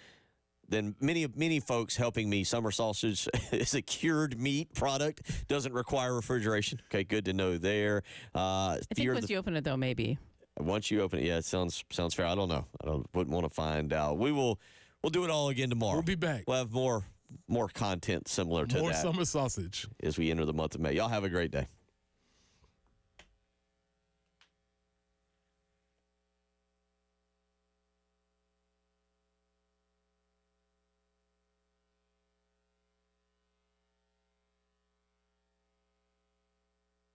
Then many folks helping me. Summer sausage is a cured meat product, doesn't require refrigeration. Okay, good to know there. I think once you open it, though, maybe. Once you open it, yeah, it sounds fair. I don't know. Wouldn't want to find out. We'll do it all again tomorrow. We'll be back. We'll have more content similar to that. More summer sausage as we enter the month of May. Y'all have a great day.